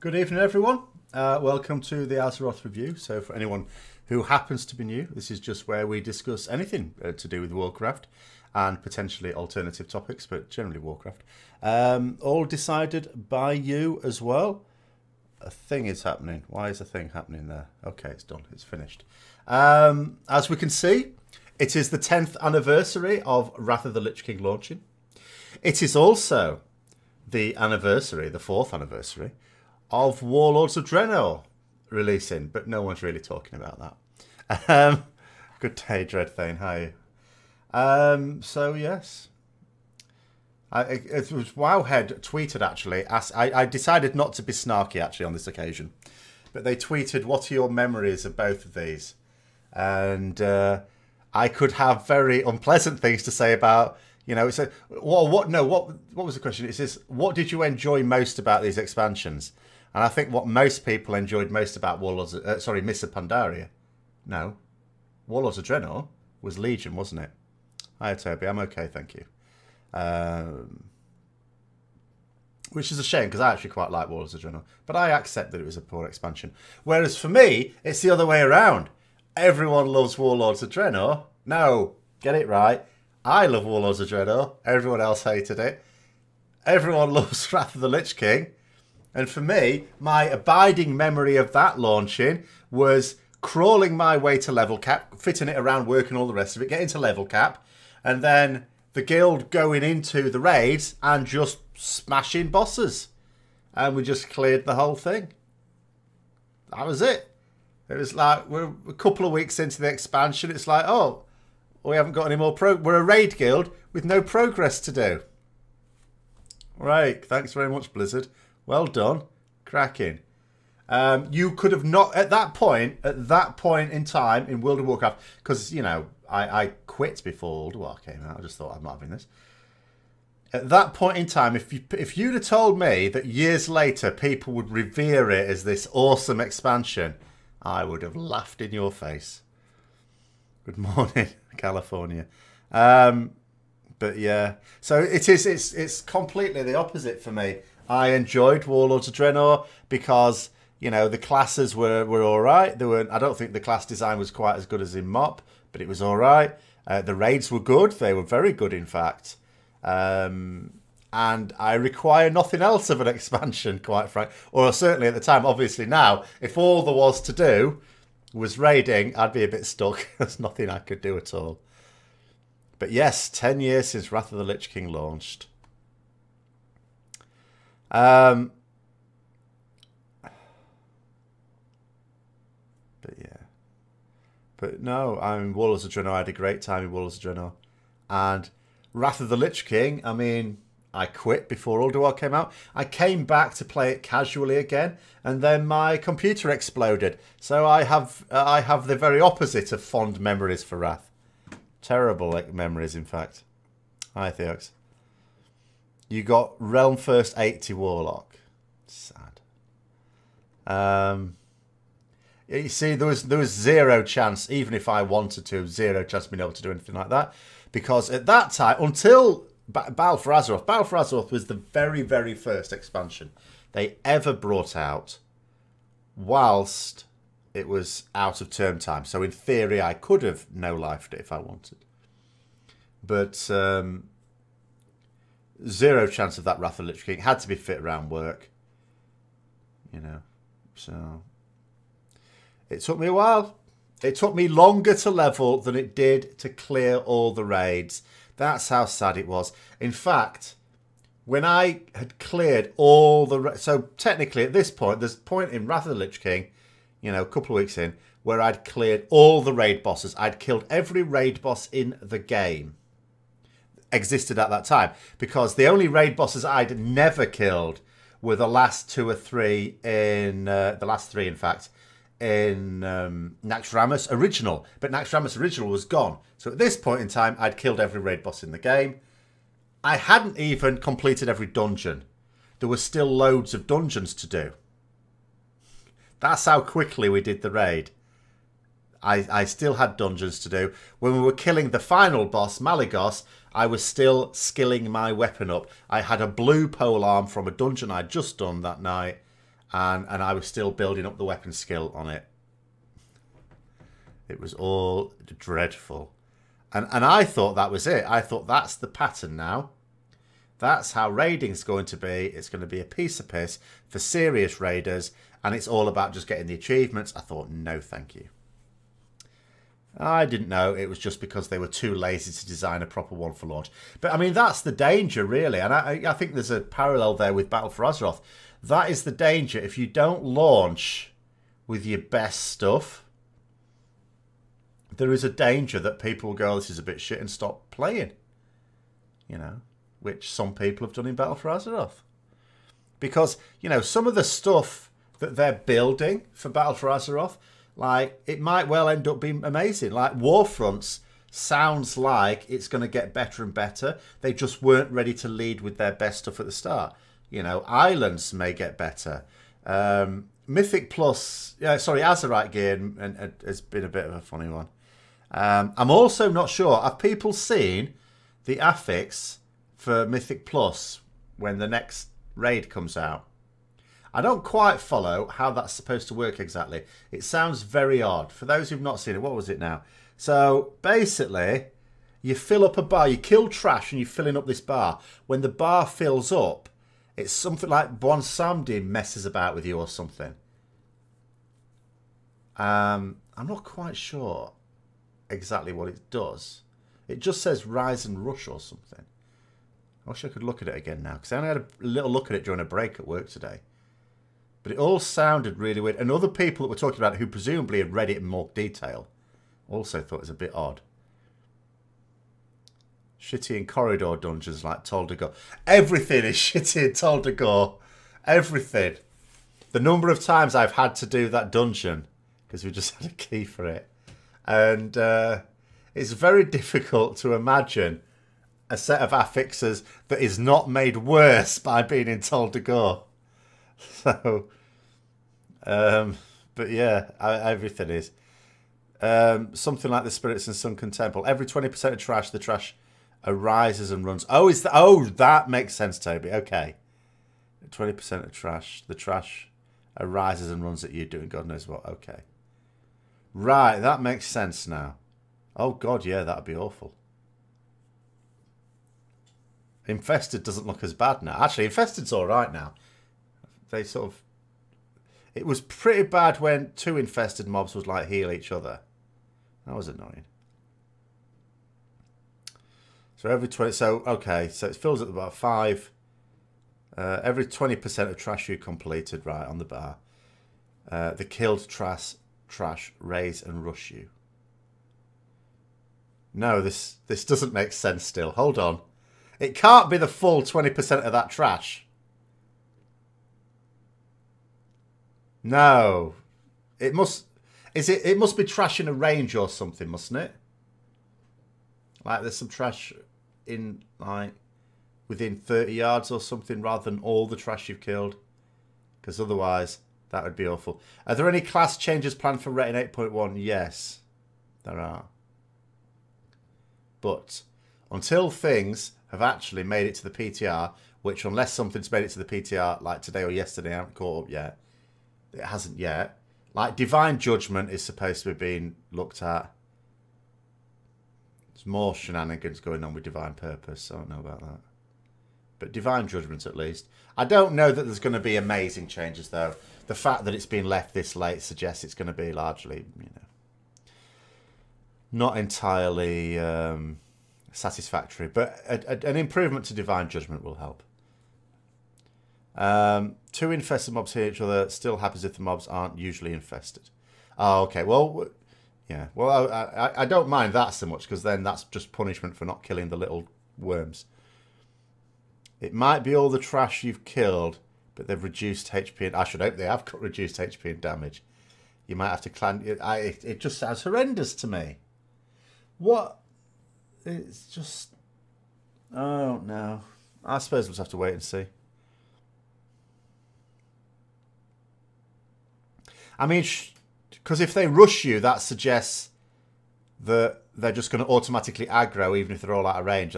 Good evening, everyone. Welcome to the Azeroth Review. So for anyone who happens to be new, this is just where we discuss anything to do with Warcraft and potentially alternative topics, but generally Warcraft. All decided by you as well. A thing is happening. Why is a thing happening there? Okay, it's done. It's finished. As we can see, it is the 10th anniversary of Wrath of the Lich King launching. It is also the anniversary, the 4th anniversary, of Warlords of Draenor releasing, but no one's really talking about that. Good day, Dreadthane. Hi. So yes, it was Wowhead tweeted actually. I decided not to be snarky actually on this occasion, but they tweeted, "What are your memories of both of these?" And I could have very unpleasant things to say about. You know, it's a what was the question? It says, "What did you enjoy most about these expansions?" And I think what most people enjoyed most about Warlords, Mists of Pandaria. No, Warlords of Draenor was Legion, wasn't it? Hi, Toby. I'm okay, thank you. Which is a shame because I actually quite like Warlords of Draenor, but I accept that it was a poor expansion. Whereas for me, it's the other way around. Everyone loves Warlords of Draenor. No, get it right. I love Warlords of Draenor. Everyone else hated it. Everyone loves Wrath of the Lich King. And for me, my abiding memory of that launching was crawling my way to level cap, fitting it around work and all the rest of it, getting to level cap, and then the guild going into the raids and just smashing bosses. And we just cleared the whole thing. That was it. It was like, we're a couple of weeks into the expansion. It's like, oh, we haven't got any more we're a raid guild with no progress to do. Right, thanks very much, Blizzard. Well done. Cracking. You could have not, at that point in time in World of Warcraft, because, you know, I quit before World of War came out. I just thought, I'm not having this. At that point in time, if you'd have told me that years later people would revere it as this awesome expansion, I would have laughed in your face. Good morning, California. But yeah, so it's completely the opposite for me. I enjoyed Warlords of Draenor because, you know, the classes were all right. I don't think the class design was quite as good as in MOP, but it was all right. The raids were good. They were very good, in fact. And I require nothing else of an expansion, quite frankly. Or certainly at the time. Obviously now, if all there was to do was raiding, I'd be a bit stuck. There's nothing I could do at all. But yes, 10 years since Wrath of the Lich King launched. But yeah. But no, I mean, Warlords of Draenor, I had a great time in Warlords of Draenor. And Wrath of the Lich King, I mean, I quit before Ulduar came out. I came back to play it casually again, and then my computer exploded. So I have the very opposite of fond memories for Wrath. Terrible memories, in fact. Hi, Theox. You got Realm First 80 Warlock. Sad. You see, there was zero chance, even if I wanted to, zero chance of being able to do anything like that. Because at that time, until Battle for Azeroth was the very, very first expansion they ever brought out whilst it was out of term time. So in theory, I could have no-lifed it if I wanted. But zero chance of that Wrath of the Lich King. Had to be fit around work. You know. So it took me a while. It took me longer to level than it did to clear all the raids. That's how sad it was. In fact, when I had cleared all the... So technically at this point, there's a point in Wrath of the Lich King, you know, a couple of weeks in, where I'd cleared all the raid bosses. I'd killed every raid boss in the game existed at that time, because the only raid bosses I'd never killed were the last two or three in the last three, in fact, in Naxxramas Original. But Naxxramas Original was gone. So at this point in time, I'd killed every raid boss in the game. I hadn't even completed every dungeon. There were still loads of dungeons to do. That's how quickly we did the raid. I still had dungeons to do. When we were killing the final boss, Malygos, I was still skilling my weapon up. I had a blue polearm from a dungeon I'd just done that night, and I was still building up the weapon skill on it. It was all dreadful. And I thought that was it. I thought that's the pattern now. That's how raiding's going to be. It's going to be a piece of piss for serious raiders, and it's all about just getting the achievements. I thought, no, thank you. I didn't know it was just because they were too lazy to design a proper one for launch. But, I mean, that's the danger, really. And I think there's a parallel there with Battle for Azeroth. That is the danger. If you don't launch with your best stuff, there is a danger that people will go, this is a bit shit, and stop playing. You know, which some people have done in Battle for Azeroth. Because, you know, some of the stuff that they're building for Battle for Azeroth, like, it might well end up being amazing. Like, Warfronts sounds like it's going to get better and better. They just weren't ready to lead with their best stuff at the start. You know, Islands may get better. Mythic Plus, Azerite gear has been a bit of a funny one. I'm also not sure. Have people seen the affix for Mythic Plus when the next raid comes out? I don't quite follow how that's supposed to work exactly. It sounds very odd. For those who've not seen it, what was it now? So basically, you fill up a bar. You kill trash and you're filling up this bar. When the bar fills up, it's something like Bwonsamdi messes about with you or something. I'm not quite sure exactly what it does. It just says rise and rush or something. I wish I could look at it again now, because I only had a little look at it during a break at work today. But it all sounded really weird. And other people that were talking about it, who presumably had read it in more detail, also thought it was a bit odd. Shitty in corridor dungeons like Tol de Gore. Everything is shitty in Tol de Gore. Everything. The number of times I've had to do that dungeon, because we just had a key for it. And it's very difficult to imagine a set of affixes that is not made worse by being in Tol de Gore. So, but yeah, everything is. Something like the Spirits and Sunken Temple. Every 20% of trash, the trash arises and runs. Oh, that makes sense, Toby. Okay. 20% of trash, the trash arises and runs at you doing God knows what. Okay. Right, that makes sense now. Oh, God, yeah, that'd be awful. Infested doesn't look as bad now. Actually, Infested's all right now. They sort of... It was pretty bad when two infested mobs would, like, heal each other. That was annoying. So every 20... So, okay, so it fills up about 5. Every 20% of trash you completed, right, on the bar. The killed trash raise and rush you. No, this doesn't make sense still. Hold on. It can't be the full 20% of that trash. No. It must... It must be trash in a range or something, mustn't it? Like there's some trash in, like, within 30 yards or something, rather than all the trash you've killed. Because otherwise, that would be awful. Are there any class changes planned for Rating 8.1? Yes, there are. But until things have actually made it to the PTR, which unless something's made it to the PTR, like today or yesterday, I haven't caught up yet. It hasn't yet. Like Divine Judgment is supposed to be being looked at. There's more shenanigans going on with Divine Purpose. I don't know about that. But Divine Judgment at least. I don't know that there's going to be amazing changes though. The fact that it's been left this late suggests it's going to be largely, you know, not entirely satisfactory. But an improvement to Divine Judgment will help. Two infested mobs hit each other still happens if the mobs aren't usually infested. Oh, okay. Well, yeah. Well, I don't mind that so much because then that's just punishment for not killing the little worms. It might be all the trash you've killed, but they've reduced HP. And I should hope they have got reduced HP and damage. You might have to clan. It just sounds horrendous to me. What? It's just. Oh no. I suppose we'll just have to wait and see. I mean, because if they rush you, that suggests that they're just going to automatically aggro, even if they're all out of range.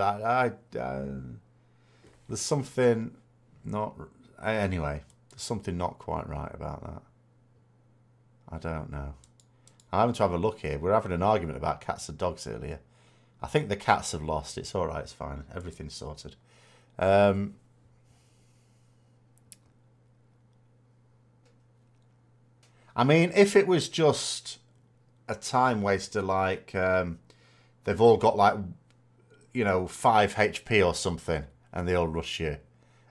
There's something not... Anyway, there's There's something not quite right about that. I don't know. I'm having to have a look here. We're having an argument about cats and dogs earlier. I think the cats have lost. It's all right. It's fine. Everything's sorted. I mean, if it was just a time waster, like they've all got like, you know, 5 HP or something, and they all rush you,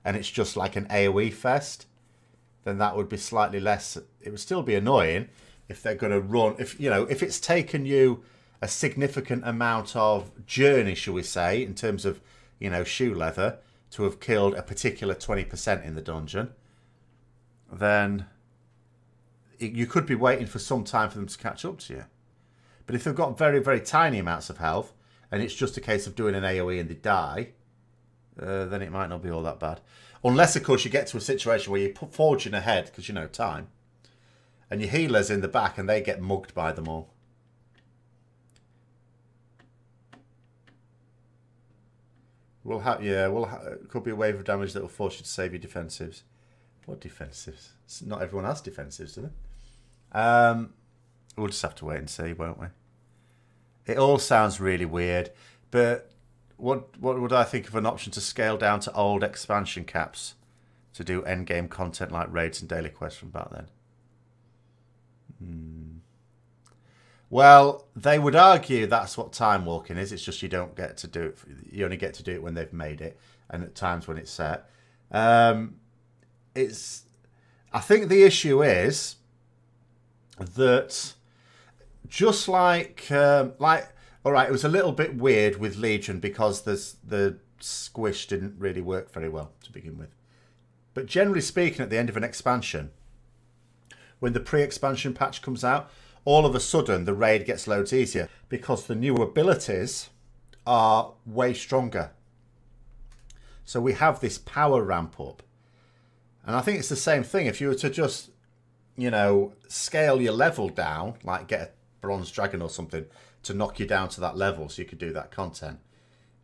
and it's just like an AoE fest, then that would be slightly less. It would still be annoying if they're going to run. If, you know, if it's taken you a significant amount of journey, shall we say, in terms of, you know, shoe leather, to have killed a particular 20% in the dungeon, then you could be waiting for some time for them to catch up to you. But if they've got very, very tiny amounts of health, and it's just a case of doing an AoE and they die, then it might not be all that bad. Unless, of course, you get to a situation where you're forging ahead, because, you know, time, and your healer's in the back and they get mugged by them all. It could be a wave of damage that will force you to save your defensives. What defensives? Not everyone has defensives, do they? We'll just have to wait and see, won't we? It all sounds really weird, but what would I think of an option to scale down to old expansion caps to do endgame content like raids and daily quests from back then? Well, they would argue that's what time walking is. It's just you don't get to do it. You only get to do it when they've made it, and at times when it's set. I think the issue is that just like all right, it was a little bit weird with Legion because the squish didn't really work very well to begin with. But generally speaking, at the end of an expansion, when the pre-expansion patch comes out, all of a sudden the raid gets loads easier because the new abilities are way stronger. So we have this power ramp up. And I think it's the same thing. If you were to just, you know, scale your level down, like get a bronze dragon or something to knock you down to that level so you could do that content,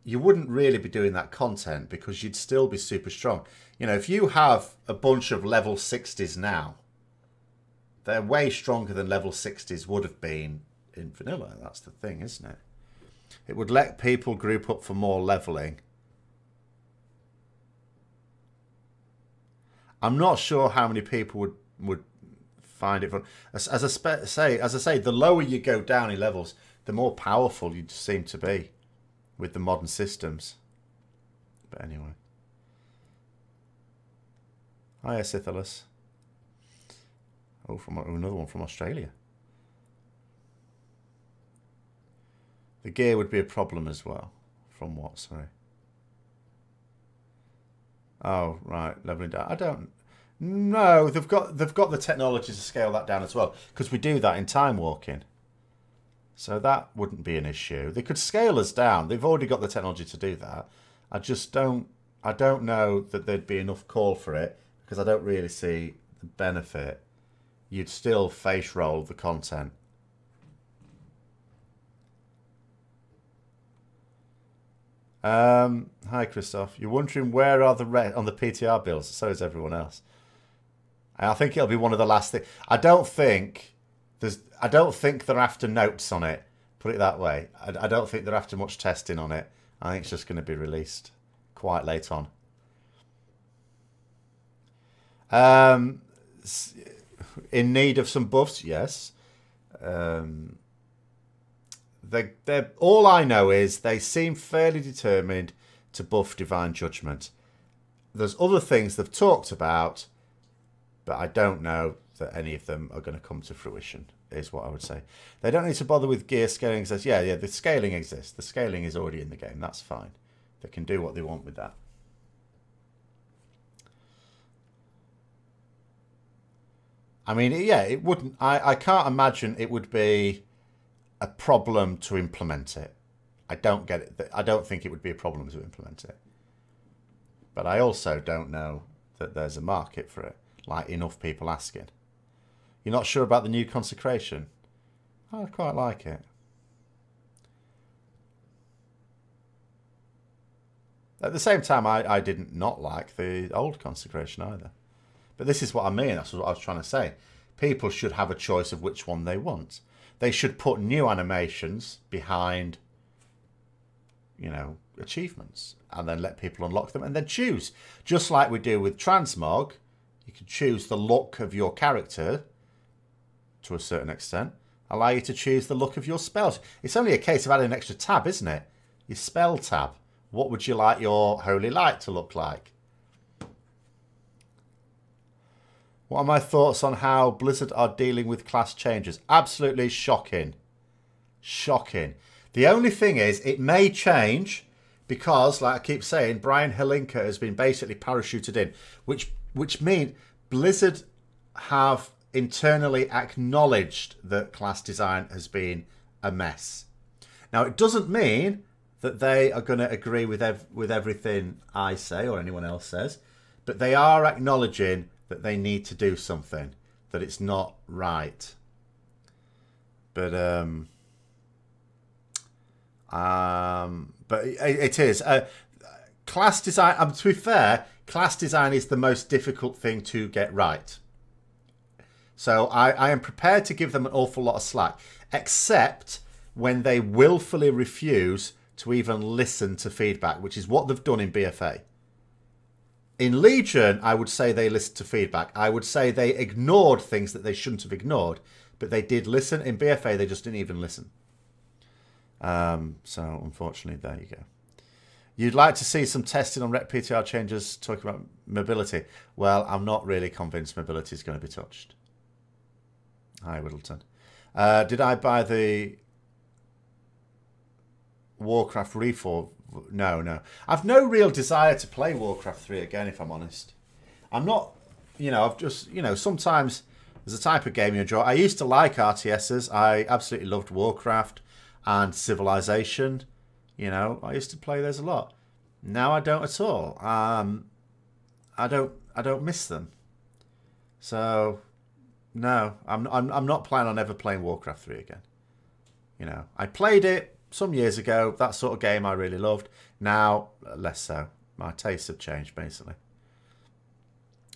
you wouldn't really be doing that content because you'd still be super strong. You know, if you have a bunch of level 60s now, they're way stronger than level 60s would have been in vanilla. That's the thing, isn't it? It would let people group up for more leveling. I'm not sure how many people would find it fun. As I say, the lower you go down in levels, the more powerful you seem to be with the modern systems. But anyway. Hiya, Scythalus. Oh, from another one from Australia. The gear would be a problem as well. From what? Sorry. Oh, right. Leveling down. I don't. No, they've got the technology to scale that down as well, because we do that in time walking. So that wouldn't be an issue. They could scale us down. They've already got the technology to do that. I just don't. I don't know that there'd be enough call for it, because I don't really see the benefit. You'd still face roll the content. Hi, Christoph. You're wondering where are the on the PTR bills? So is everyone else. I think it'll be one of the last things. I don't think they're after notes on it. Put it that way. I don't think they're after much testing on it. I think it's just going to be released quite late on. In need of some buffs, yes. They're all I know is they seem fairly determined to buff Divine Judgment. There's other things they've talked about, but I don't know that any of them are going to come to fruition, is what I would say. They don't need to bother with gear scaling. Says, yeah, the scaling exists. The scaling is already in the game. That's fine. They can do what they want with that. I mean, yeah, it wouldn't. I can't imagine it would be a problem to implement it. I don't get it. I don't think it would be a problem to implement it. But I also don't know that there's a market for it, like enough people asking. You're not sure about the new consecration? I quite like it. At the same time, I didn't not like the old consecration either. But this is what I mean. That's what I was trying to say. People should have a choice of which one they want. They should put new animations behind, you know, achievements, and then let people unlock them and then choose. Just like we do with Transmog, you can choose the look of your character to a certain extent, allow you to choose the look of your spells. It's only a case of adding an extra tab, isn't it? Your spell tab. What would you like your Holy Light to look like? What are my thoughts on how Blizzard are dealing with class changes? Absolutely shocking. Shocking. The only thing is, it may change because, like I keep saying, Brian Helinka has been basically parachuted in, which means Blizzard have internally acknowledged that class design has been a mess. Now, it doesn't mean that they are going to agree with everything I say or anyone else says, but they are acknowledging that they need to do something, that it's not right. But it is. Class design, to be fair, class design is the most difficult thing to get right. So I am prepared to give them an awful lot of slack, except when they willfully refuse to even listen to feedback, which is what they've done in BFA. In Legion, I would say they listened to feedback. I would say they ignored things that they shouldn't have ignored, but they did listen. In BFA, they just didn't even listen. So, unfortunately, there you go. You'd like to see some testing on Rep PTR changes talking about mobility. Well, I'm not really convinced mobility is going to be touched. Hi, Whittleton. Did I buy the Warcraft Reforged? No. I've no real desire to play Warcraft 3 again, if I'm honest. I'm not, you know, I've just, you know, sometimes there's a type of game you enjoy. I used to like RTSs. I absolutely loved Warcraft and Civilization. You know, I used to play those a lot. Now I don't at all. I don't miss them. So no, I'm not planning on ever playing Warcraft 3 again. You know, I played it some years ago. That sort of game I really loved. Now, less so. My tastes have changed, basically.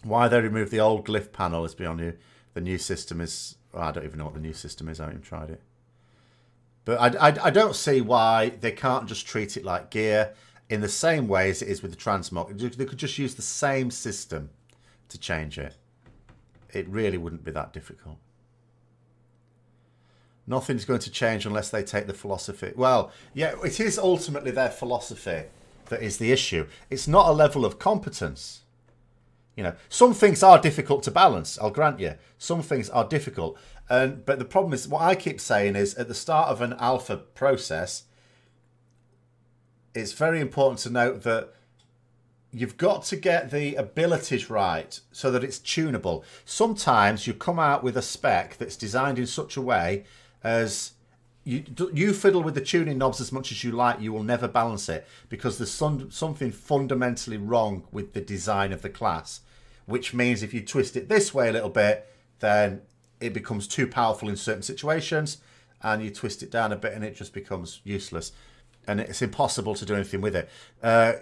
Why they removed the old glyph panel is beyond you. The new system is... Well, I don't even know what the new system is. I haven't even tried it. But I don't see why they can't just treat it like gear in the same way as it is with the transmog. They could just use the same system to change it. It really wouldn't be that difficult. Nothing's going to change unless they take the philosophy. Well, yeah, it is ultimately their philosophy that is the issue. It's not a level of competence. You know, some things are difficult to balance, I'll grant you. Some things are difficult. But the problem is, what I keep saying is, at the start of an alpha process, it's very important to note that you've got to get the abilities right so that it's tunable. Sometimes you come out with a spec that's designed in such a way as you fiddle with the tuning knobs as much as you like, you will never balance it because there's something fundamentally wrong with the design of the class, which means if you twist it this way a little bit, then it becomes too powerful in certain situations, and you twist it down a bit and it just becomes useless. And it's impossible to do anything with it.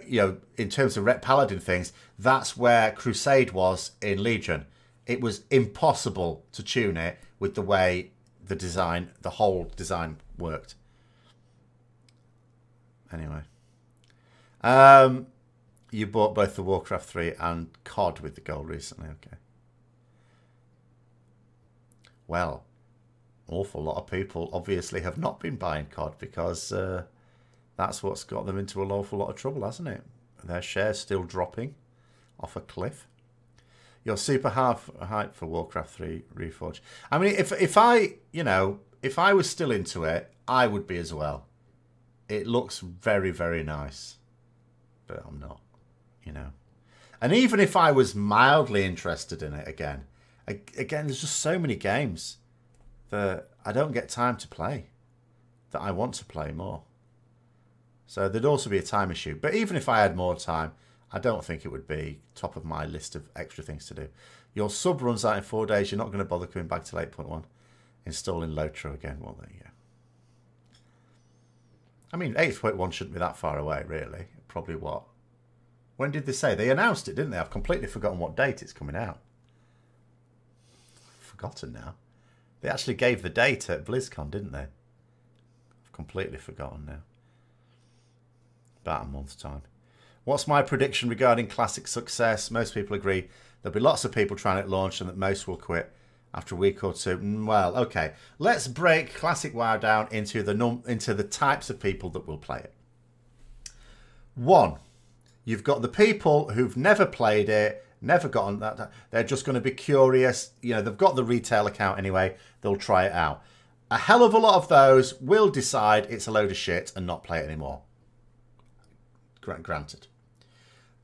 You know, in terms of Ret Paladin things, that's where Crusade was in Legion. It was impossible to tune it with the way the design, the whole design worked. Anyway. You bought both the Warcraft 3 and COD with the gold recently. Okay. Well, an awful lot of people obviously have not been buying COD because that's what's got them into an awful lot of trouble, hasn't it? Their shares still dropping off a cliff. You're super hyped for Warcraft 3 Reforged. I mean, if I was still into it, I would be as well. It looks very, very nice, but I'm not, you know. And even if I was mildly interested in it again, there's just so many games that I don't get time to play, that I want to play more. So there'd also be a time issue. But even if I had more time, I don't think it would be top of my list of extra things to do. Your sub runs out in 4 days. You're not going to bother coming back till 8.1. Installing Lotro again. Well, there you go. I mean, 8.1 shouldn't be that far away, really. Probably what? When did they say? They announced it, didn't they? I've completely forgotten what date it's coming out. forgotten now. They actually gave the date at BlizzCon, didn't they? I've completely forgotten now. About a month's time. What's my prediction regarding Classic success? Most people agree there'll be lots of people trying it at launch and that most will quit after a week or two. Well, okay. Let's break Classic WoW down into the types of people that will play it. One, you've got the people who've never played it, never gotten that. They're just going to be curious. You know, they've got the retail account anyway. They'll try it out. A hell of a lot of those will decide it's a load of shit and not play it anymore. Granted.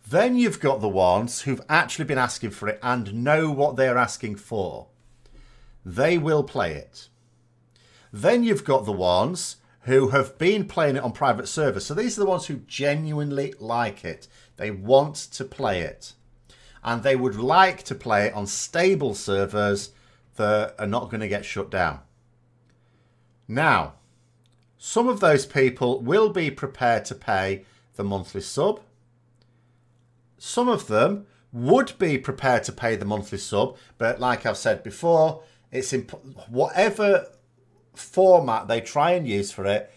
Then you've got the ones who've actually been asking for it and know what they're asking for. They will play it. Then you've got the ones who have been playing it on private servers. So these are the ones who genuinely like it. They want to play it. And they would like to play it on stable servers that are not going to get shut down. Now, some of those people will be prepared to pay the monthly sub. Some of them would be prepared to pay the monthly sub, but like I've said before, it's whatever format they try and use for it,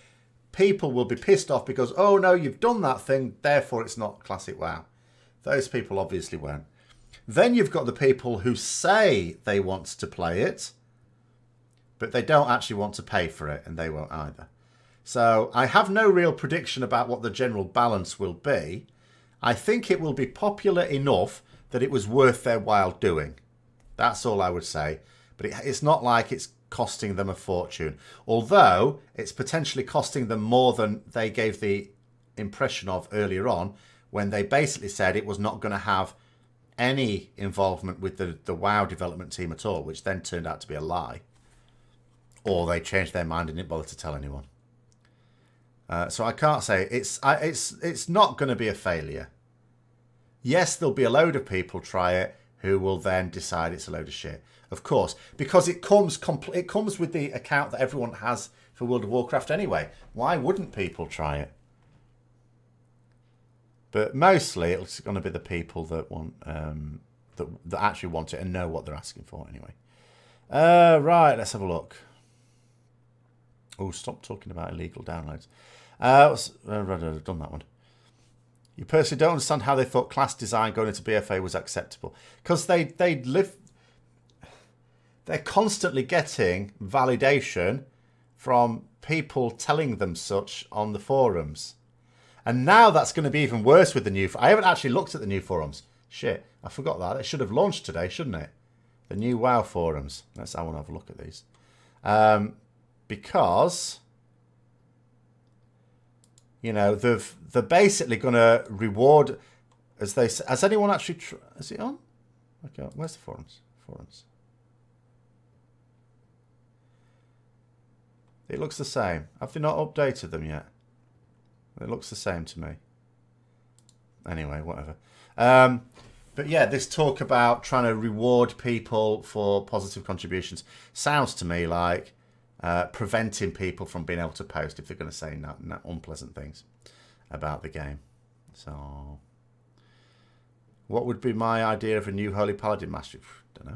people will be pissed off because, oh no, you've done that thing, therefore it's not Classic WoW. Those people obviously won't. Then you've got the people who say they want to play it, but they don't actually want to pay for it, and they won't either. So I have no real prediction about what the general balance will be. I think it will be popular enough that it was worth their while doing. That's all I would say. But it's not like it's costing them a fortune. Although it's potentially costing them more than they gave the impression of earlier on, when they basically said it was not going to have any involvement with the WoW development team at all, which then turned out to be a lie. Or they changed their mind and didn't bother to tell anyone. So I can't say it's not going to be a failure. Yes, there'll be a load of people try it who will then decide it's a load of shit. Of course, because it comes with the account that everyone has for World of Warcraft anyway. Why wouldn't people try it? But mostly it's going to be the people that want that actually want it and know what they're asking for anyway. Right, let's have a look. Oh, stop talking about illegal downloads. I've done that one. You personally don't understand how they thought class design going into BFA was acceptable. Because they're constantly getting validation from people telling them such on the forums. And now that's going to be even worse with the new... I haven't actually looked at the new forums. Shit, I forgot that. It should have launched today, shouldn't it? The new WoW forums. I want to have a look at these. Because... You know, they're basically going to reward, as they say. Has anyone actually... Is it on? Okay, where's the forums? Forums. It looks the same. Have they not updated them yet? It looks the same to me. Anyway, whatever. But yeah, this talk about trying to reward people for positive contributions sounds to me like preventing people from being able to post if they're going to say unpleasant things about the game. So, what would be my idea of a new Holy Paladin mastery? Don't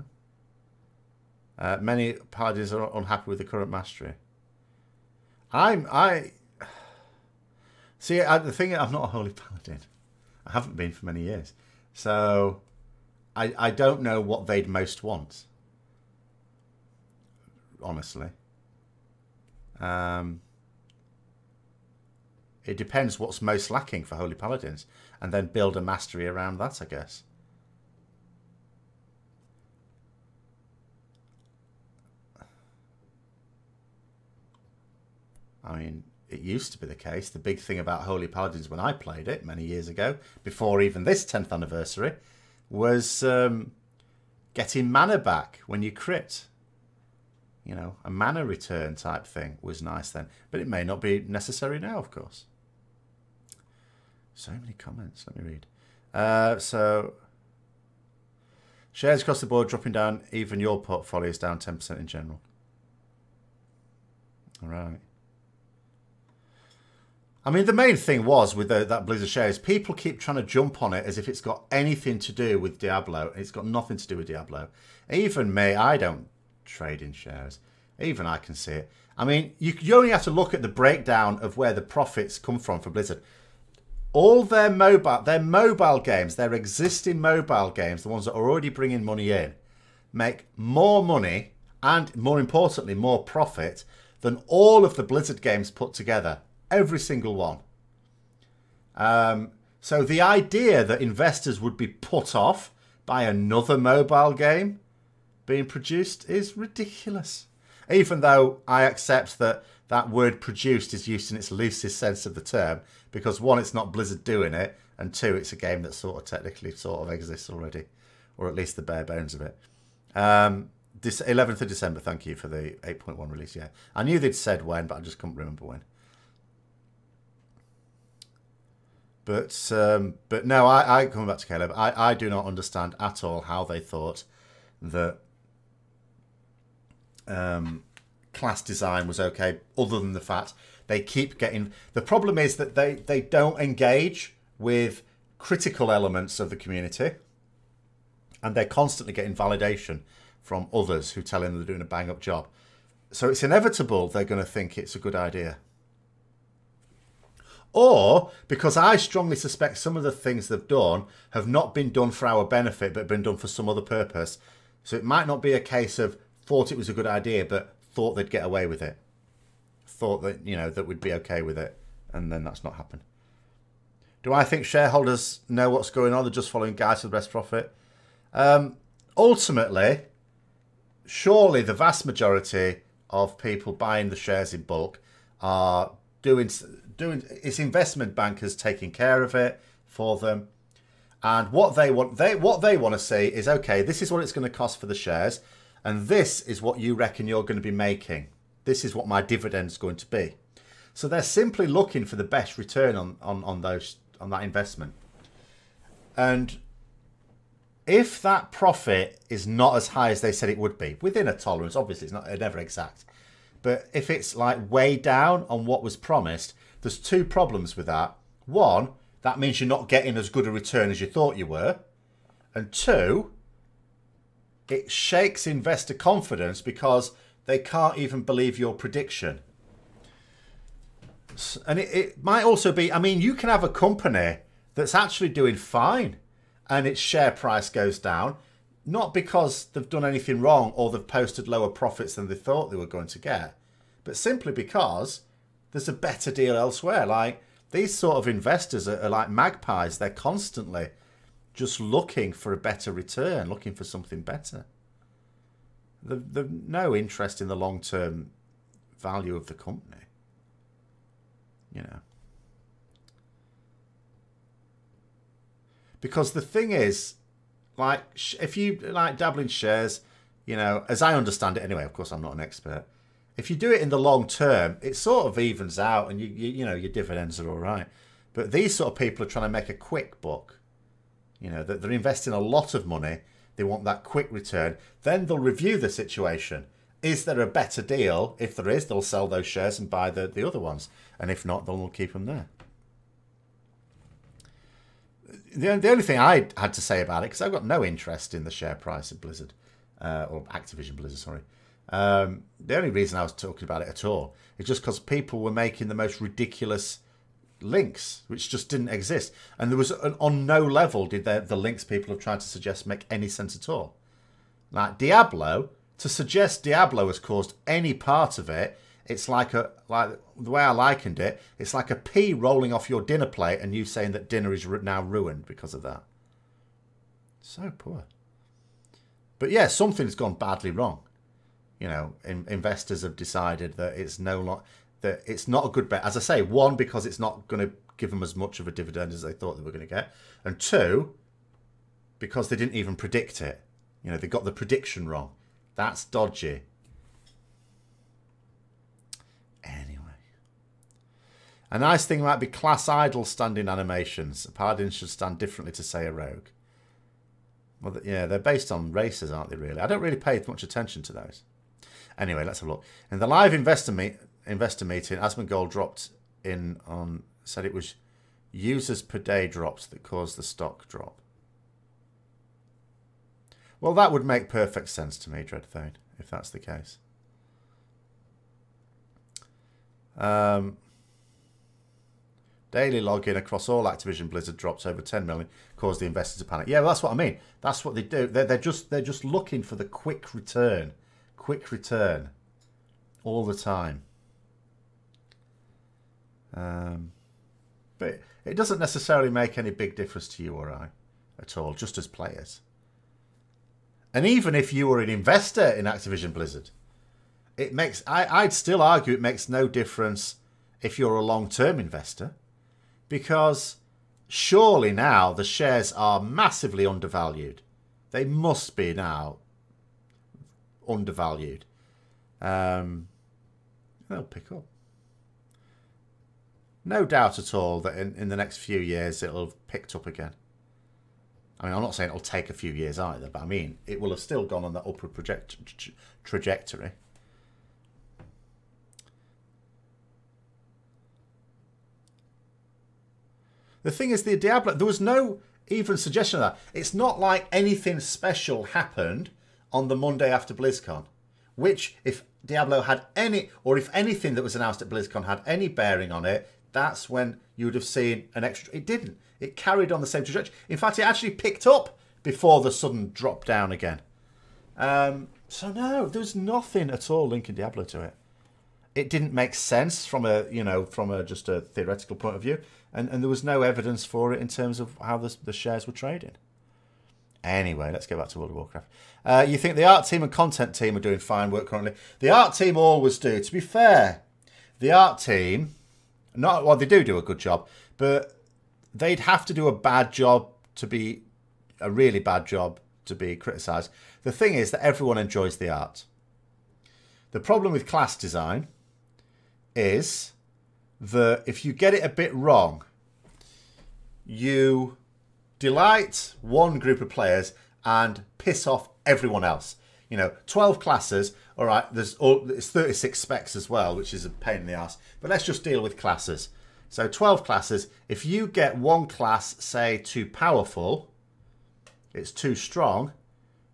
know. Many Paladins are unhappy with the current mastery. See, the thing is, I'm not a Holy Paladin. I haven't been for many years. So, I don't know what they'd most want. Honestly. It depends what's most lacking for Holy Paladins. And then build a mastery around that, I guess. I mean... It used to be the case. The big thing about Holy Paladins when I played it many years ago, before even this 10th anniversary, was getting mana back when you crit. You know, a mana return type thing was nice then. But it may not be necessary now, of course. So many comments. Let me read. So, shares across the board dropping down. Even your portfolio is down 10% in general. All right. I mean, the main thing was with that Blizzard shares, people keep trying to jump on it as if it's got anything to do with Diablo. It's got nothing to do with Diablo. Even me, I don't trading shares. Even I can see it. I mean, you only have to look at the breakdown of where the profits come from for Blizzard. All their mobile games, their existing mobile games, the ones that are already bringing money in, make more money and, more importantly, more profit than all of the Blizzard games put together. Every single one. So the idea that investors would be put off by another mobile game being produced is ridiculous. Even though I accept that that word produced is used in its loosest sense of the term, because one, it's not Blizzard doing it, and two, it's a game that sort of technically sort of exists already, or at least the bare bones of it. This 11th of December, thank you for the 8.1 release. Yeah, I knew they'd said when, but I just couldn't remember when. But no, I coming back to Caleb, I do not understand at all how they thought that class design was okay, other than the fact they keep getting... The problem is that they don't engage with critical elements of the community, and they're constantly getting validation from others who tell them they're doing a bang-up job. So it's inevitable they're going to think it's a good idea. Or because I strongly suspect some of the things they've done have not been done for our benefit, but been done for some other purpose. So it might not be a case of thought it was a good idea, but thought they'd get away with it. Thought that, you know, that we'd be okay with it. And then that's not happened. Do I think shareholders know what's going on? They're just following guides for the best profit? Ultimately, surely the vast majority of people buying the shares in bulk are doing it's investment bankers taking care of it for them, and what they want to see is, okay, this is what it's going to cost for the shares, and this is what you reckon you're going to be making. This is what my dividend's going to be. So they're simply looking for the best return on that investment. And if that profit is not as high as they said it would be, within a tolerance, obviously it's never exact, but if it's like way down on what was promised, there's two problems with that. One, that means you're not getting as good a return as you thought you were. And two, it shakes investor confidence because they can't even believe your prediction. And it might also be, I mean, you can have a company that's actually doing fine and its share price goes down, not because they've done anything wrong or they've posted lower profits than they thought they were going to get, but simply because there's a better deal elsewhere. Like, these sort of investors are like magpies. They're constantly just looking for a better return, looking for something better. They've no interest in the long-term value of the company. You know. Because the thing is, like, if you like dabbling shares, you know, as I understand it anyway, of course I'm not an expert, if you do it in the long term, it sort of evens out, and you know, your dividends are all right. But these sort of people are trying to make a quick buck. You know, they're investing a lot of money. They want that quick return. Then they'll review the situation. Is there a better deal? If there is, they'll sell those shares and buy the other ones. And if not, they'll keep them there. The only thing I had to say about it, because I've got no interest in the share price of Blizzard, or Activision Blizzard, sorry. The only reason I was talking about it at all is just because people were making the most ridiculous links, which just didn't exist. And there was, on no level did the links people have tried to suggest make any sense at all. Like Diablo, to suggest Diablo has caused any part of it, it's like the way I likened it, it's like a pea rolling off your dinner plate and you saying that dinner is now ruined because of that. So poor. But yeah, something's gone badly wrong. You know, investors have decided that it's not a good bet. As I say, one, because it's not going to give them as much of a dividend as they thought they were going to get, and two, because they didn't even predict it. You know, they got the prediction wrong. That's dodgy. Anyway, a nice thing might be class idle standing animations. A paladin should stand differently to, say, a rogue. Well, yeah, they're based on races, aren't they? Really, I don't really pay much attention to those. Anyway, let's have a look. In the live investor meeting, Asmongold dropped in on, said it was users per day drops that caused the stock drop. Well, that would make perfect sense to me, Dreadthane. if that's the case. Daily login across all Activision Blizzard drops over 10 million, caused the investors to panic. Yeah, well, that's what I mean. That's what they do. They're just looking for the quick return all the time. But it doesn't necessarily make any big difference to you or I at all, just as players. And even if you were an investor in Activision Blizzard, it makes I'd still argue it makes no difference if you're a long-term investor, because surely now the shares are massively undervalued. They must be now undervalued. They'll pick up. No doubt at all that in the next few years it'll have picked up again. I mean, I'm not saying it'll take a few years either, but I mean, it will have still gone on that upward trajectory. The thing is, the Diablo, there was no even suggestion of that. It's not like anything special happened on the Monday after BlizzCon, which if Diablo had any, or if anything that was announced at BlizzCon had any bearing on it, that's when you would have seen an extra. It didn't. It carried on the same trajectory. In fact, it actually picked up before the sudden drop down again. So no, there's nothing at all linking Diablo to it. It didn't make sense from a, just a theoretical point of view, and there was no evidence for it in terms of how the shares were trading. Anyway, let's get back to World of Warcraft. You think the art team and content team are doing fine work currently? The art team always do. To be fair, the art team, they do a good job, but they'd have to do a bad job to be a really bad job to be criticised. The thing is that everyone enjoys the art. The problem with class design is that if you get it a bit wrong, you delight one group of players and piss off everyone else. 12 classes, all right, it's 36 specs as well, which is a pain in the ass. But let's just deal with classes. So 12 classes, if you get one class, say, too powerful, it's too strong,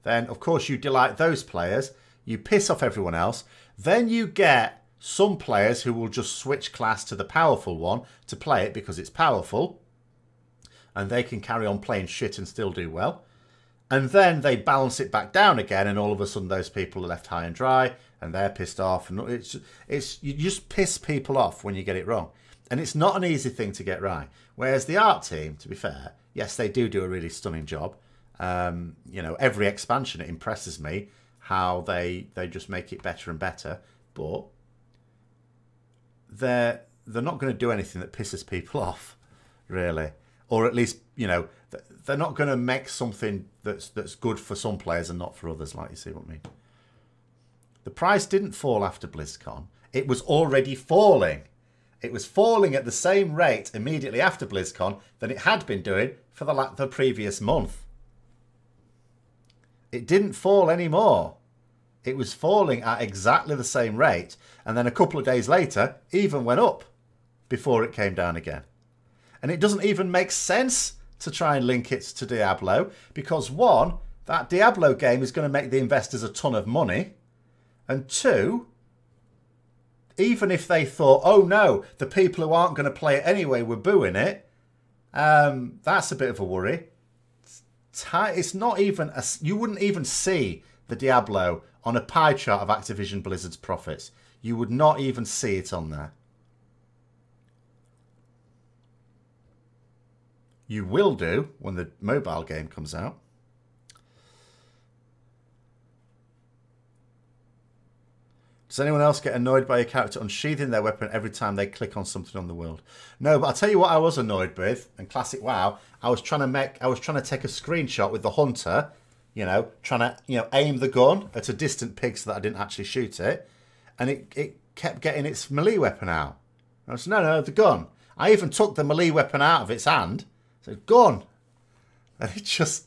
then of course you delight those players, you piss off everyone else, then you get some players who will just switch class to the powerful one to play it because it's powerful, and they can carry on playing shit and still do well. And then they balance it back down again, and all of a sudden those people are left high and dry, and they're pissed off. And you just piss people off when you get it wrong. And it's not an easy thing to get right. Whereas the art team, to be fair, yes, they do a really stunning job. Every expansion, it impresses me how they just make it better and better. But they're not going to do anything that pisses people off, really. Or at least, they're not going to make something that's good for some players and not for others, like you see what I mean. The price didn't fall after BlizzCon. It was already falling. It was falling at the same rate immediately after BlizzCon than it had been doing for the previous month. It didn't fall anymore. It was falling at exactly the same rate, and then a couple of days later, even went up before it came down again. And it doesn't even make sense to try and link it to Diablo, because one, that Diablo game is going to make the investors a ton of money, and two, even if they thought, oh no, the people who aren't going to play it anyway were booing it, that's a bit of a worry. It's not even, you wouldn't even see the Diablo on a pie chart of Activision Blizzard's profits. You would not even see it on there. You will do when the mobile game comes out. Does anyone else get annoyed by a character unsheathing their weapon every time they click on something on the world? No, but I'll tell you what I was annoyed with, and classic WoW, I was trying to take a screenshot with the hunter, trying to, aim the gun at a distant pig so that I didn't actually shoot it, and it kept getting its melee weapon out. I said, no, the gun. I even took the melee weapon out of its hand. So gun. And it just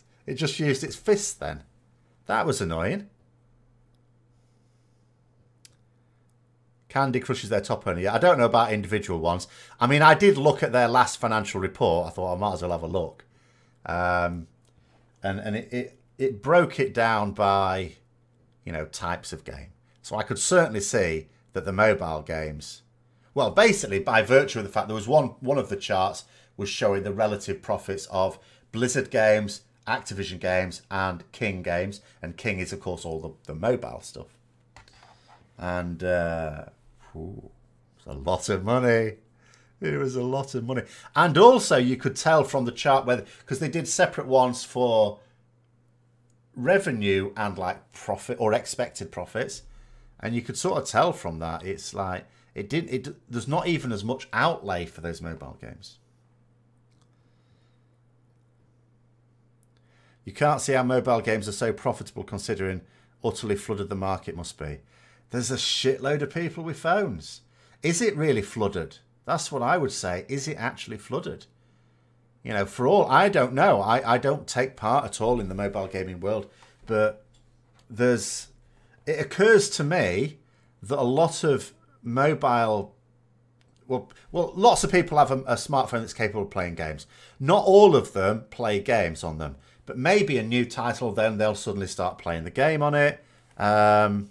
used its fist then. That was annoying. Candy crushes their top earner. Yeah, I don't know about individual ones. I mean, I did look at their last financial report. I thought I might as well have a look. And it broke it down by you know, types of game. So I could certainly see that the mobile games, well, basically by virtue of the fact there was one of the charts was showing the relative profits of Blizzard games, Activision games, and King games. And King is, of course, all the mobile stuff. And it's a lot of money. It was a lot of money. And also you could tell from the chart whether, because they did separate ones for revenue and like profit or expected profits. And you could sort of tell from that, it's like, there's not even as much outlay for those mobile games. You can't see how mobile games are so profitable considering utterly flooded the market must be. There's a shitload of people with phones. Is it really flooded? That's what I would say. Is it actually flooded? You know, for all, I don't know. I don't take part at all in the mobile gaming world. But it occurs to me that a lot of mobile... Well, lots of people have a smartphone that's capable of playing games. Not all of them play games on them. But maybe a new title, then they'll suddenly start playing the game on it. And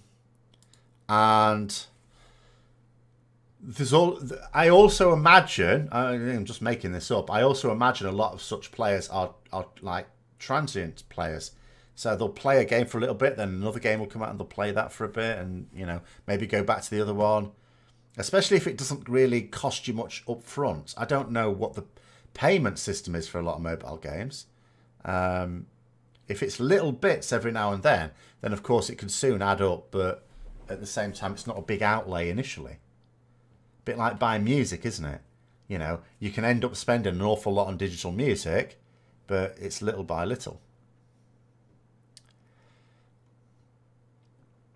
there's I also imagine, I'm just making this up, I also imagine a lot of such players are like transient players. So they'll play a game for a little bit, then another game will come out and they'll play that for a bit and, you know, maybe go back to the other one. Especially if it doesn't really cost you much up front. I don't know what the payment system is for a lot of mobile games. If it's little bits every now and then of course it can soon add up, but at the same time it's not a big outlay initially. A bit like buying music, isn't it? You know, you can end up spending an awful lot on digital music, but it's little by little.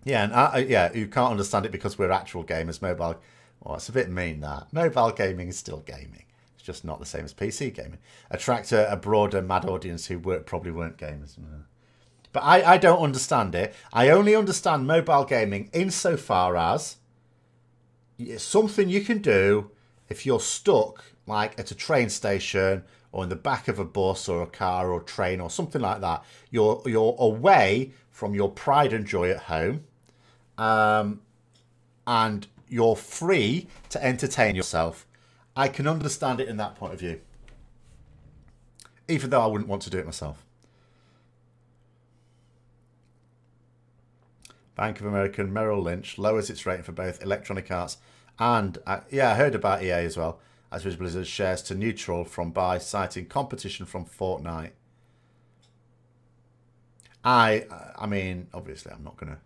Yeah, and you can't understand it because we're actual gamers. Mobile, well, it's a bit mean that. Mobile gaming is still gaming. It's just not the same as PC gaming. Attract a broader mad audience who probably weren't gamers. But I don't understand it. I only understand mobile gaming insofar as it's something you can do if you're stuck, like at a train station or in the back of a bus or a car or a train or something like that. You're away from your pride and joy at home, and you're free to entertain yourself. I can understand it in that point of view, even though I wouldn't want to do it myself. Bank of America Merrill Lynch lowers its rating for both Electronic Arts and, yeah, I heard about EA as well, Activision Blizzard shares to neutral from buy, citing competition from Fortnite. I mean, obviously I'm not going to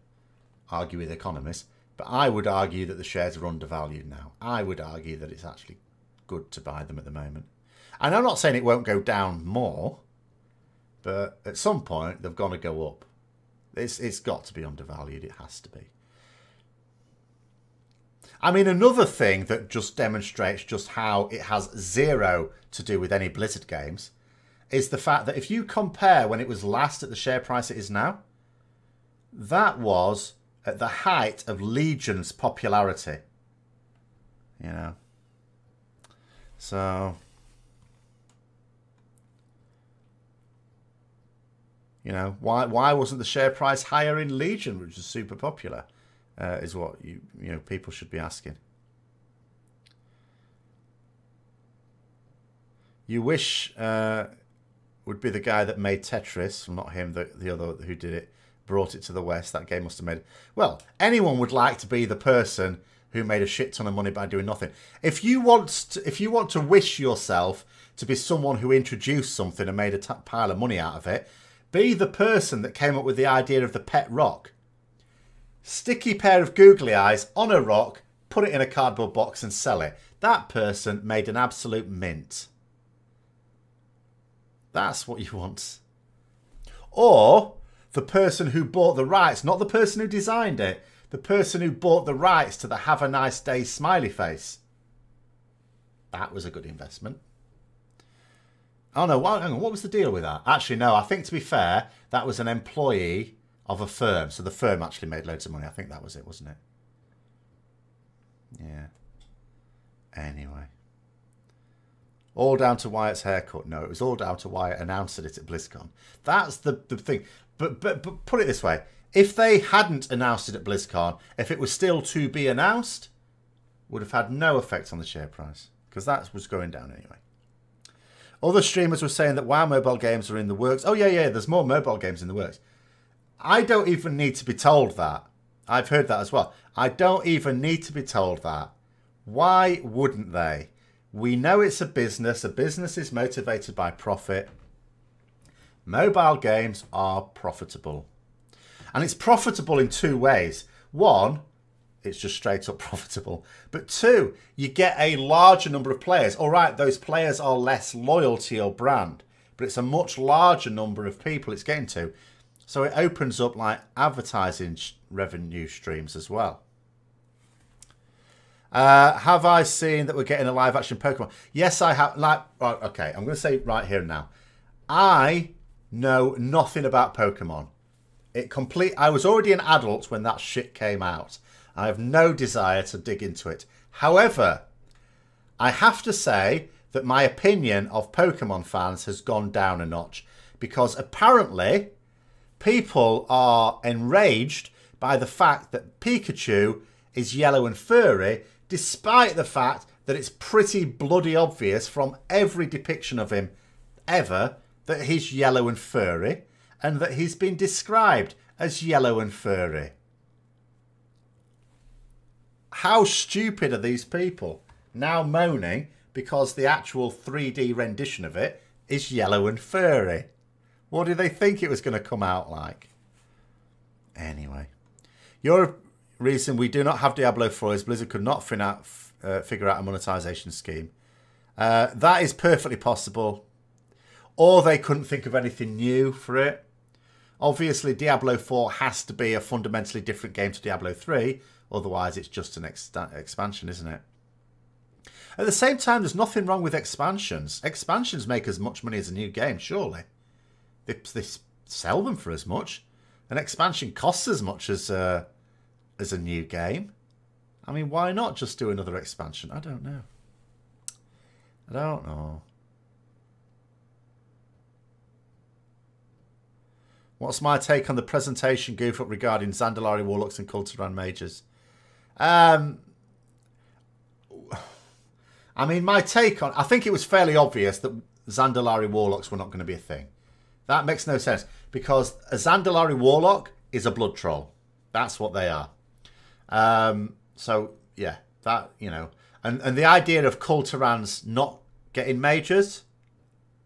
argue with economists, but I would argue that the shares are undervalued now. I would argue that it's actually good to buy them at the moment. And I'm not saying it won't go down more, but at some point they've got to go up. It's got to be undervalued. It has to be. I mean, another thing that just demonstrates just how it has zero to do with any Blizzard games is the fact that if you compare when it was last at the share price it is now, that was at the height of Legion's popularity. You know. So, you know, why wasn't the share price higher in Legion, which is super popular, is what you know people should be asking. You wish would be the guy that made Tetris, not him, the other who did it, brought it to the West. That game must have made it. Well, anyone would like to be the person who made a shit ton of money by doing nothing. If you want to wish yourself to be someone who introduced something and made a pile of money out of it, be the person that came up with the idea of the pet rock. Sticky pair of googly eyes on a rock, put it in a cardboard box and sell it. That person made an absolute mint. That's what you want. Or the person who bought the rights, not the person who designed it, the person who bought the rights to the have a nice day smiley face. That was a good investment. Oh no, hang on, what was the deal with that? Actually, no, I think to be fair, that was an employee of a firm. So the firm actually made loads of money. I think that was it, wasn't it? Yeah. Anyway. All down to Wyatt's haircut. No, it was all down to Wyatt announcing it at BlizzCon. That's the thing. But put it this way. If they hadn't announced it at BlizzCon, if it was still to be announced, would have had no effect on the share price, because that was going down anyway. Other streamers were saying that WoW mobile games are in the works. Oh, yeah, there's more mobile games in the works. I don't even need to be told that. I've heard that as well. I don't even need to be told that. Why wouldn't they? We know it's a business. A business is motivated by profit. Mobile games are profitable. And it's profitable in two ways. One, it's just straight up profitable. But two, you get a larger number of players. All right, those players are less loyal to your brand, but it's a much larger number of people it's getting to. So it opens up like advertising revenue streams as well. Have I seen that we're getting a live action Pokemon? Yes, I have. Okay, I'm going to say right here and now. I know nothing about Pokemon. I was already an adult when that shit came out. I have no desire to dig into it. However, I have to say that my opinion of Pokemon fans has gone down a notch, because apparently people are enraged by the fact that Pikachu is yellow and furry, despite the fact that it's pretty bloody obvious from every depiction of him ever that he's yellow and furry, and that he's been described as yellow and furry. How stupid are these people now moaning because the actual 3D rendition of it is yellow and furry? What did they think it was going to come out like? Anyway, your reason we do not have Diablo 4 is Blizzard could not figure out a monetization scheme. That is perfectly possible. Or they couldn't think of anything new for it. Obviously, Diablo 4 has to be a fundamentally different game to Diablo 3. Otherwise, it's just an expansion, isn't it? At the same time, there's nothing wrong with expansions. Expansions make as much money as a new game, surely. They sell them for as much. An expansion costs as much as a new game. I mean, why not just do another expansion? I don't know. I don't know. What's my take on the presentation goof up regarding Zandalari Warlocks and Kul Tiran mages? I mean, my take on... I think it was fairly obvious that Zandalari Warlocks were not going to be a thing. That makes no sense, because a Zandalari Warlock is a blood troll. That's what they are. So, yeah, that, you know... And the idea of Kul Tirans not getting mages,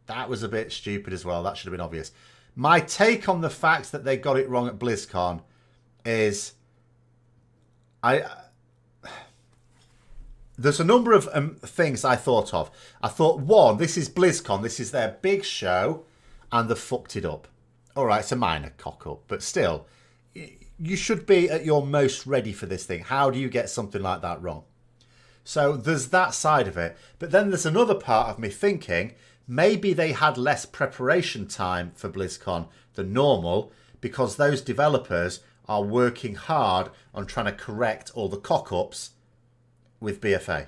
that was a bit stupid as well. That should have been obvious. My take on the fact that they got it wrong at BlizzCon is... There's a number of things I thought of. I thought, one, this is BlizzCon. This is their big show, and they fucked it up. All right, it's a minor cock-up, but still, you should be at your most ready for this thing. How do you get something like that wrong? So there's that side of it. But then there's another part of me thinking, maybe they had less preparation time for BlizzCon than normal, because those developers are working hard on trying to correct all the cock-ups with BFA.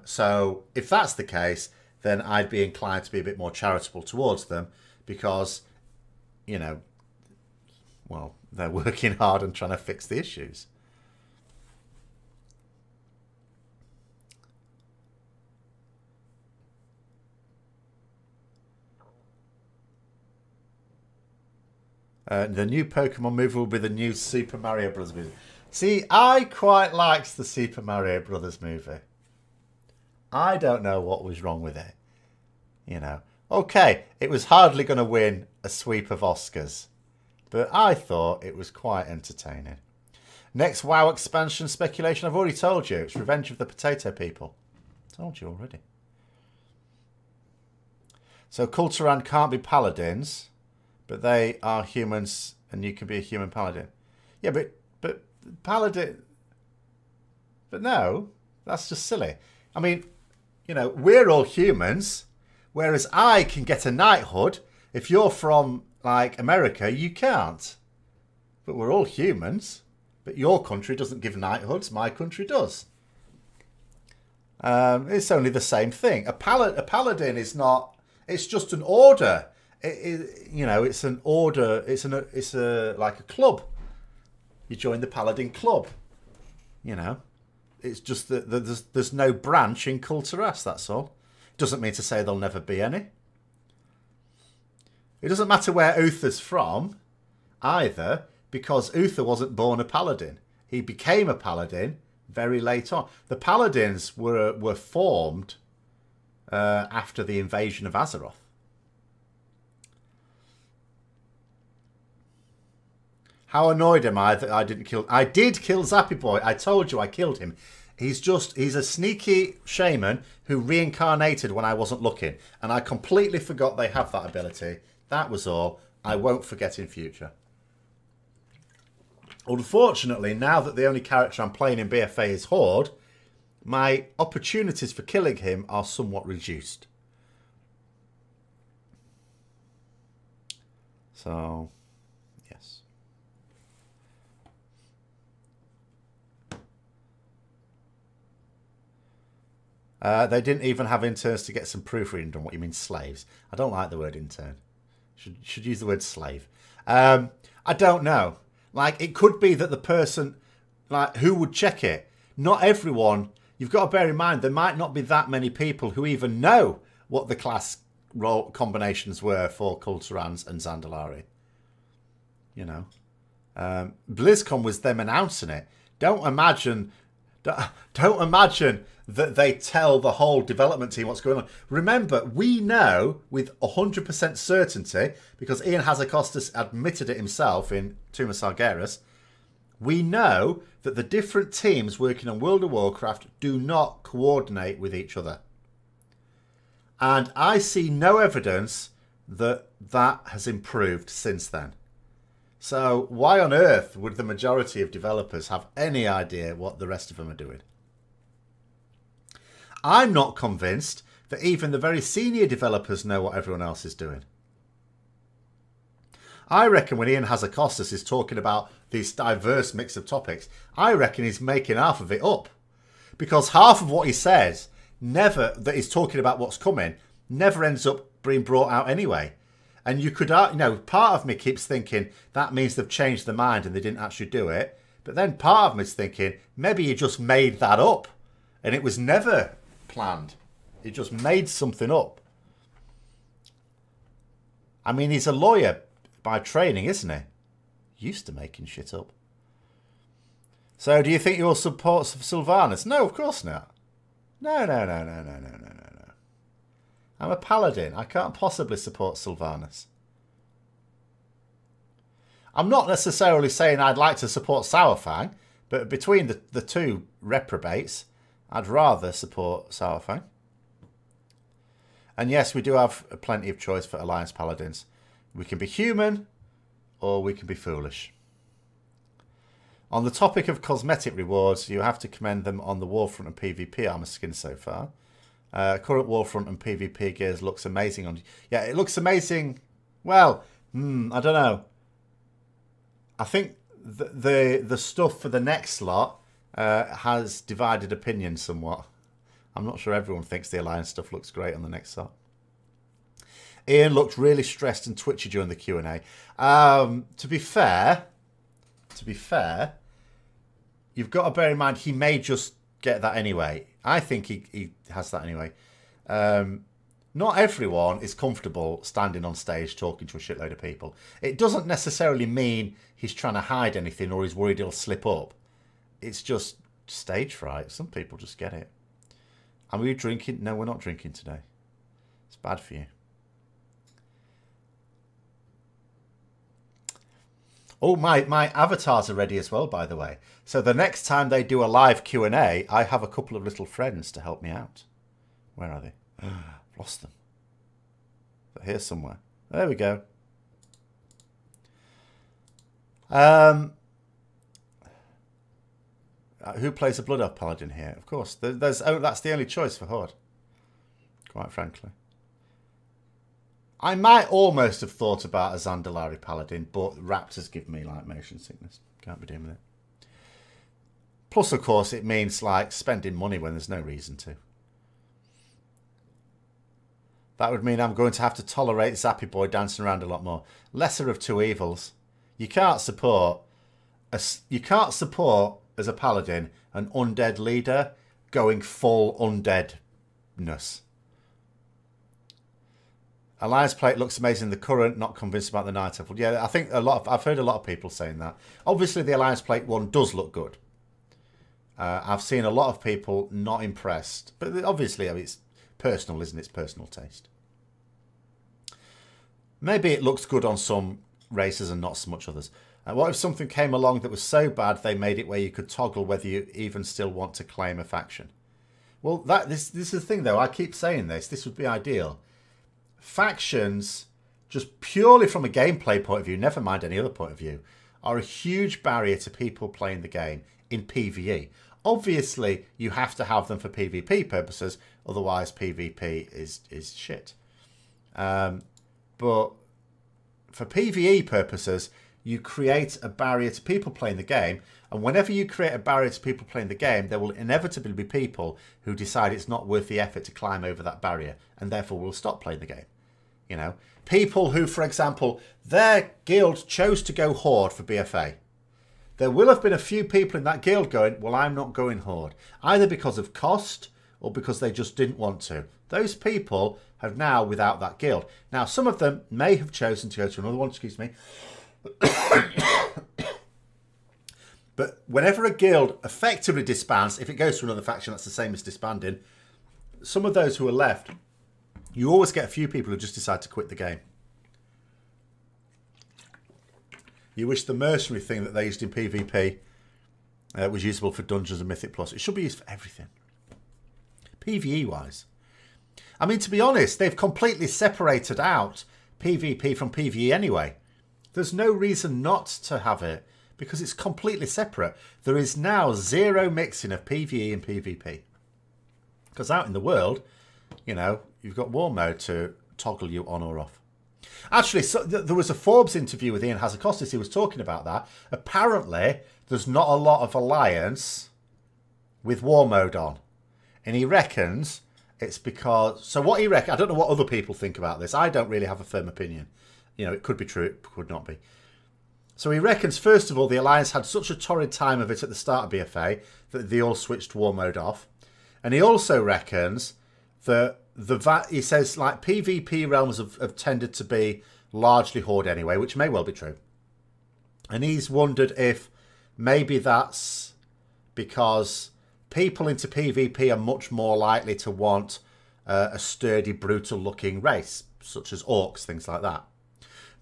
So if that's the case, then I'd be inclined to be a bit more charitable towards them, because, you know, well, they're working hard on trying to fix the issues. The new Pokemon movie will be the new Super Mario Bros. Movie. See, I quite liked the Super Mario Brothers movie. I don't know what was wrong with it. You know. Okay, it was hardly going to win a sweep of Oscars. But I thought it was quite entertaining. Next WoW expansion speculation, I've already told you. It's Revenge of the Potato People. Told you already. So Kul Tiran can't be paladins, but they are humans and you can be a human paladin. Yeah, but paladin... But no, that's just silly. I mean, you know, we're all humans, whereas I can get a knighthood. If you're from, like, America, you can't. But we're all humans. But your country doesn't give knighthoods, my country does. It's only the same thing. A paladin is not... It's just an order. You know, it's an order. It's like a club. You join the Paladin club. You know, it's just that there's no branch in Kul Tiran. That's all. Doesn't mean to say there'll never be any. It doesn't matter where Uther's from, either, because Uther wasn't born a Paladin. He became a Paladin very late on. The Paladins were formed after the invasion of Azeroth. How annoyed am I that I didn't kill... I did kill Zappy Boy. I told you I killed him. He's a sneaky shaman who reincarnated when I wasn't looking. And I completely forgot they have that ability. That was all. I won't forget in future. Unfortunately, now that the only character I'm playing in BFA is Horde, my opportunities for killing him are somewhat reduced. So, yes. They didn't even have interns to get some proofreading done. What you mean, slaves? I don't like the word intern. Should use the word slave. I don't know. Like, it could be that the person, like, who would check it? Not everyone. You've got to bear in mind, there might not be that many people who even know what the class role combinations were for Kul Tiran and Zandalari. You know. BlizzCon was them announcing it. Don't imagine that they tell the whole development team what's going on. Remember, we know with 100% certainty, because Ian Hazakostas admitted it himself in Tomb of Sargeras, we know that the different teams working on World of Warcraft do not coordinate with each other. And I see no evidence that that has improved since then. So why on earth would the majority of developers have any idea what the rest of them are doing? I'm not convinced that even the very senior developers know what everyone else is doing. I reckon when Ian Hazakostas is talking about this diverse mix of topics, I reckon he's making half of it up. Because half of what he says, that he's talking about what's coming, never ends up being brought out anyway. And you could, you know, part of me keeps thinking that means they've changed their mind and they didn't actually do it. But then part of me is thinking maybe you just made that up and it was never planned. He just made something up. I mean, he's a lawyer by training, isn't he? Used to making shit up. So do you think you'll support Sylvanas? No, of course not. No. I'm a paladin. I can't possibly support Sylvanas. I'm not necessarily saying I'd like to support Sourfang, but between the two reprobates, I'd rather support Sourfang. And yes, we do have plenty of choice for Alliance Paladins. We can be human, or we can be foolish. On the topic of cosmetic rewards, you have to commend them on the Warfront and PvP armor skins so far. Current Warfront and PvP gears looks amazing on. Yeah, it looks amazing. Well, I don't know. I think the stuff for the next lot has divided opinion somewhat. I'm not sure everyone thinks the Alliance stuff looks great on the next lot. Ian looked really stressed and twitchy during the Q&A. To be fair, you've got to bear in mind he may just get that anyway. I think he has that anyway. Not everyone is comfortable standing on stage talking to a shitload of people. It doesn't necessarily mean he's trying to hide anything or he's worried he'll slip up. It's just stage fright. Some people just get it. Are we drinking? No, we're not drinking today. It's bad for you. Oh, my avatars are ready as well, by the way. So the next time they do a live Q&A, I have a couple of little friends to help me out. Where are they? I've lost them. They're here somewhere. There we go. Who plays a Blood Elf Paladin here? Of course. That's the only choice for Horde. Quite frankly. I might almost have thought about a Zandalari Paladin, but Raptors give me like motion sickness. Can't be doing with it. Plus, of course, it means like spending money when there's no reason to. That would mean I'm going to have to tolerate Zappy Boy dancing around a lot more. Lesser of two evils. You can't support as a paladin an undead leader going full undeadness. Alliance plate looks amazing in the current, not convinced about the Night Elf. Yeah, I think I've heard a lot of people saying that. Obviously, the Alliance plate one does look good. I've seen a lot of people not impressed. But obviously, I mean, it's personal, isn't it? It's personal taste. Maybe it looks good on some races and not so much others. What if something came along that was so bad they made it where you could toggle whether you even still want to claim a faction? Well, this is the thing, though. I keep saying this. This would be ideal. Factions, just purely from a gameplay point of view, never mind any other point of view, are a huge barrier to people playing the game in PvE. Obviously, you have to have them for PvP purposes, otherwise PvP is shit. But for PvE purposes, you create a barrier to people playing the game, and whenever you create a barrier to people playing the game, there will inevitably be people who decide it's not worth the effort to climb over that barrier, and therefore will stop playing the game. You know, people who, for example, their guild chose to go Horde for BFA. There will have been a few people in that guild going, well, I'm not going Horde, either because of cost or because they just didn't want to. Those people have now without that guild. Now, some of them may have chosen to go to another one, excuse me. But whenever a guild effectively disbands, if it goes to another faction, that's the same as disbanding. Some of those who are left, you always get a few people who just decide to quit the game. You wish the mercenary thing that they used in PvP was usable for Dungeons and Mythic Plus. It should be used for everything. PvE-wise. I mean, to be honest, they've completely separated out PvP from PvE anyway. There's no reason not to have it because it's completely separate. There is now zero mixing of PvE and PvP. Because out in the world, you know, you've got war mode to toggle you on or off. Actually, so there was a Forbes interview with Ian Hazakostas. He was talking about that. Apparently, there's not a lot of alliance with war mode on. And he reckons it's because... So what he reckons... I don't know what other people think about this. I don't really have a firm opinion. You know, it could be true, it could not be. So he reckons, first of all, the Alliance had such a torrid time of it at the start of BFA that they all switched war mode off. And he also reckons that he says, like, PvP realms have tended to be largely Horde anyway, which may well be true. And he's wondered if maybe that's because people into PvP are much more likely to want a sturdy, brutal-looking race, such as orcs, things like that.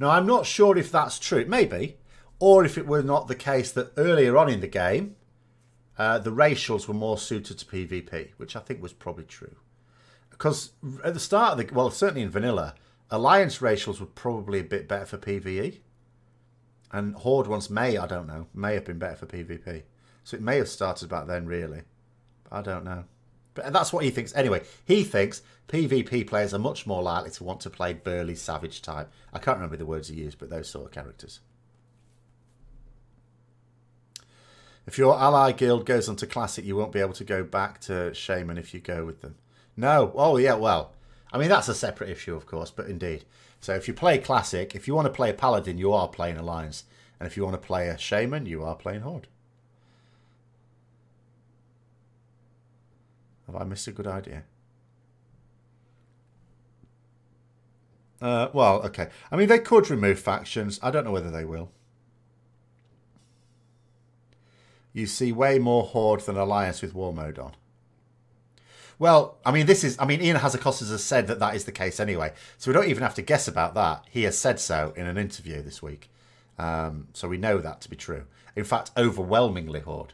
Now, I'm not sure if that's true. It may be. Or if it were not the case that earlier on in the game, the racials were more suited to PvP, which I think was probably true. Because at the start of the... Well, certainly in vanilla, Alliance racials were probably a bit better for PvE. And Horde ones may, I don't know, may have been better for PvP. So it may have started back then, really. But I don't know. But that's what he thinks. Anyway, he thinks PvP players are much more likely to want to play burly savage type. I can't remember the words he used, but those sort of characters. If your ally guild goes onto Classic, you won't be able to go back to Shaman if you go with them. No. Oh, yeah, well. I mean, that's a separate issue, of course, but indeed. So if you play Classic, if you want to play a Paladin, you are playing Alliance. And if you want to play a Shaman, you are playing Horde. Have I missed a good idea? Well, okay. I mean, they could remove factions. I don't know whether they will. You see way more Horde than Alliance with war mode on. Well, I mean, Ian Hazakostas has said that is the case anyway. So we don't even have to guess about that. He has said so in an interview this week. So we know that to be true. In fact, overwhelmingly Horde.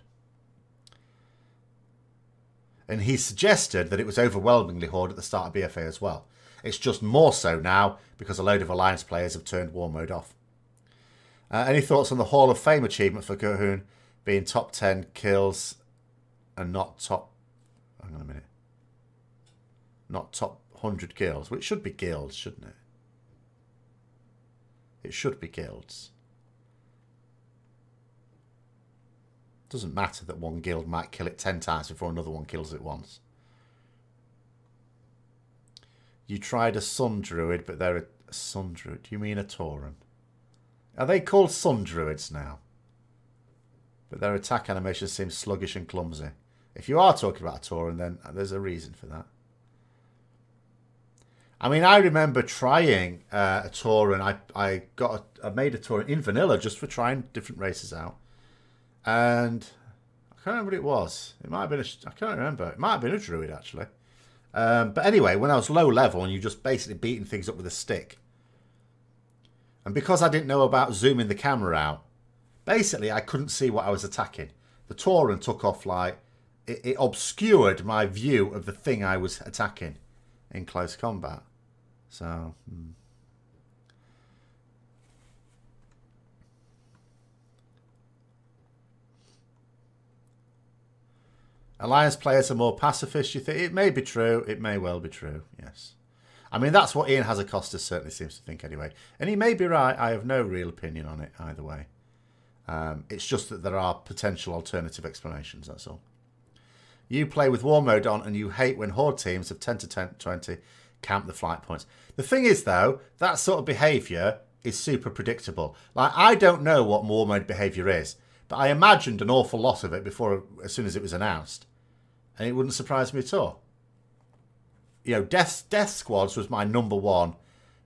And he suggested that it was overwhelmingly Horde at the start of BFA as well. It's just more so now because a load of Alliance players have turned war mode off. Any thoughts on the Hall of Fame achievement for Cahoon being top 10 kills and not top... Hang on a minute. Not top 100 guilds. Well, it should be guilds, shouldn't it? It should be guilds. Doesn't matter that one guild might kill it 10 times before another one kills it once. You tried a Sun Druid, but they're a Sun Druid. Do you mean a Tauren? Are they called Sun Druids now? But their attack animation seems sluggish and clumsy. If you are talking about a Tauren, then there's a reason for that. I mean, I remember trying a Tauren. I made a Tauren in vanilla just for trying different races out. And I can't remember what it was. It might have been I can't remember. It might have been a Druid, actually. But anyway, when I was low level and you just basically beating things up with a stick. And because I didn't know about zooming the camera out, basically I couldn't see what I was attacking. The Tauren took off like... It obscured my view of the thing I was attacking in close combat. So... Alliance players are more pacifist, you think? It may be true. It may well be true, yes. I mean, that's what Ian Hazacostas certainly seems to think anyway. And he may be right. I have no real opinion on it either way. It's just that there are potential alternative explanations, that's all. You play with War Mode on and you hate when Horde teams of 10 to 20 camp the flight points. The thing is, though, that sort of behaviour is super predictable. Like, I don't know what War Mode behaviour is, but I imagined an awful lot of it before, as soon as it was announced. And it wouldn't surprise me at all. You know, Death Squads was my #1,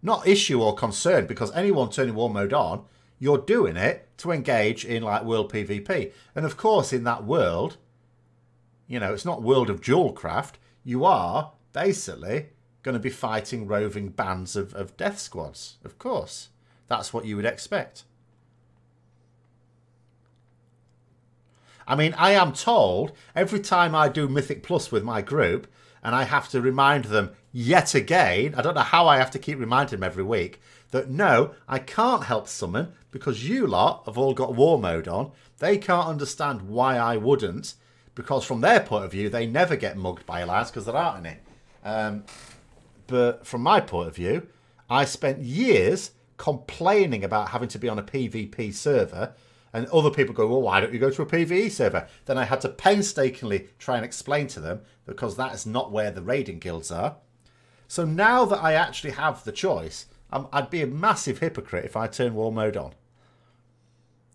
not issue or concern, because anyone turning War Mode on, you're doing it to engage in, like, world PvP. And, of course, in that world, you know, it's not World of Jewelcraft. You are, basically, going to be fighting roving bands of Death Squads. Of course. That's what you would expect. I mean, I am told every time I do Mythic Plus with my group and I have to remind them yet again, I don't know how I have to keep reminding them every week, that no, I can't help summon because you lot have all got War Mode on. They can't understand why I wouldn't, because from their point of view, they never get mugged by Alliance because there aren't any. But from my point of view, I spent years complaining about having to be on a PvP server. And other people go, well, why don't you go to a PvE server? Then I had to painstakingly try and explain to them, because that is not where the raiding guilds are. So now that I actually have the choice, I'd be a massive hypocrite if I turn War Mode on.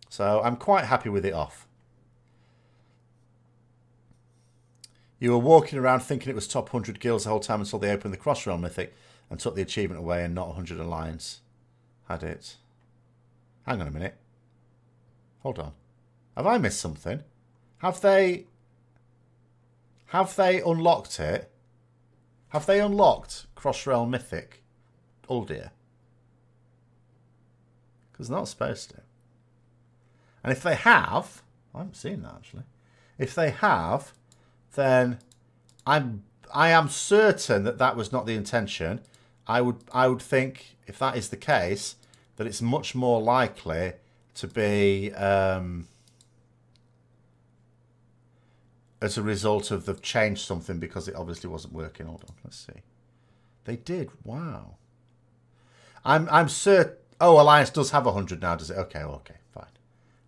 So I'm quite happy with it off. You were walking around thinking it was top 100 guilds the whole time until they opened the Crossrealm Mythic and took the achievement away, and not 100 Alliance had it. Hang on a minute. Hold on. Have I missed something? Have they unlocked it? Have they unlocked Crossrealm Mythic Uldir? Because they're not supposed to. And if they have, I haven't seen that actually. If they have, then I am certain that that was not the intention. I would think, if that is the case, that it's much more likely to be as a result of they've changed something because it obviously wasn't working. Hold on, let's see. They did. Wow. I'm certain. Oh, Alliance does have 100 now, does it? Okay, okay, fine.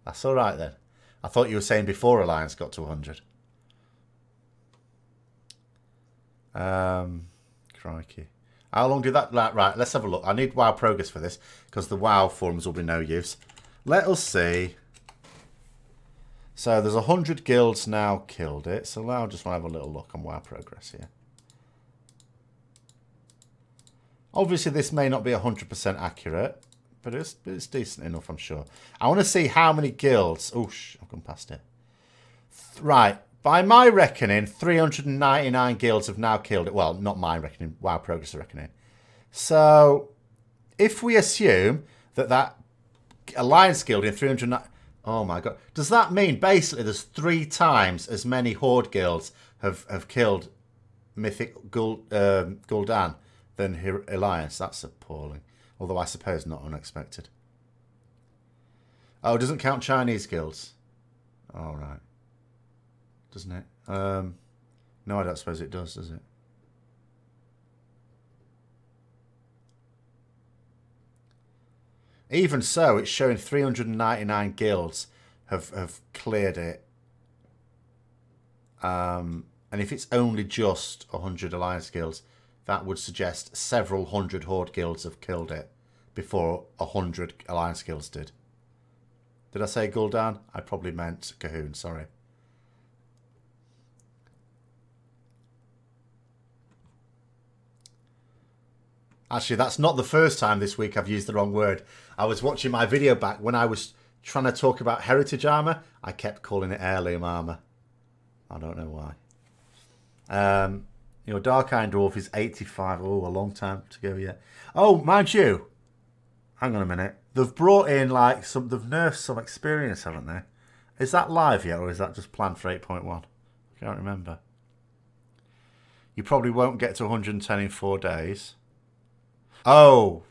That's all right then. I thought you were saying before Alliance got to 100. Crikey. How long did that... Right, let's have a look. I need WoW progress for this, because the WoW forums will be no use. Let us see. So there's 100 guilds now killed it. So now I just want to have a little look on WoW progress here. Obviously this may not be 100% accurate, but it's decent enough, I'm sure. I want to see how many guilds... Oh, I've gone past it. Right. By my reckoning, 399 guilds have now killed it. Well, not my reckoning. WoW progress reckoning. So if we assume that Alliance guild in 309... Oh my god. Does that mean basically there's 3 times as many Horde guilds have killed Mythic Gul'dan than Alliance? That's appalling. Although I suppose not unexpected. Oh, it doesn't count Chinese guilds. All right. Doesn't it? No, I don't suppose it does it? Even so, it's showing 399 guilds have cleared it. And if it's only just 100 Alliance guilds, that would suggest several hundred Horde guilds have killed it before 100 Alliance guilds did. Did I say Gul'dan? I probably meant Cahoon, sorry. Actually, that's not the first time this week I've used the wrong word. I was watching my video back when I was trying to talk about heritage armour. I kept calling it heirloom armour. I don't know why. Your Dark Iron Dwarf is 85. Oh, a long time to go yet. Oh, mind you. Hang on a minute. They've brought in like they've nerfed some experience, haven't they? Is that live yet, or is that just planned for 8.1? I can't remember. You probably won't get to 110 in 4 days. Oh.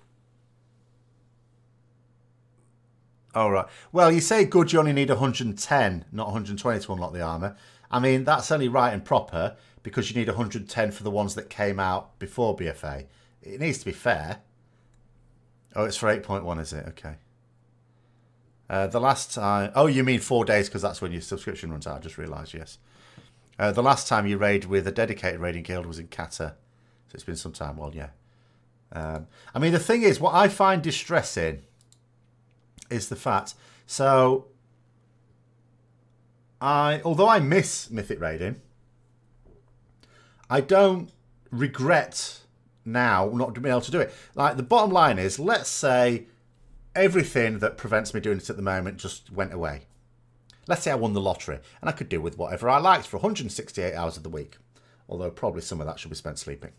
Oh, right. Well, you say good, you only need 110, not 120 to unlock the armour. I mean, that's only right and proper because you need 110 for the ones that came out before BFA. It needs to be fair. Oh, it's for 8.1, is it? Okay. The last time... Oh, you mean 4 days because that's when your subscription runs out. I just realised, yes. The last time you raid with a dedicated raiding guild was in Kata. So it's been some time. Well, yeah. I mean, the thing is, what I find distressing is the fact... So, although I miss Mythic raiding, I don't regret now not being able to do it. Like, the bottom line is, let's say everything that prevents me doing it at the moment just went away. Let's say I won the lottery, and I could do with whatever I liked for 168 hours of the week. Although probably some of that should be spent sleeping.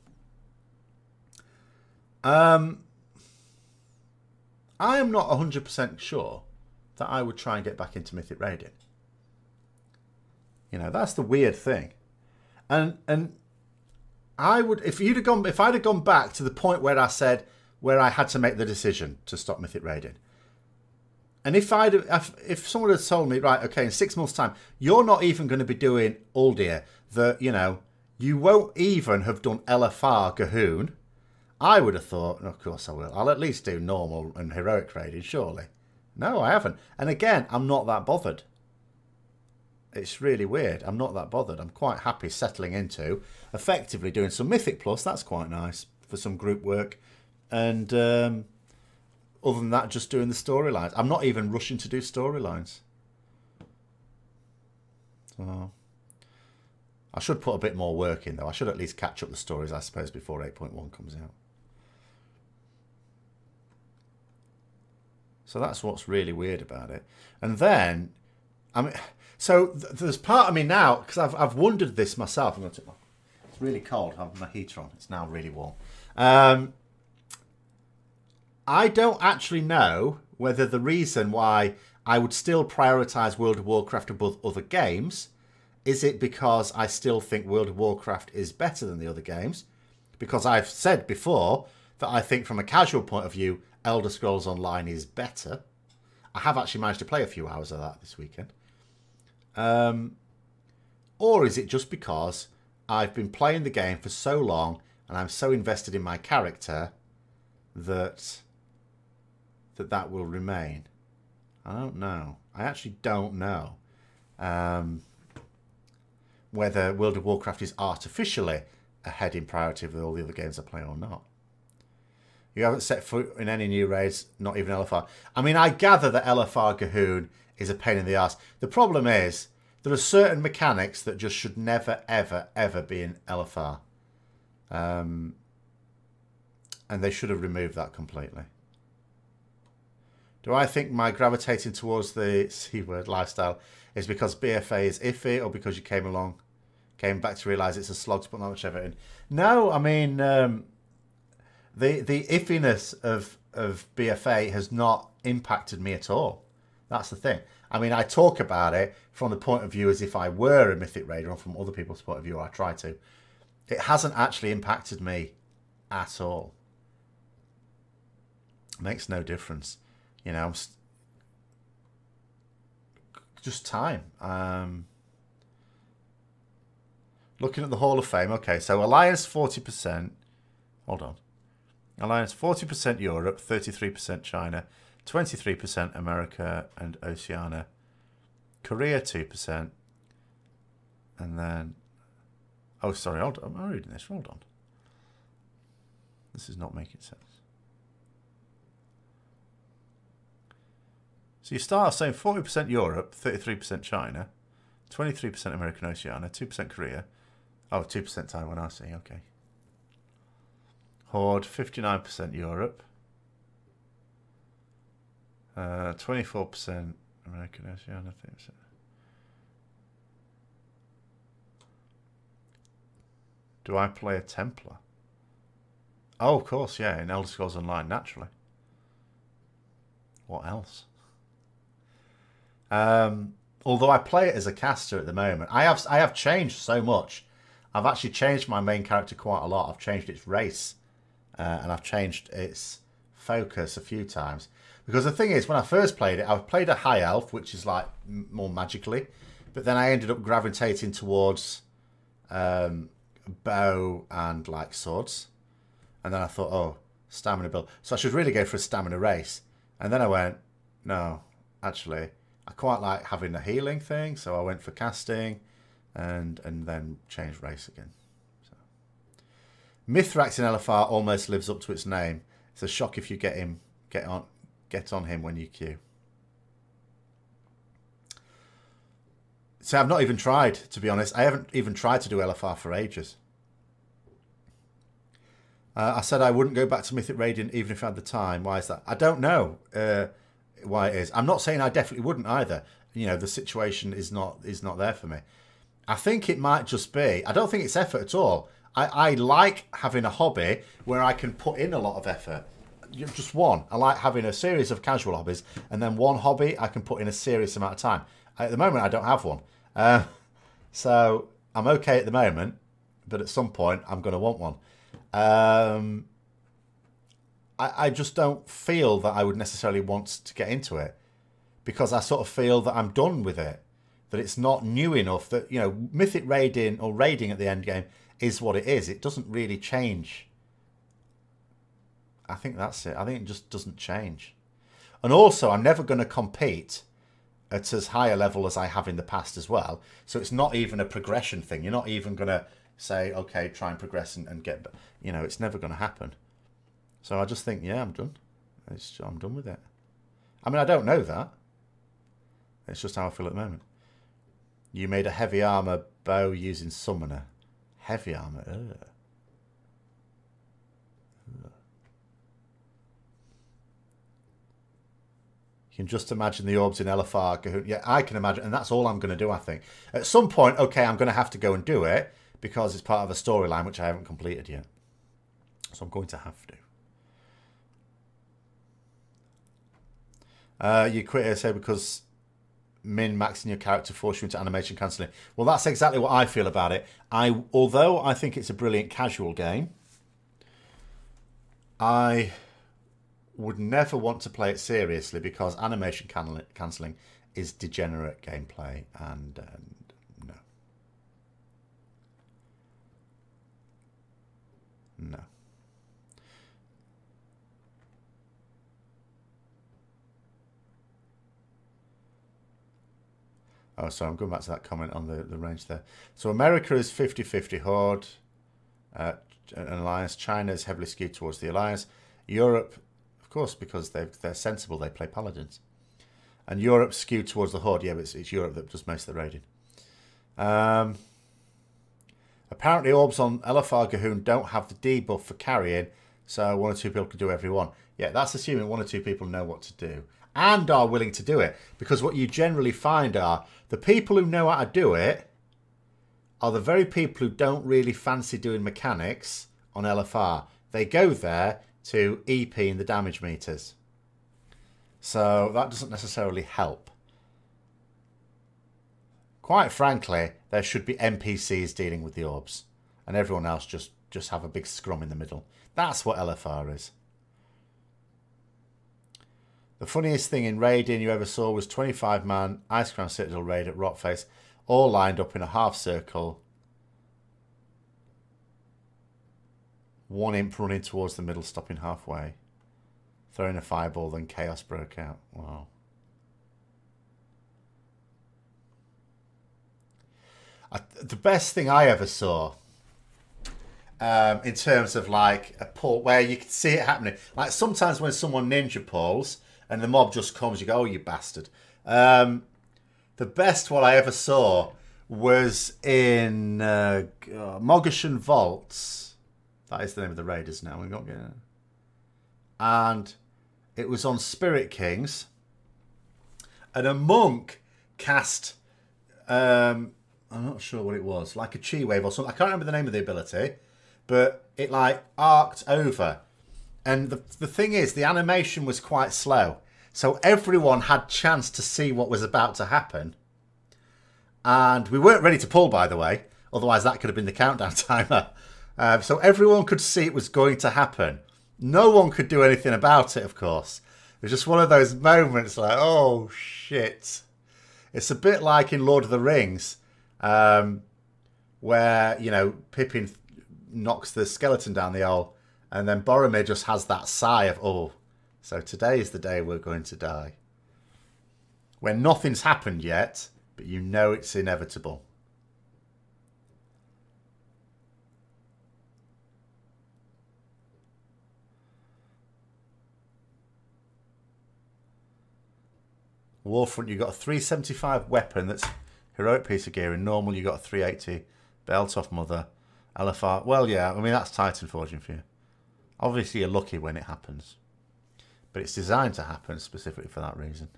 I am not 100% sure that I would try and get back into Mythic raiding. You know, that's the weird thing. And I would, if I'd have gone back to the point where I said, where I had to make the decision to stop Mythic raiding. And if someone had told me, right, okay, in 6 months' time, you're not even going to be doing Uldir, that, you know, you won't even have done LFR Gahoon, I would have thought, of course I will. I'll at least do normal and heroic raiding, surely. No, I haven't. And again, I'm not that bothered. It's really weird. I'm not that bothered. I'm quite happy settling into effectively doing some Mythic Plus. That's quite nice for some group work. And other than that, just doing the storylines. I'm not even rushing to do storylines. So I should put a bit more work in, though. I should at least catch up the stories, I suppose, before 8.1 comes out. So that's what's really weird about it. And then, I mean, so there's part of me now, because I've wondered this myself. It's really cold. I have my heater on. It's now really warm. I don't actually know whether the reason why I would still prioritise World of Warcraft above other games, is it because I still think World of Warcraft is better than the other games? Because I've said before that I think from a casual point of view, Elder Scrolls Online is better. I have actually managed to play a few hours of that this weekend. Or is it just because I've been playing the game for so long and I'm so invested in my character that that will remain? I don't know. I actually don't know whether World of Warcraft is artificially ahead in priority with all the other games I play or not. You haven't set foot in any new raids, not even LFR. I mean, I gather that LFR Gahoon is a pain in the arse. The problem is, there are certain mechanics that just should never, ever, ever be in LFR. And they should have removed that completely. Do I think my gravitating towards the C-word lifestyle is because BFA is iffy, or because you came back to realise it's a slog to put not much effort in? No, I mean... The iffiness of BFA has not impacted me at all. That's the thing. I mean, I talk about it from the point of view as if I were a Mythic Raider, or from other people's point of view, or I try to. It hasn't actually impacted me at all. Makes no difference. You know, just time. Looking at the Hall of Fame. Okay, so Alliance 40%. Hold on. Alliance 40% Europe, 33% China, 23% America and Oceania, Korea 2%, and then, oh sorry, hold on, I'm reading this, hold on. This is not making sense. So you start off saying 40% Europe, 33% China, 23% American Oceania, 2% Korea. Oh, 2% Taiwan, I see, okay. Horde, 59% Europe. 24% American Oceania, 30%. Do I play a Templar? Oh, of course, yeah, in Elder Scrolls Online, naturally. What else? Although I play it as a caster at the moment, I have changed so much. I've actually changed my main character quite a lot. I've changed its race, and I've changed its focus a few times. Because the thing is, when I first played it, I played a high elf, which is like more magically, but then I ended up gravitating towards bow and like swords, and then I thought, oh, stamina build, so I should really go for a stamina race. And then I went, no, actually, I quite like having a healing thing, so I went for casting, and then changed race again. So. Mithrax in LFR almost lives up to its name. It's a shock if you get on him when you queue. So I've not even tried, to be honest. I haven't even tried to do LFR for ages. I said I wouldn't go back to Mythic Radiant even if I had the time. Why is that? I don't know why it is. I'm not saying I definitely wouldn't either. You know, the situation is not there for me. I think it might just be, I don't think it's effort at all. I like having a hobby where I can put in a lot of effort. Just one. I like having a series of casual hobbies, and then one hobby I can put in a serious amount of time. At the moment, I don't have one. So I'm okay at the moment, but at some point, I'm going to want one. I just don't feel that I would necessarily want to get into it, because I sort of feel that I'm done with it, that it's not new enough, that, you know, Mythic Raiding or raiding at the end game is what it is. It doesn't really change. I think that's it. I think it just doesn't change. And also, I'm never going to compete at as high a level as I have in the past as well. So it's not even a progression thing. You're not even going to say, okay, try and progress and get... You know, it's never going to happen. So I just think, yeah, I'm done. I'm done with it. I mean, I don't know that. It's just how I feel at the moment. You made a heavy armor bow using summoner. Heavy armor, ugh. You can just imagine the orbs in LFR. Cahoon. Yeah, I can imagine. And that's all I'm going to do, I think. At some point, okay, I'm going to have to go and do it because it's part of a storyline which I haven't completed yet. So I'm going to have to. You quit here, say, because min-maxing your character force you into animation cancelling. Well, that's exactly what I feel about it. Although I think it's a brilliant casual game, I would never want to play it seriously because animation cancelling is degenerate gameplay, and no. No. Oh, sorry, I'm going back to that comment on the range there. So America is 50-50 Horde, an alliance. China is heavily skewed towards the alliance. Europe, of course, because they're sensible, they play Paladins. And Europe skewed towards the Horde. Yeah, but it's Europe that does most of the raiding. Apparently, orbs on LFR Gahoon don't have the debuff for carrying, so one or two people can do every one. Yeah, that's assuming one or two people know what to do and are willing to do it. Because what you generally find are the people who know how to do it are the very people who don't really fancy doing mechanics on LFR. They go there to EP in the damage meters. So that doesn't necessarily help. Quite frankly, there should be NPCs dealing with the orbs, and everyone else just have a big scrum in the middle. That's what LFR is. The funniest thing in raiding you ever saw was 25-man Ice Crown Citadel raid at Rockface, all lined up in a half circle. One imp running towards the middle, stopping halfway. Throwing a fireball, then chaos broke out. Wow. The best thing I ever saw, in terms of like a pull where you can see it happening. Like sometimes when someone ninja pulls and the mob just comes, you go, oh, you bastard. The best one I ever saw was in Mogashan Vaults. That is the name of the raiders now. We've got, and it was on Spirit Kings. And a monk cast, I'm not sure what it was, like a chi wave or something. I can't remember the name of the ability, but it like arced over. And the thing is, the animation was quite slow. So everyone had chance to see what was about to happen. And we weren't ready to pull, by the way. Otherwise, that could have been the countdown timer. So everyone could see it was going to happen. No one could do anything about it, of course. It was just one of those moments like, oh, shit. It's a bit like in Lord of the Rings, where, you know, Pippin knocks the skeleton down the hole, and then Boromir just has that sigh of, oh, so today is the day we're going to die. When nothing's happened yet, but you know it's inevitable. Warfront, you got a 375 weapon that's heroic piece of gear. In normal, you got a 380 belt off Mother. LFR, well, yeah, I mean, that's Titan Forging for you. Obviously, you're lucky when it happens. But it's designed to happen specifically for that reason.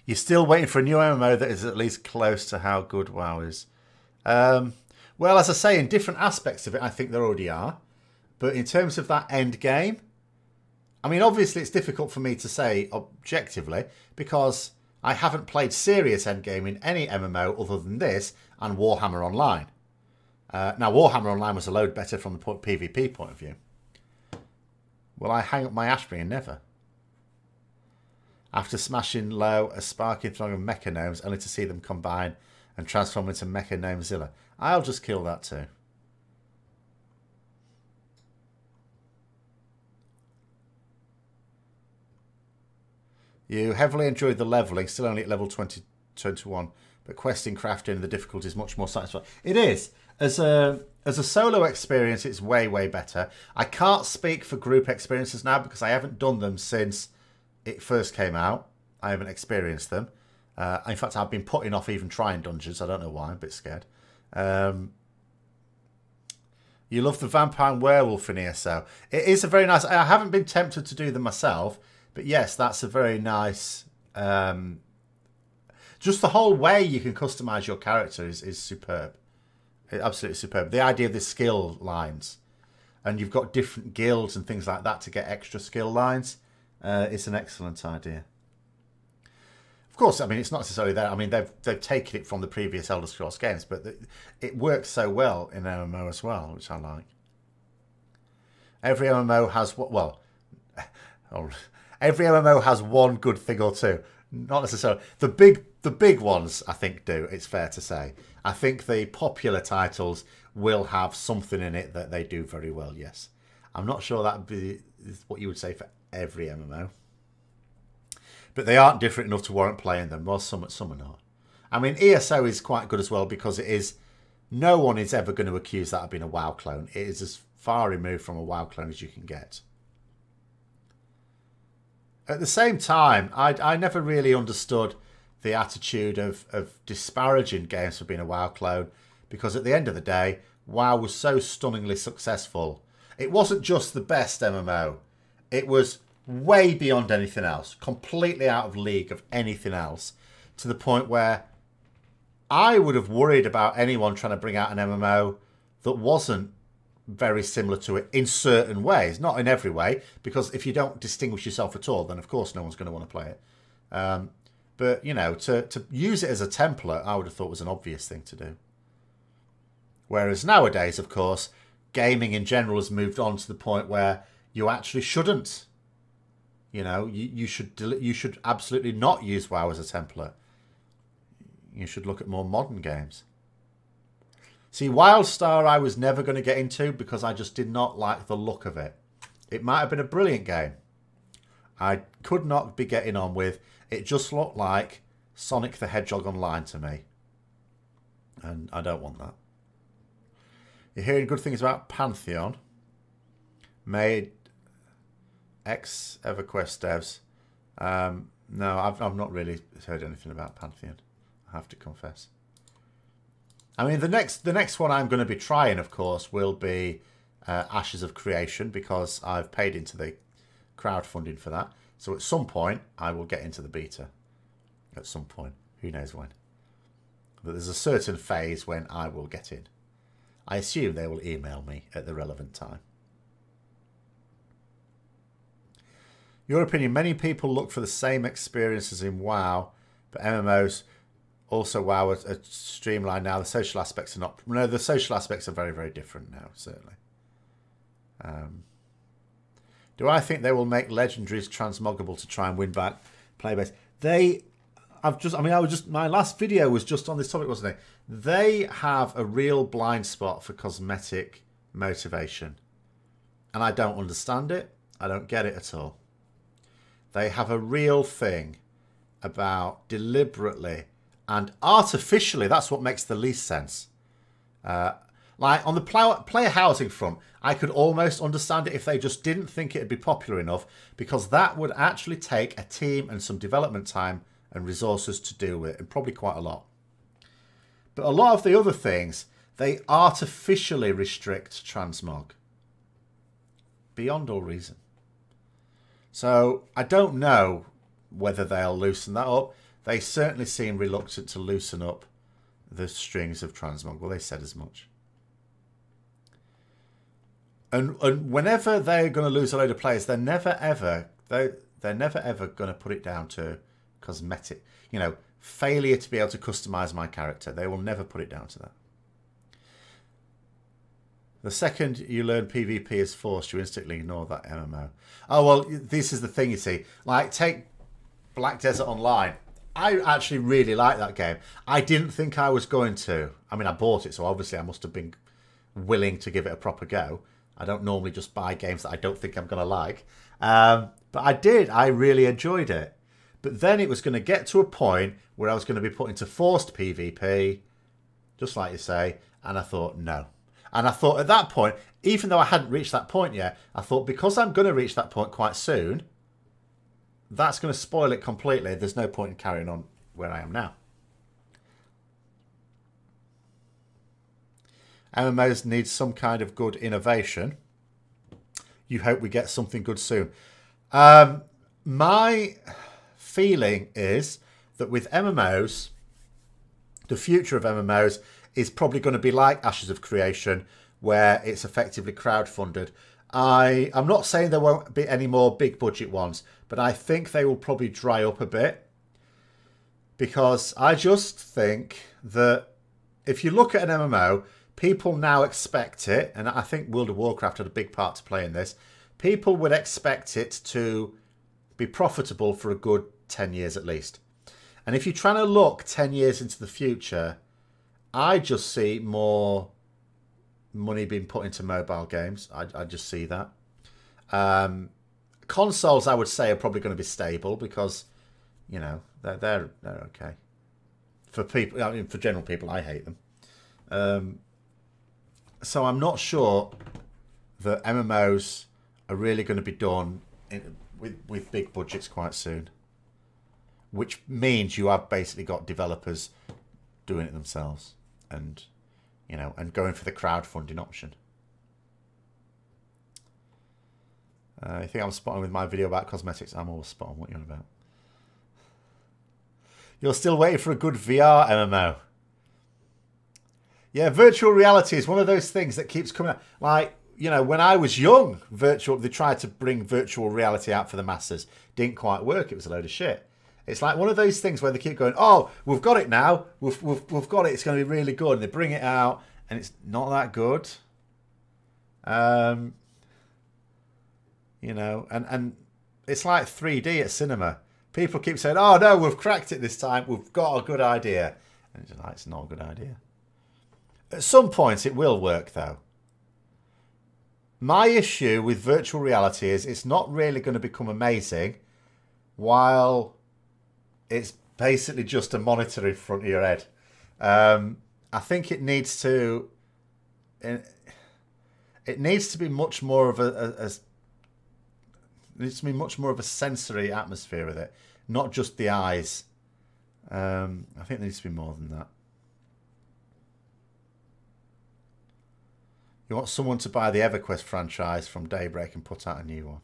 You're still waiting for a new MMO that is at least close to how good WoW is. Well, as I say, in different aspects of it, I think there already are. But in terms of that end game, I mean, obviously, it's difficult for me to say objectively because I haven't played serious endgame in any MMO other than this and Warhammer Online. Now, Warhammer Online was a load better from the PvP point of view. Will I hang up my Ashbury and never? After smashing low a sparking throng of mecha gnomes, only to see them combine and transform into mecha gnomezilla. I'll just kill that too. You heavily enjoyed the leveling, still only at level 21, but questing, crafting, the difficulty is much more satisfying. It is. As a solo experience, it's way, way better. I can't speak for group experiences now because I haven't done them since it first came out. I haven't experienced them. In fact, I've been putting off even trying dungeons. I don't know why. I'm a bit scared. You love the vampire and werewolf in ESO. It is a very nice... I haven't been tempted to do them myself, but yes, that's a very nice... just the whole way you can customise your character is superb. Absolutely superb. The idea of the skill lines, and you've got different guilds and things like that to get extra skill lines, it's an excellent idea. Of course, I mean, it's not necessarily that. I mean, they've taken it from the previous Elder Scrolls games, but it works so well in MMO as well, which I like. Every MMO has every MMO has one good thing or two. Not necessarily. The big ones, I think, do. It's fair to say. I think the popular titles will have something in it that they do very well, yes. I'm not sure that would be what you would say for every MMO. But they aren't different enough to warrant playing them. Well, some are not. I mean, ESO is quite good as well because it is... No one is ever going to accuse that of being a WoW clone. It is as far removed from a WoW clone as you can get. At the same time, I never really understood the attitude of disparaging games for being a WoW clone, because at the end of the day, WoW was so stunningly successful. It wasn't just the best MMO. It was way beyond anything else, completely out of league of anything else, to the point where I would have worried about anyone trying to bring out an MMO that wasn't very similar to it in certain ways, not in every way, because if you don't distinguish yourself at all, then of course no one's going to want to play it. But, you know, to use it as a template, I would have thought was an obvious thing to do. Whereas nowadays, of course, gaming in general has moved on to the point where you actually shouldn't. You know, you should absolutely not use WoW as a template. You should look at more modern games. See, Wildstar I was never going to get into because I just did not like the look of it. It might have been a brilliant game. I could not be getting on with. It just looked like Sonic the Hedgehog Online to me. And I don't want that. You're hearing good things about Pantheon. Made ex-EverQuest devs. No, I've not really heard anything about Pantheon, I have to confess. I mean, the next one I'm going to be trying, of course, will be Ashes of Creation, because I've paid into the crowdfunding for that. So at some point, I will get into the beta. At some point. Who knows when. But there's a certain phase when I will get in. I assume they will email me at the relevant time. Your opinion, many people look for the same experiences in WoW, but MMOs also WoW are streamlined now. The social aspects are not... No, the social aspects are very, very different now, certainly. Do I think they will make legendaries transmoggable to try and win back playbase? My last video was just on this topic, wasn't it? They have a real blind spot for cosmetic motivation. And I don't understand it. I don't get it at all. They have a real thing about deliberately and artificially, that's what makes the least sense. Like on the player housing front, I could almost understand it if they just didn't think it'd be popular enough, because that would actually take a team and some development time and resources to deal with, and probably quite a lot. But a lot of the other things, they artificially restrict transmog. Beyond all reason. So I don't know whether they'll loosen that up. They certainly seem reluctant to loosen up the strings of transmog. Well, they said as much. And whenever they're going to lose a load of players, they're never ever going to put it down to cosmetic. You know, failure to be able to customize my character. They will never put it down to that. The second you learn PvP is forced, you instantly ignore that MMO. Oh, well, this is the thing, you see. Like, take Black Desert Online. I actually really like that game. I didn't think I was going to. I mean, I bought it, so obviously I must have been willing to give it a proper go. I don't normally just buy games that I don't think I'm going to like. But I did. I really enjoyed it. But then it was going to get to a point where I was going to be put into forced PvP, just like you say, and I thought, no. And I thought at that point, even though I hadn't reached that point yet, I thought because I'm going to reach that point quite soon, that's going to spoil it completely. There's no point in carrying on where I am now. MMOs need some kind of good innovation. You hope we get something good soon. My feeling is that with MMOs, the future of MMOs is probably going to be like Ashes of Creation, where it's effectively crowdfunded. I'm not saying there won't be any more big budget ones, but I think they will probably dry up a bit. Because I just think that if you look at an MMO, people now expect it, and I think World of Warcraft had a big part to play in this, people would expect it to be profitable for a good 10 years at least. And if you're trying to look 10 years into the future, I just see more money being put into mobile games. I just see that. Consoles, I would say, are probably going to be stable because, you know, they're okay. For people, I mean, for general people, I hate them. So I'm not sure that MMOs are really going to be done with big budgets quite soon. Which means you have basically got developers doing it themselves. And, you know, and going for the crowdfunding option. You think I'm spot on with my video about cosmetics? I'm always spot on. What are you on about? You're still waiting for a good VR MMO. Yeah, virtual reality is one of those things that keeps coming out. Like, you know, when I was young, they tried to bring virtual reality out for the masses. Didn't quite work. It was a load of shit. It's like one of those things where they keep going, oh, we've got it now. We've got it. It's going to be really good. And they bring it out, and it's not that good. You know, and it's like 3D at cinema. People keep saying, oh, no, we've cracked it this time. We've got a good idea. And it's like, it's not a good idea. At some point, it will work, though. My issue with virtual reality is it's not really going to become amazing while it's basically just a monitor in front of your head. I think it needs to it needs to be much more of it needs to be much more of a sensory atmosphere with it, not just the eyes. I think there needs to be more than that. You want someone to buy the EverQuest franchise from Daybreak and put out a new one.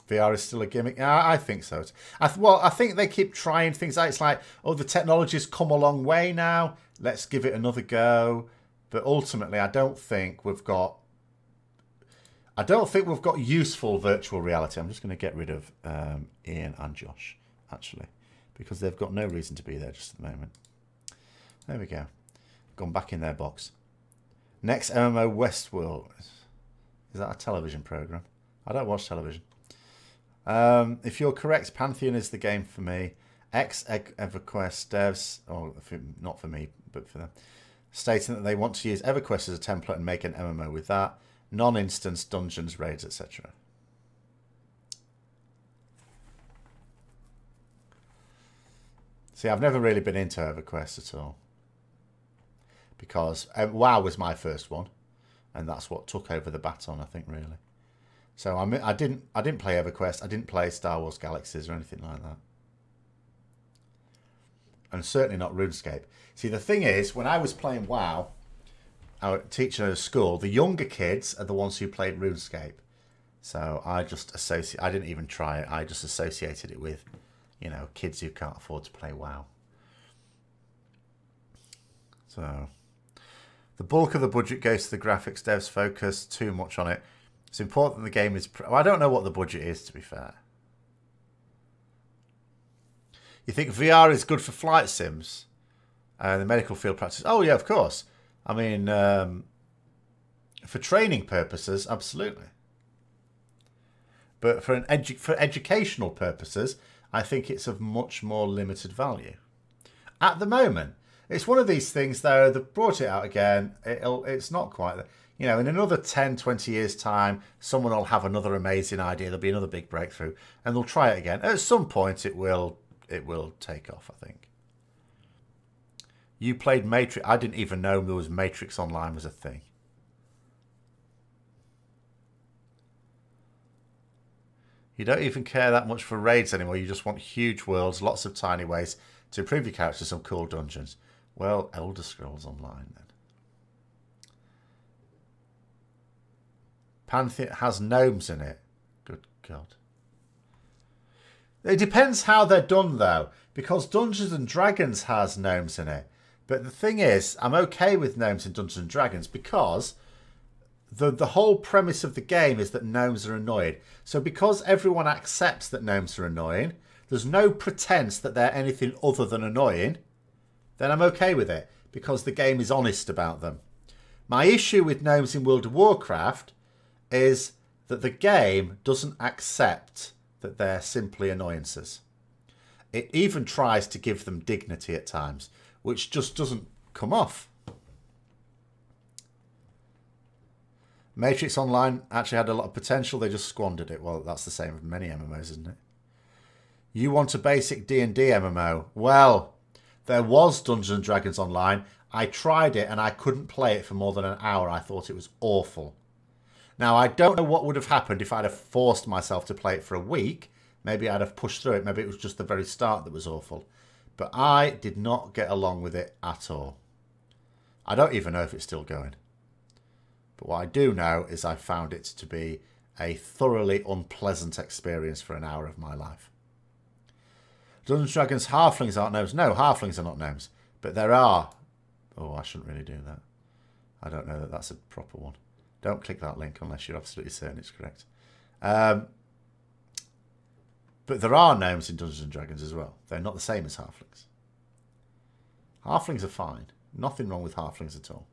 VR is still a gimmick. Yeah, I think so. I think they keep trying things out. It's like, oh, the technology's come a long way now. Let's give it another go. But ultimately, I don't think we've got useful virtual reality. I'm just going to get rid of Ian and Josh, actually, because they've got no reason to be there just at the moment. There we go. Gone back in their box. Next MMO Westworld. Is that a television program? I don't watch television. If you're correct, Pantheon is the game for me. EverQuest devs, or not for me, but for them, stating that they want to use EverQuest as a template and make an MMO with that. Non-instance, dungeons, raids, etc. See, I've never really been into EverQuest at all. Because WoW was my first one. And that's what took over the baton, I think, really. So I didn't play EverQuest. I didn't play Star Wars Galaxies or anything like that. And certainly not RuneScape. See, the thing is, when I was playing WoW, our teacher at school, the younger kids are the ones who played RuneScape. So I just I didn't even try it. I just associated it with, you know, kids who can't afford to play WoW. So the bulk of the budget goes to the graphics devs. Focus too much on it. It's important the game is... Well, I don't know what the budget is, to be fair. You think VR is good for flight sims? The medical field practice? Oh, yeah, of course. I mean, for training purposes, absolutely. But for educational purposes, I think it's of much more limited value. At the moment, it's one of these things, though, that brought it out again. It's not quite... You know, in another 10, 20 years' time, someone will have another amazing idea. There'll be another big breakthrough, and they'll try it again. At some point, it will take off, I think. You played Matrix. I didn't even know there was Matrix Online was a thing. You don't even care that much for raids anymore. You just want huge worlds, lots of tiny ways to improve your character, some cool dungeons. Well, Elder Scrolls Online, then. Pantheon has gnomes in it. Good God. It depends how they're done, though, because Dungeons and Dragons has gnomes in it. But the thing is, I'm okay with gnomes in Dungeons and Dragons because the whole premise of the game is that gnomes are annoying. So because everyone accepts that gnomes are annoying, there's no pretense that they're anything other than annoying, then I'm okay with it because the game is honest about them. My issue with gnomes in World of Warcraft is that the game doesn't accept that they're simply annoyances. It even tries to give them dignity at times, which just doesn't come off. Matrix Online actually had a lot of potential. They just squandered it. Well, that's the same with many MMOs, isn't it? You want a basic D&D MMO? Well, there was Dungeons & Dragons Online. I tried it and I couldn't play it for more than an hour. I thought it was awful. Now, I don't know what would have happened if I'd have forced myself to play it for a week. Maybe I'd have pushed through it. Maybe it was just the very start that was awful. But I did not get along with it at all. I don't even know if it's still going. But what I do know is I found it to be a thoroughly unpleasant experience for an hour of my life. Dungeons & Dragons halflings aren't gnomes. No, halflings are not gnomes. But there are... Oh, I shouldn't really do that. I don't know that that's a proper one. Don't click that link unless you're absolutely certain it's correct. But there are gnomes in Dungeons & Dragons as well. They're not the same as halflings. Halflings are fine. Nothing wrong with halflings at all.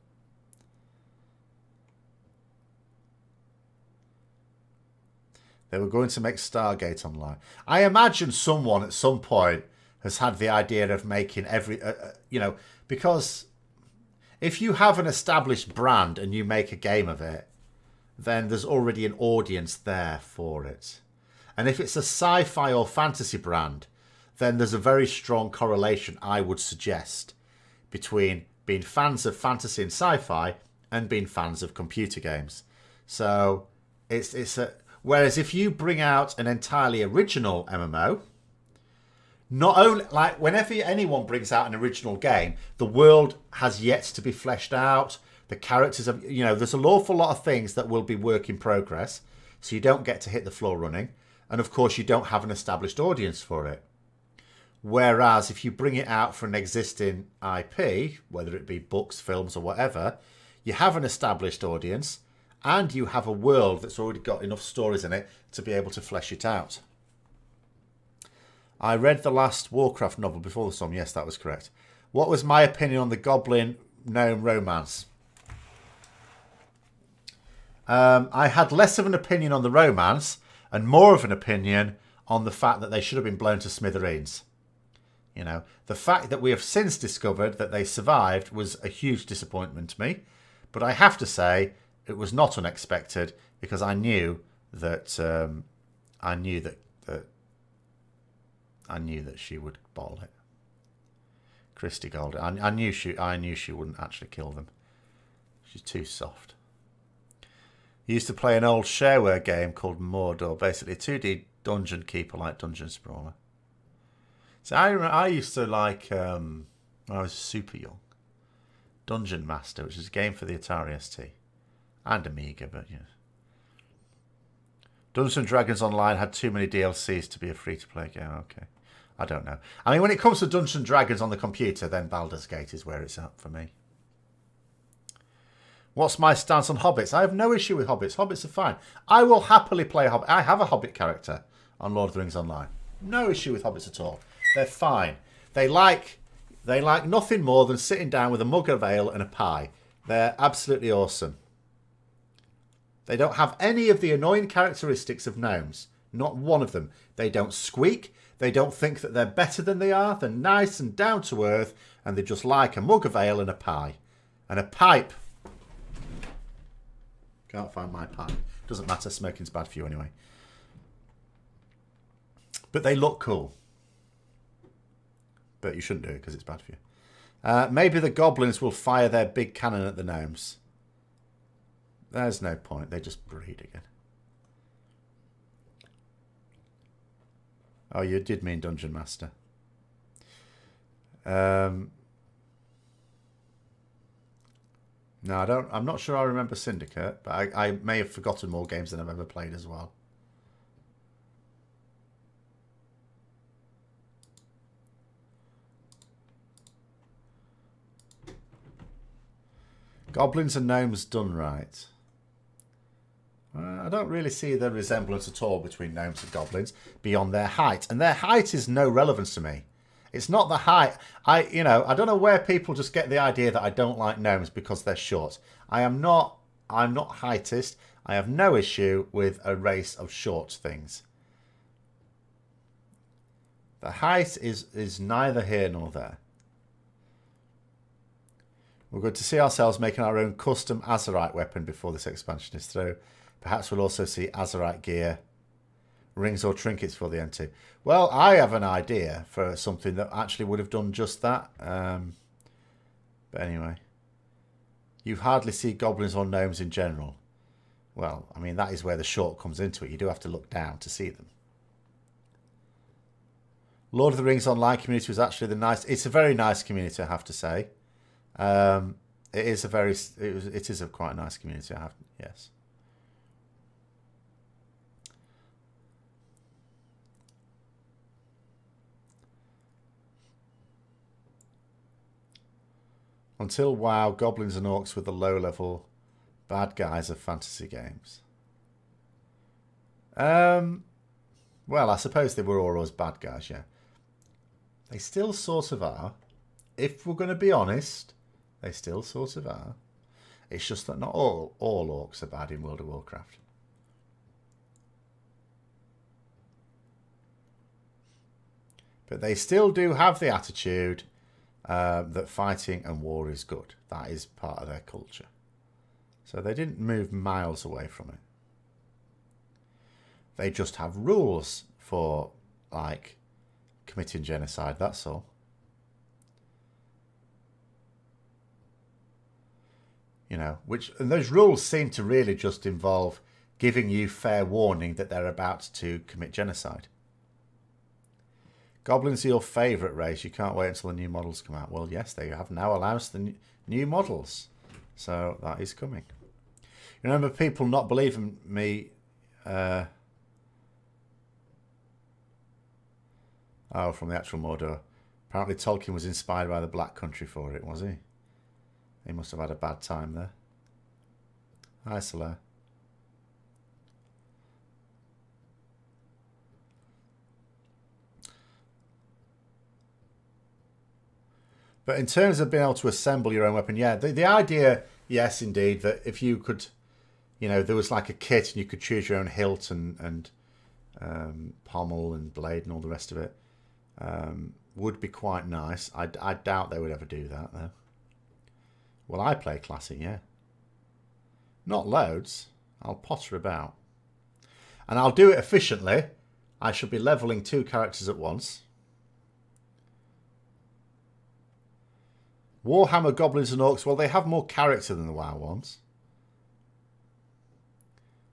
They were going to make Stargate Online. I imagine someone at some point has had the idea of making every... you know, because... if you have an established brand and you make a game of it, then there's already an audience there for it. And if it's a sci-fi or fantasy brand, then there's a very strong correlation, I would suggest, between being fans of fantasy and sci-fi and being fans of computer games. So it's a whereas if you bring out an entirely original MMO, not only like whenever anyone brings out an original game, the world has yet to be fleshed out. The characters have, there's an awful lot of things that will be work in progress. So you don't get to hit the floor running. And of course, you don't have an established audience for it. Whereas if you bring it out for an existing IP, whether it be books, films or whatever, you have an established audience and you have a world that's already got enough stories in it to be able to flesh it out. I read the last Warcraft novel before the storm. Yes, that was correct. What was my opinion on the Goblin Gnome romance? I had less of an opinion on the romance and more of an opinion on the fact that they should have been blown to smithereens. The fact that we have since discovered that they survived was a huge disappointment to me. But I have to say it was not unexpected because I knew that she would bottle it. Christy Gold. I knew she wouldn't actually kill them. She's too soft. I used to play an old shareware game called Mordor, basically a 2D dungeon keeper like Dungeon Sprawler. So I used to like, when I was super young, Dungeon Master, which is a game for the Atari ST and Amiga, but yeah. Dungeons & Dragons Online had too many DLCs to be a free-to-play game. Okay. I don't know. I mean, when it comes to Dungeons & Dragons on the computer, then Baldur's Gate is where it's at for me. What's my stance on Hobbits? I have no issue with Hobbits. Hobbits are fine. I will happily play a Hobbit. I have a Hobbit character on Lord of the Rings Online. No issue with Hobbits at all. They're fine. They like nothing more than sitting down with a mug of ale and a pie. They're absolutely awesome. They don't have any of the annoying characteristics of gnomes. Not one of them. They don't squeak. They don't think that they're better than they are. They're nice and down to earth. And they just like a mug of ale and a pie. And a pipe. Can't find my pipe. Doesn't matter. Smoking's bad for you anyway. But they look cool. But you shouldn't do it because it's bad for you. Maybe the goblins will fire their big cannon at the gnomes. There's no point. They just breed again. Oh, you did mean Dungeon Master. No, I don't. I'm not sure I remember Syndicate, but I may have forgotten more games than I've ever played as well. Goblins and gnomes done right. I don't really see the resemblance at all between gnomes and goblins beyond their height. And their height is no relevance to me. It's not the height. I don't know where people just get the idea that I don't like gnomes because they're short. I'm not heightist. I have no issue with a race of short things. The height is neither here nor there. We're going to see ourselves making our own custom Azerite weapon before this expansion is through. Perhaps we'll also see Azerite gear, rings or trinkets for the N2. Well, I have an idea for something that actually would have done just that. But anyway. You hardly see goblins or gnomes in general. Well, I mean, that is where the short comes into it. You do have to look down to see them. Lord of the Rings Online community was actually it's a very nice community, I have to say. It is a quite nice community, yes. Until WoW, goblins and orcs were the low-level bad guys of fantasy games. Well, I suppose they were always bad guys, yeah. They still sort of are. If we're going to be honest, they still sort of are. It's just that not all orcs are bad in World of Warcraft. But they still do have the attitude that fighting and war is good. That is part of their culture. So they didn't move miles away from it. They just have rules for, like, committing genocide, that's all. You know, and those rules seem to really just involve giving you fair warning that they're about to commit genocide. Goblins are your favourite race. You can't wait until the new models come out. Well, yes, they have now announced the new models. So that is coming. Remember people not believing me. Oh, from the actual Mordor. Apparently Tolkien was inspired by the Black Country for it, was he? He must have had a bad time there. Hi, Solar. But in terms of being able to assemble your own weapon, yeah, the idea, yes, indeed, that if you could, you know, there was like a kit and you could choose your own hilt and pommel and blade and all the rest of it, would be quite nice. I doubt they would ever do that, though. Well, I play classy, yeah. Not loads. I'll potter about. And I'll do it efficiently. I should be leveling 2 characters at once. Warhammer Goblins and Orcs, well, they have more character than the WoW ones.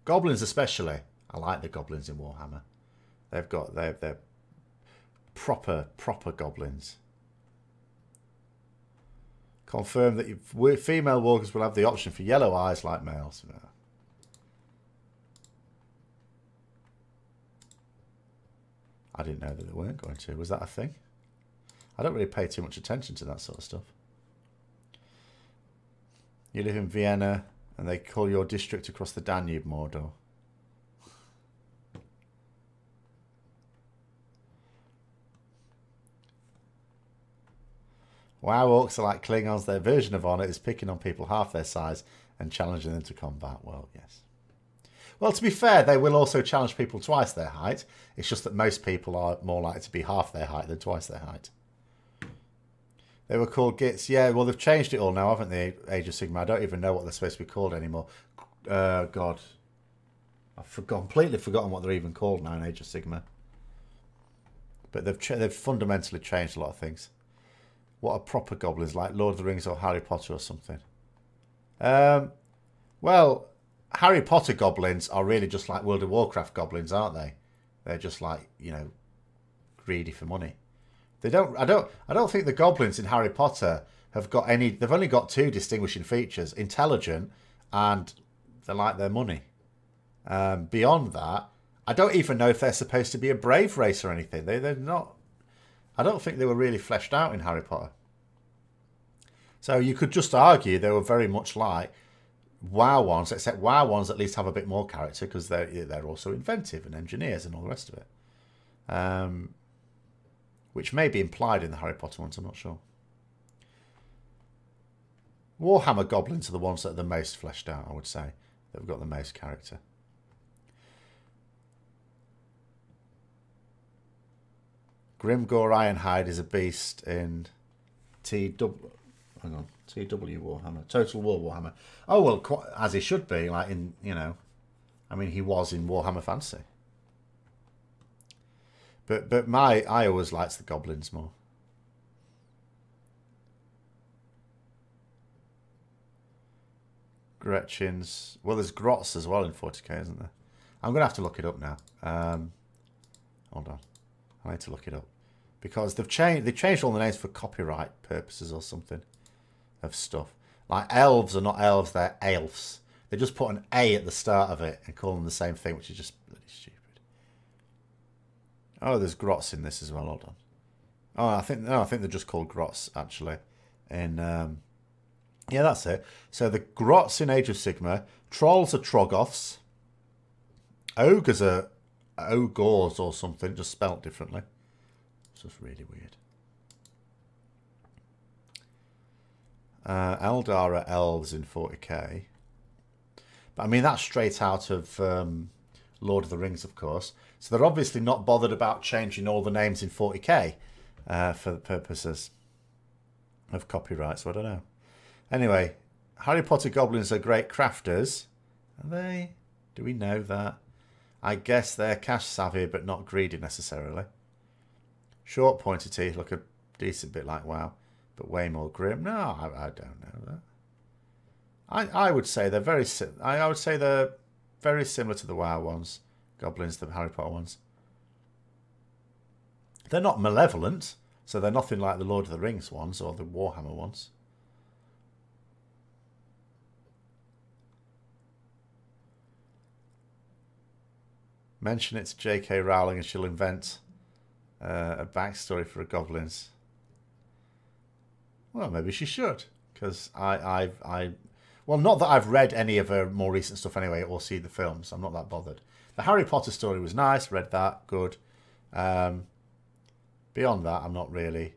Goblins especially. I like the goblins in Warhammer. They're proper goblins. Confirm that female walkers will have the option for yellow eyes like males. I didn't know that they weren't going to. Was that a thing? I don't really pay too much attention to that sort of stuff. You live in Vienna and they call your district across the Danube Mordor. WoW orcs are like Klingons. Their version of Honor is picking on people half their size and challenging them to combat. Well, yes. Well, to be fair, they will also challenge people twice their height. It's just that most people are more likely to be half their height than twice their height. They were called Gits. Yeah, well, they've changed it all now, haven't they? Age of Sigmar. I don't even know what they're supposed to be called anymore. God. I've completely forgotten what they're even called now in Age of Sigmar. But they've fundamentally changed a lot of things. What are proper goblins, like Lord of the Rings or Harry Potter or something? Well, Harry Potter goblins are really just like World of Warcraft goblins, aren't they? They're just like, you know, greedy for money. I don't think the goblins in Harry Potter have got any. They've only got 2 distinguishing features: intelligent and they like their money. Beyond that, I don't even know if they're supposed to be a brave race or anything. They're not. I don't think they were really fleshed out in Harry Potter. So you could just argue they were very much like WoW ones, except WoW ones at least have a bit more character because they're also inventive and engineers and all the rest of it. Which may be implied in the Harry Potter ones, I'm not sure. Warhammer goblins are the ones that are the most fleshed out, I would say. They've got the most character. Grimgore Ironhide is a beast in TW Warhammer. Total War Warhammer. Oh, well, as he should be, like in, you know, I mean, he was in Warhammer Fantasy. But I always liked the goblins more. Gretchen's. Well, there's Grots as well in 40k, isn't there? I'm going to have to look it up now. Hold on. I need to look it up. Because they've changed all the names for copyright purposes or something of stuff. Like elves are not elves, they're elves. They just put an A at the start of it and call them the same thing, which is just bloody stupid. Oh, there's Grots in this as well. Hold on. Oh, I think they're just called Grots actually. And yeah, that's it. So the Grots in Age of Sigmar, trolls are Troggoths, ogres are Ogors or something, just spelt differently. It's just really weird. Eldar are elves in 40k. But I mean, that's straight out of Lord of the Rings, of course. So they're obviously not bothered about changing all the names in 40k for the purposes of copyright, so I don't know. Anyway, Harry Potter goblins are great crafters. Are they? Do we know that? I guess they're cash savvy, but not greedy necessarily. Short pointed teeth look a decent bit like WoW, but way more grim. No, I don't know that. I would say they're very I would say they're very similar to the WoW ones, goblins, the Harry Potter ones. They're not malevolent, so they're nothing like the Lord of the Rings ones or the Warhammer ones. Mention it to J.K. Rowling and she'll invent a backstory for the goblins. Well, maybe she should, because well, not that I've read any of her more recent stuff anyway, or see the films. I'm not that bothered. The Harry Potter story was nice. Read that, good. Beyond that, I'm not really,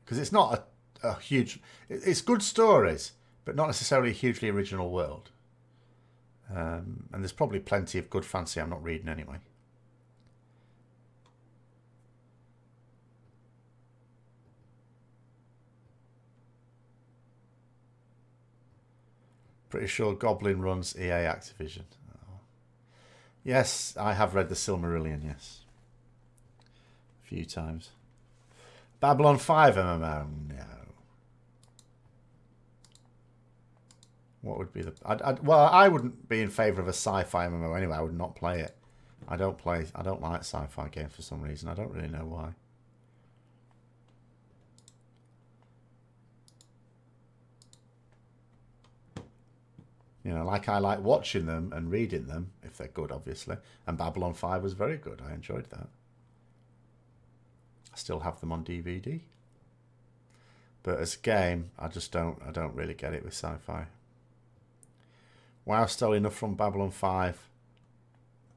because it's not a huge. It's good stories, but not necessarily a hugely original world. And there's probably plenty of good fantasy I'm not reading anyway. Pretty sure Goblin runs EA Activision. Oh. Yes, I have read the Silmarillion, yes. A few times. Babylon 5 MMO? No. What would be the... well, I wouldn't be in favour of a sci-fi MMO anyway. I would not play it. I don't like sci-fi games for some reason. I don't really know why. You know, like I like watching them and reading them, if they're good, obviously. And Babylon 5 was very good. I enjoyed that. I still have them on DVD. But as a game, I don't really get it with sci-fi. WoW stole enough from Babylon 5.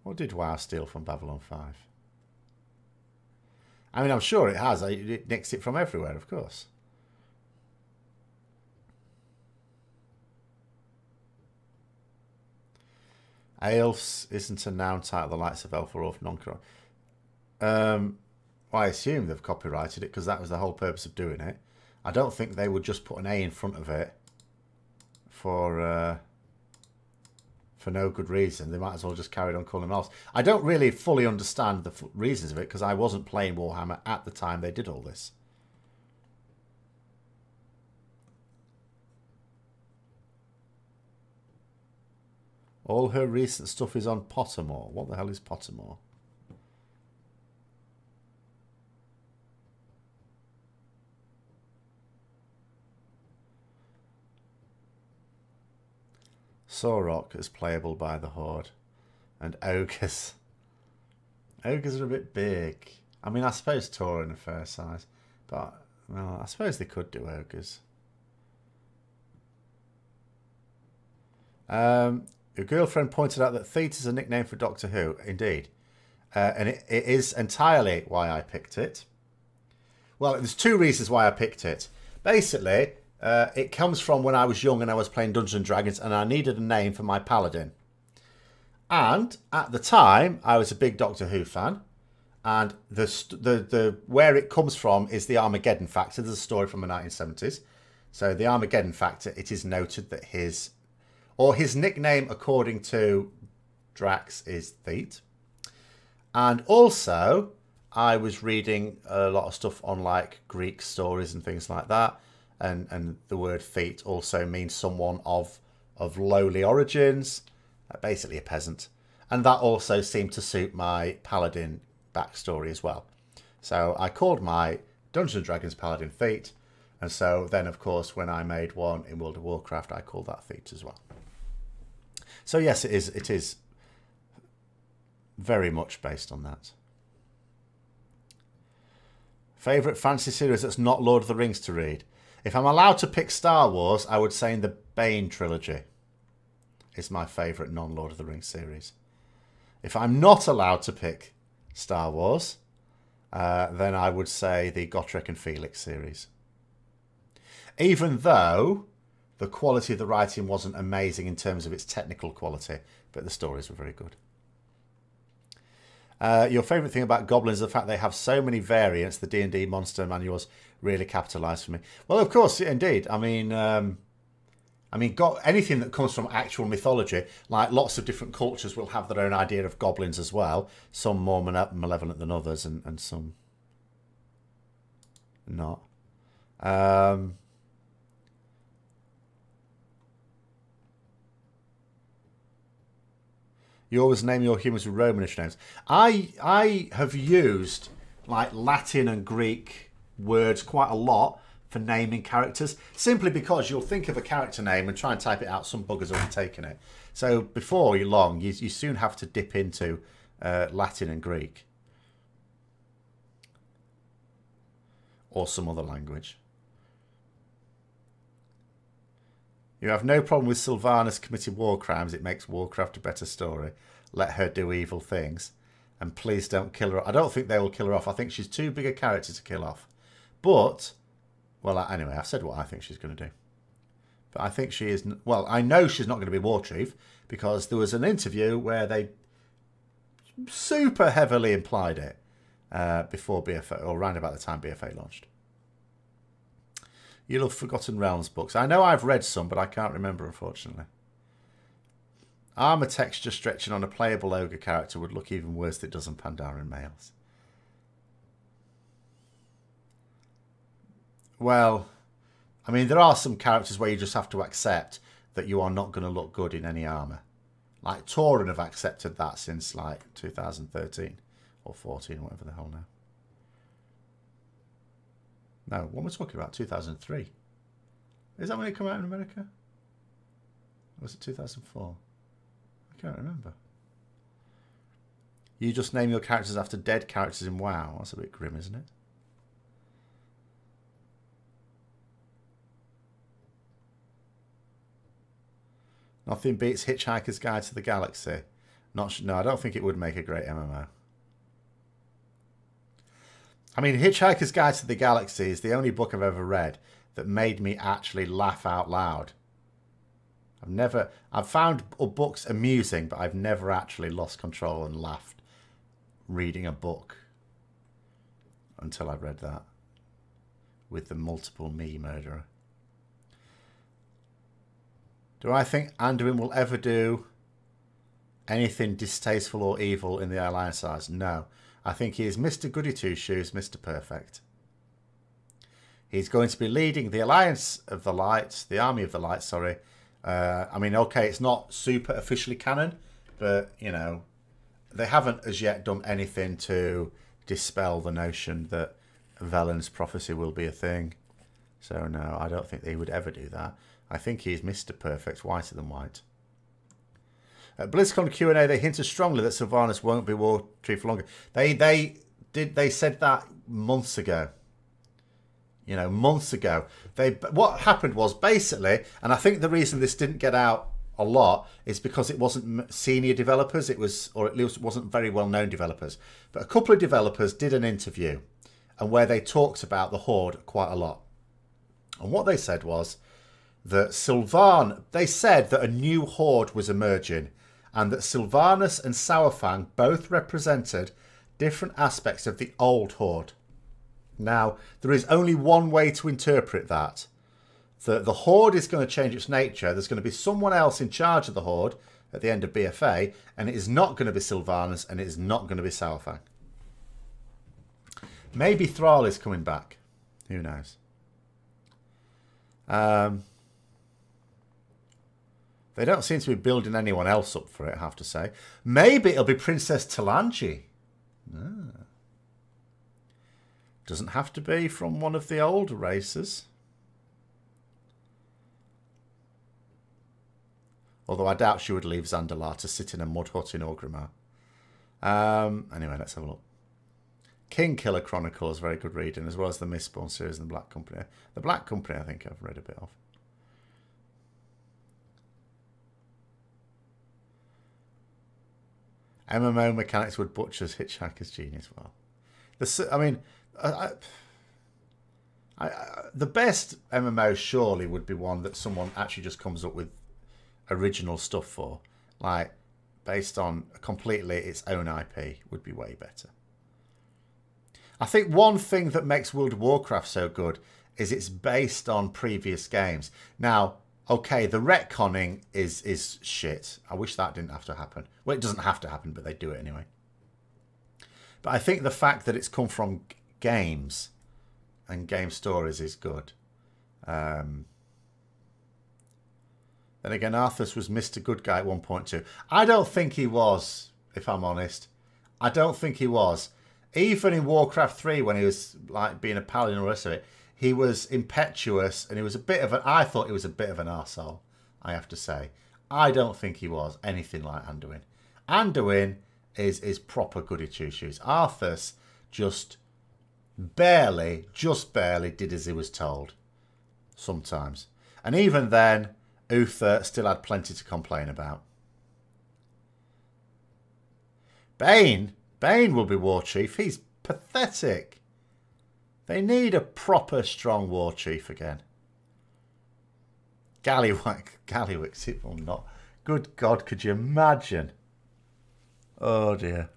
What did WoW steal from Babylon 5? I mean, I'm sure it has. It nicks it from everywhere, of course. Aelfs isn't a noun title the likes of Elforth non-correct. Well, I assume they've copyrighted it because that was the whole purpose of doing it. I don't think they would just put an A in front of it for no good reason. They might as well just carried on calling them elves. I don't really fully understand the reasons of it because I wasn't playing Warhammer at the time they did all this. All her recent stuff is on Pottermore. What the hell is Pottermore? Sorok is playable by the Horde. And ogres. Ogres are a bit big. I mean, I suppose Tauren are fair size. But, well, I suppose they could do ogres. Your girlfriend pointed out that Thete is a nickname for Doctor Who. Indeed. And it is entirely why I picked it. Well, there's two reasons why I picked it. Basically, it comes from when I was young and I was playing Dungeons and Dragons and I needed a name for my Paladin. And at the time, I was a big Doctor Who fan. And the where it comes from is the Armageddon Factor. There's a story from the 1970s. So the Armageddon Factor, it is noted that his nickname, according to Drax, is Thete. And also, I was reading a lot of stuff on like Greek stories and things like that. And the word Thete also means someone of lowly origins, basically a peasant. And that also seemed to suit my Paladin backstory as well. So I called my Dungeons & Dragons Paladin Thete. And so then, of course, when I made one in World of Warcraft, I called that Thete as well. So yes, it is very much based on that. Favourite fantasy series that's not Lord of the Rings to read? If I'm allowed to pick Star Wars, I would say in the Bane trilogy is my favourite non-Lord of the Rings series. If I'm not allowed to pick Star Wars, then I would say the Gotrek and Felix series. Even though the quality of the writing wasn't amazing in terms of its technical quality, but the stories were very good. Your favourite thing about goblins is the fact they have so many variants. The D&D monster manuals really capitalised for me. Well, of course, indeed. I mean, anything that comes from actual mythology, like lots of different cultures will have their own idea of goblins as well. Some more malevolent than others, and some not. You always name your humans with Romanish names. I have used like Latin and Greek words quite a lot for naming characters, simply because you'll think of a character name and try and type it out. Some buggers will be taking it. So before you're long, you soon have to dip into Latin and Greek. Or some other language. You have no problem with Sylvanas committing war crimes. It makes Warcraft a better story. Let her do evil things. And please don't kill her. I don't think they will kill her off. I think she's too big a character to kill off. But, well, anyway, I've said what I think she's going to do. But I think she is... Well, I know she's not going to be Warchief, because there was an interview where they super heavily implied it before BFA, or around about the time BFA launched. You love Forgotten Realms books. I know I've read some, but I can't remember, unfortunately. Armour texture stretching on a playable ogre character would look even worse than it does on Pandaren males. Well, I mean, there are some characters where you just have to accept that you are not going to look good in any armour. Like, Tauren have accepted that since, like, 2013 or 14, whatever the hell now. No, what am I talking about? 2003. Is that when it came out in America? Or was it 2004? I can't remember. You just name your characters after dead characters in WoW. That's a bit grim, isn't it? Nothing beats Hitchhiker's Guide to the Galaxy. No, I don't think it would make a great MMO. I mean, Hitchhiker's Guide to the Galaxy is the only book I've ever read that made me actually laugh out loud. I've found books amusing, but I've never actually lost control and laughed reading a book until I read that with the multiple me murderer. Do I think Anduin will ever do anything distasteful or evil in the Alliances? No. I think he is Mr. Goody Two-Shoes, Mr. Perfect. He's going to be leading the Alliance of the Light, the Army of the Light, sorry. I mean, okay, it's not super officially canon, but, you know, they haven't as yet done anything to dispel the notion that Velen's prophecy will be a thing. So, no, I don't think they would ever do that. I think he's Mr. Perfect, whiter than white. At BlizzCon Q&A, they hinted strongly that Sylvanas won't be Warchief for longer. They said that months ago. You know, months ago. What happened was, basically, and I think the reason this didn't get out a lot is because it wasn't senior developers. It was, or at least it wasn't very well-known developers. But a couple of developers did an interview, and where they talked about the Horde quite a lot. And what they said was that they said that a new Horde was emerging, and that Sylvanas and Sourfang both represented different aspects of the old Horde. Now, there is only one way to interpret that. The Horde is going to change its nature. There's going to be someone else in charge of the Horde at the end of BFA, and it is not going to be Sylvanas, and it is not going to be Sourfang. Maybe Thrall is coming back. Who knows? They don't seem to be building anyone else up for it, I have to say. Maybe it'll be Princess Talanji. Ah. Doesn't have to be from one of the older races. Although I doubt she would leave Zandalar to sit in a mud hut in Orgrimmar. Anyway, let's have a look. King Killer Chronicles, very good reading, as well as the Mistborn series and the Black Company. The Black Company, I think I've read a bit of. MMO mechanics would butchers Hitchhiker's genius. Well, I mean, the best MMO surely would be one that someone actually just comes up with original stuff for, like based on completely its own IP would be way better. I think one thing that makes World of Warcraft so good is it's based on previous games. Now, okay, the retconning is shit. I wish that didn't have to happen. Well, it doesn't have to happen, but they do it anyway. But I think the fact that it's come from games and game stories is good. Then again, Arthas was Mr. Good Guy at 1.2. I don't think he was, if I'm honest. I don't think he was. Even in Warcraft 3, when he was like being a paladin or the rest of it, he was impetuous and he was a bit of an... I thought he was a bit of an arsehole, I have to say. I don't think he was anything like Anduin. Anduin is proper goody two-shoes. Arthas just barely did as he was told. Sometimes. And even then, Uther still had plenty to complain about. Bane will be war chief. He's pathetic. They need a proper strong war chief again. Gallywix, it will not. Good God, could you imagine? Oh dear.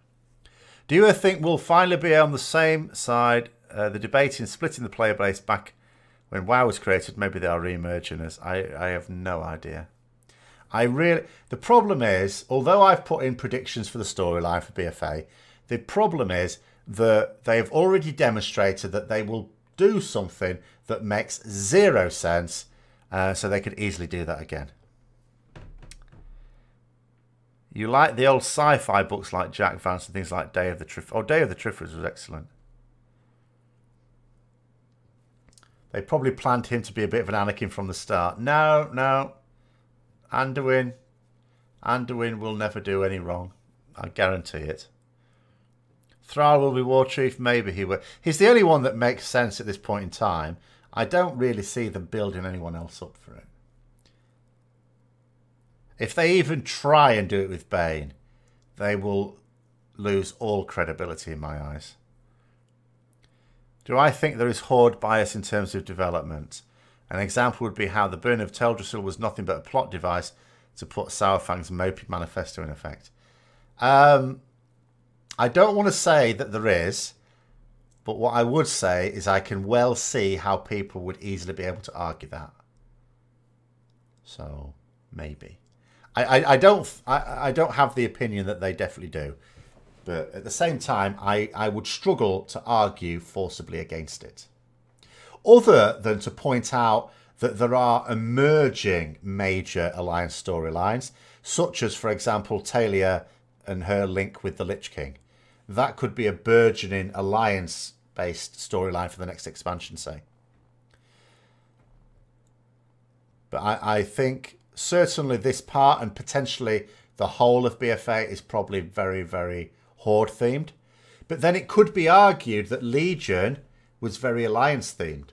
Do you think we'll finally be on the same side? The debate in splitting the player base back when WoW was created, maybe they are re-emerging us. I have no idea. The problem is, although I've put in predictions for the storyline for BFA, the problem is that they've already demonstrated that they will do something that makes zero sense, so they could easily do that again. You like the old sci-fi books like Jack Vance and things like Day of the Triff. Oh, Day of the Triffers was excellent. They probably planned him to be a bit of an Anakin from the start. No. Anduin will never do any wrong. I guarantee it. Thrall will be war chief. Maybe he will. He's the only one that makes sense at this point in time. I don't really see them building anyone else up for it. If they even try and do it with Bane, they will lose all credibility in my eyes. Do I think there is Horde bias in terms of development? An example would be how the burn of Teldrassil was nothing but a plot device to put Sourfang's mopey manifesto in effect. I don't want to say that there is, but what I would say is I can well see how people would easily be able to argue that. So, maybe. I don't have the opinion that they definitely do. But at the same time, I would struggle to argue forcibly against it. Other than to point out that there are emerging major alliance storylines, such as, for example, Talia and her link with the Lich King. That could be a burgeoning alliance-based storyline for the next expansion, say. But I think certainly this part and potentially the whole of BFA is probably very, very Horde-themed. But then it could be argued that Legion was very Alliance-themed.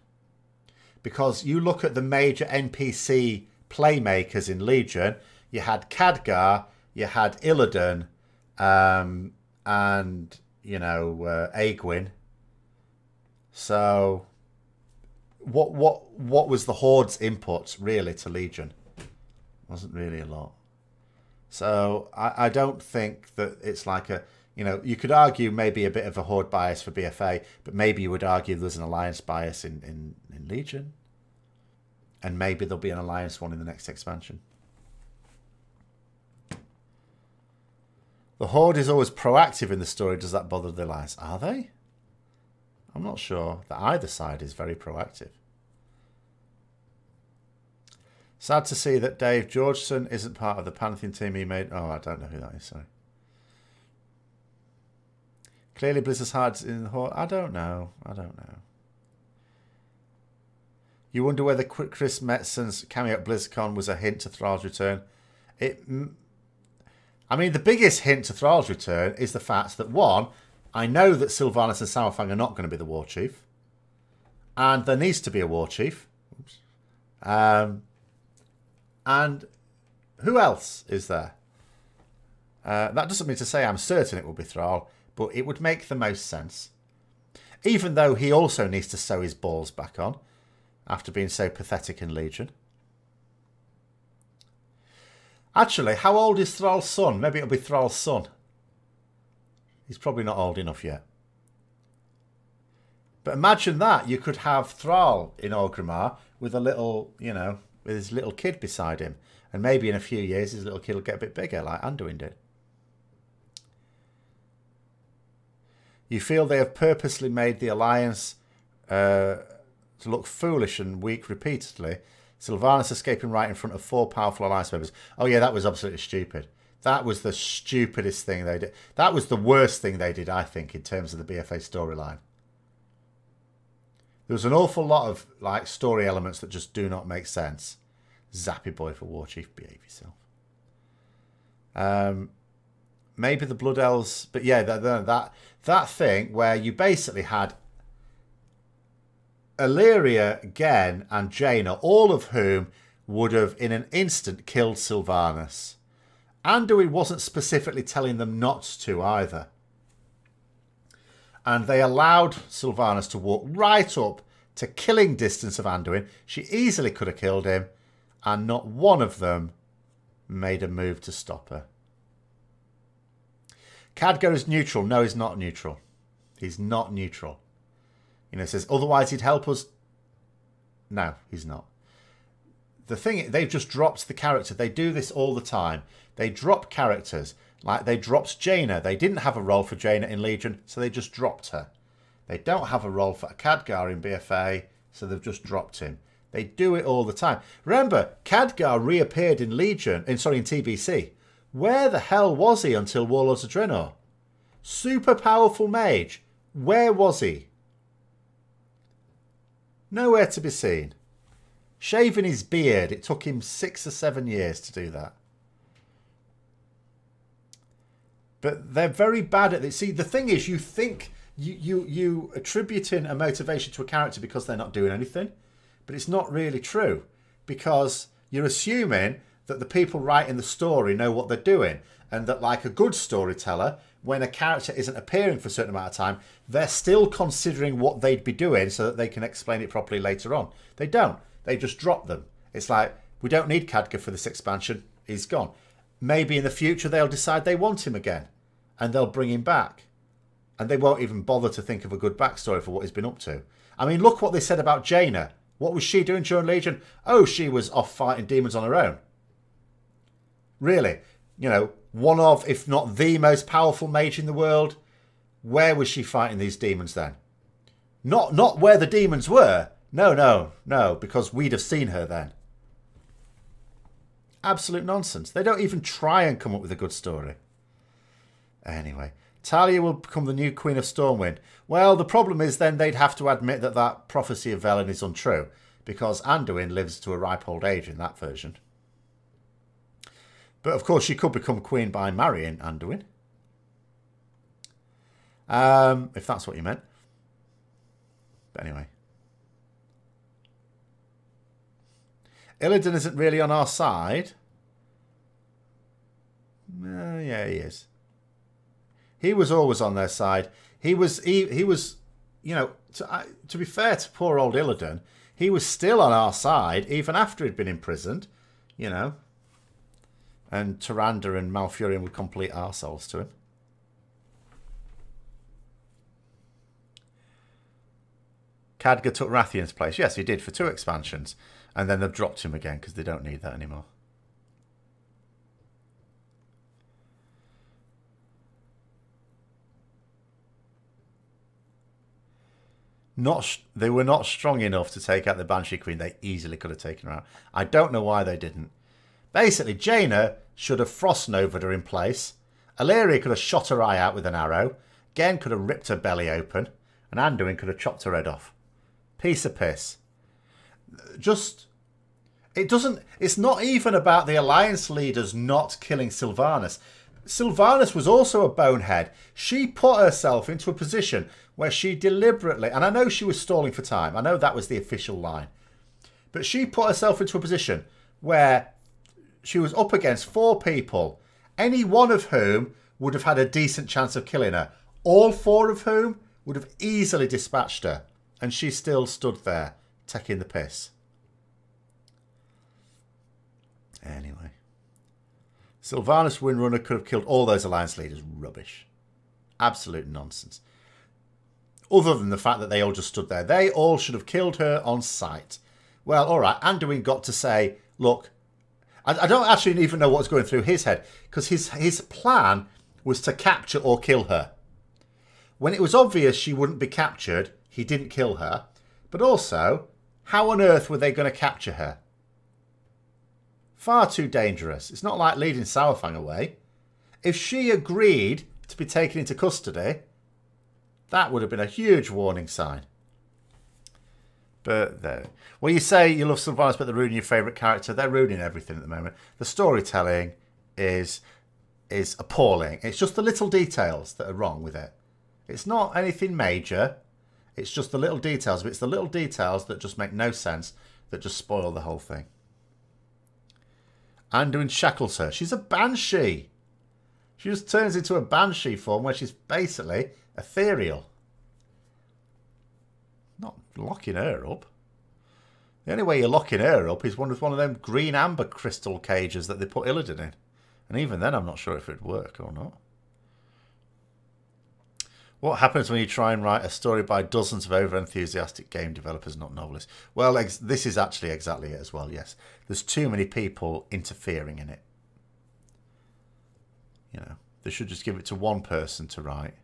Because you look at the major NPC playmakers in Legion, you had Khadgar, you had Illidan, and, you know, Aegwyn. So, what was the Horde's input, really, to Legion? Wasn't really a lot. So, I don't think that it's like a... You know, you could argue maybe a bit of a Horde bias for BFA, but maybe you would argue there's an Alliance bias in Legion. And maybe there'll be an Alliance one in the next expansion. The Horde is always proactive in the story. Does that bother the Alliance? Are they? I'm not sure that either side is very proactive. Sad to see that Dave Georgeson isn't part of the Pantheon team he made. Oh, I don't know who that is, sorry. Clearly Blizzard's heart's in the Horde. I don't know. You wonder whether Chris Metzen's cameo at BlizzCon was a hint to Thrall's return. I mean, the biggest hint to Thrall's return is the fact that, one, I know that Sylvanas and Sourfang are not going to be the war chief. And there needs to be a war chief. Oops. And who else is there? That doesn't mean to say I'm certain it will be Thrall, but it would make the most sense. Even though he also needs to sew his balls back on after being so pathetic in Legion. Actually, how old is Thrall's son? Maybe it'll be Thrall's son. He's probably not old enough yet. But imagine that. You could have Thrall in Orgrimmar with a little, you know, with his little kid beside him. And maybe in a few years his little kid will get a bit bigger like Anduin did. You feel they have purposely made the Alliance to look foolish and weak repeatedly, Sylvanas escaping right in front of 4 powerful alliance members. Oh yeah, that was absolutely stupid. That was the stupidest thing they did. That was the worst thing they did, I think, in terms of the BFA storyline. There was an awful lot of like story elements that just do not make sense. Zappy boy for Warchief, behave yourself. Maybe the Blood Elves, but yeah, that thing where you basically had Illyria, Gen, and Jaina, all of whom would have in an instant killed Sylvanas. Anduin wasn't specifically telling them not to either. And they allowed Sylvanas to walk right up to killing distance of Anduin. She easily could have killed him, and not one of them made a move to stop her. Khadgar is neutral. No, he's not neutral. He's not neutral. You know, it says, otherwise he'd help us. No, he's not. The thing, they've just dropped the character. They do this all the time. They drop characters. Like they dropped Jaina. They didn't have a role for Jaina in Legion, so they just dropped her. They don't have a role for Khadgar in BFA, so they've just dropped him. They do it all the time. Remember, Khadgar reappeared in Legion, in TBC. Where the hell was he until Warlords of Draenor? Super powerful mage. Where was he? Nowhere to be seen. Shaving his beard. It took him 6 or 7 years to do that. But they're very bad at it. See, the thing is, you think you attributing a motivation to a character because they're not doing anything. But it's not really true. Because you're assuming that the people writing the story know what they're doing. And that like a good storyteller, when a character isn't appearing for a certain amount of time, they're still considering what they'd be doing so that they can explain it properly later on. They don't. They just drop them. It's like, we don't need Khadgar for this expansion. He's gone. Maybe in the future they'll decide they want him again. And they'll bring him back. And they won't even bother to think of a good backstory for what he's been up to. I mean, look what they said about Jaina. What was she doing during Legion? Oh, she was off fighting demons on her own. Really? You know, one of, if not the most powerful mage in the world. Where was she fighting these demons then? Not where the demons were. No, because we'd have seen her then. Absolute nonsense. They don't even try and come up with a good story. Anyway, Talia will become the new Queen of Stormwind. Well, the problem is then they'd have to admit that that prophecy of Velen is untrue, because Anduin lives to a ripe old age in that version. But of course, she could become queen by marrying Anduin. If that's what you meant. But anyway. Illidan isn't really on our side. Yeah, he is. He was always on their side. He was, you know, to be fair to poor old Illidan, he was still on our side even after he'd been imprisoned, you know. And Tyrande and Malfurion would complete arseholes to him. Khadgar took Rathian's place. Yes, he did for 2 expansions. And then they've dropped him again because they don't need that anymore. They were not strong enough to take out the Banshee Queen. They easily could have taken her out. I don't know why they didn't. Basically, Jaina should have frost-novaed her in place. Illyria could have shot her eye out with an arrow. Gen could have ripped her belly open. And Anduin could have chopped her head off. Piece of piss. Just... It's not even about the Alliance leaders not killing Sylvanas. Sylvanas was also a bonehead. She put herself into a position where she deliberately... And I know she was stalling for time. I know that was the official line. But she put herself into a position where she was up against 4 people, any one of whom would have had a decent chance of killing her. All 4 of whom would have easily dispatched her. And she still stood there, taking the piss. Anyway. Sylvanas Windrunner could have killed all those Alliance leaders. Rubbish. Absolute nonsense. Other than the fact that they all just stood there. They all should have killed her on sight. Well, alright, Anduin got to say, look, I don't actually even know what's going through his head, because his plan was to capture or kill her. When it was obvious she wouldn't be captured, he didn't kill her. But also, how on earth were they going to capture her? Far too dangerous. It's not like leading Saurfang away. If she agreed to be taken into custody, that would have been a huge warning sign. But there. Well, you say you love Sylvanas, but they're ruining your favourite character. They're ruining everything at the moment. The storytelling is appalling. It's just the little details that are wrong with it. It's not anything major. It's just the little details. But it's the little details that just make no sense, that just spoil the whole thing. Anduin shackles her. She's a banshee. She just turns into a banshee form where she's basically ethereal. Not locking her up. The only way you're locking her up is with one of them green amber crystal cages that they put Illidan in. And even then, I'm not sure if it'd work or not. What happens when you try and write a story by dozens of over-enthusiastic game developers, not novelists? Well, this is actually exactly it as well, yes. There's too many people interfering in it. You know, they should just give it to one person to write.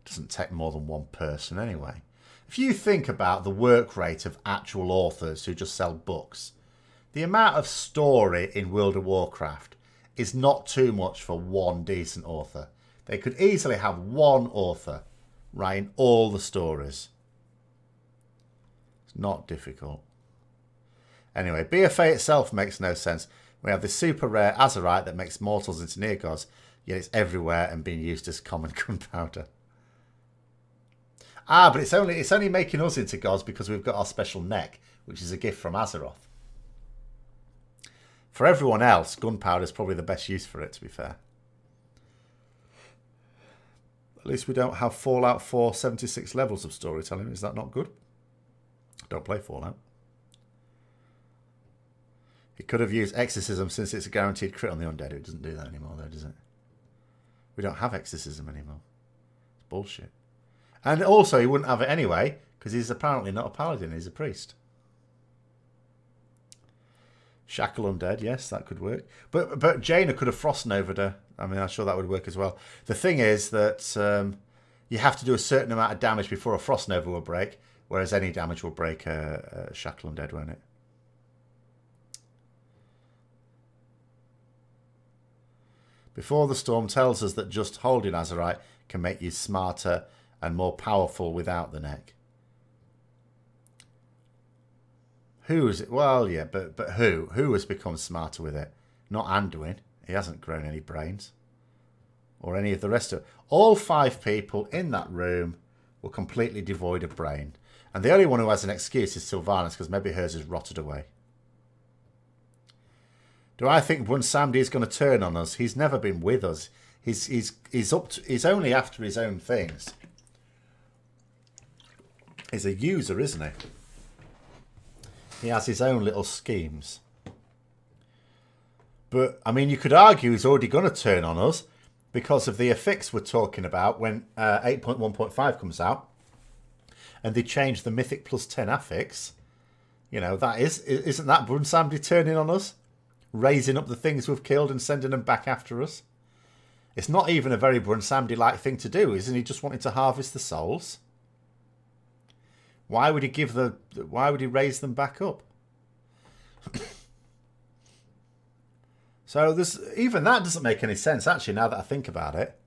It doesn't take more than one person anyway. If you think about the work rate of actual authors who just sell books, the amount of story in World of Warcraft is not too much for one decent author. They could easily have one author writing all the stories. It's not difficult. Anyway, BFA itself makes no sense. We have this super rare Azerite that makes mortals into near gods, yet it's everywhere and being used as common gunpowder. Ah, but it's only making us into gods because we've got our special neck, which is a gift from Azeroth. For everyone else, gunpowder is probably the best use for it, to be fair. At least we don't have Fallout 4 76 levels of storytelling. Is that not good? Don't play Fallout. It could have used exorcism since it's a guaranteed crit on the undead. It doesn't do that anymore, though, does it? We don't have exorcism anymore. It's bullshit. And also, he wouldn't have it anyway, because he's apparently not a paladin. He's a priest. Shackle undead, yes, that could work. But Jaina could have frost-novaed her. I mean, I'm sure that would work as well. The thing is that you have to do a certain amount of damage before a frost nova will break, whereas any damage will break a shackle undead, won't it? Before the Storm tells us that just holding Azerite can make you smarter and more powerful without the neck. Who is it? Well, yeah, but who? Who has become smarter with it? Not Anduin. He hasn't grown any brains. Or any of the rest of it. All 5 people in that room were completely devoid of brain. And the only one who has an excuse is Sylvanas, because maybe hers has rotted away. Do I think Bwonsamdi is going to turn on us? He's never been with us. He's only after his own things. He's a user, isn't he? He has his own little schemes. But, I mean, you could argue he's already going to turn on us because of the affix we're talking about when 8.1.5 comes out. And they change the Mythic Plus 10 affix. You know, isn't that Bwonsamdi turning on us? Raising up the things we've killed and sending them back after us. It's not even a very Bwonsamdi-like thing to do, isn't he? Just wanting to harvest the souls. Why would he why would he raise them back up? So even that doesn't make any sense, actually, now that I think about it.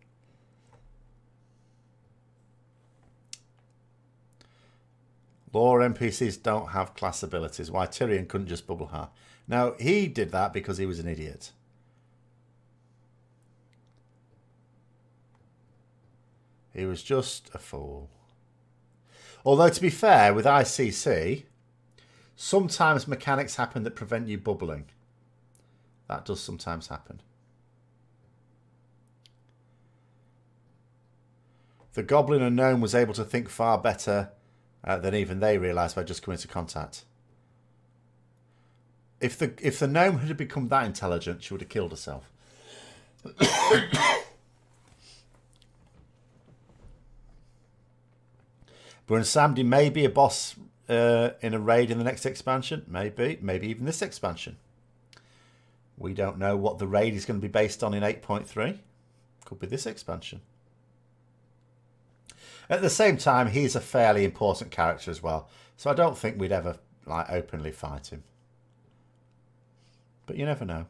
Lore NPCs don't have class abilities. Why Tyrion couldn't just bubble heart. Now, he did that because he was an idiot. He was just a fool. Although, to be fair, with ICC, sometimes mechanics happen that prevent you bubbling. That does sometimes happen. The Goblin and Gnome was able to think far better than even they realised by just coming into contact. If the Gnome had become that intelligent, she would have killed herself. Bwonsamdi may be a boss in a raid in the next expansion. Maybe even this expansion. We don't know what the raid is going to be based on in 8.3. Could be this expansion. At the same time, he's a fairly important character as well. So I don't think we'd ever openly fight him. but you never know.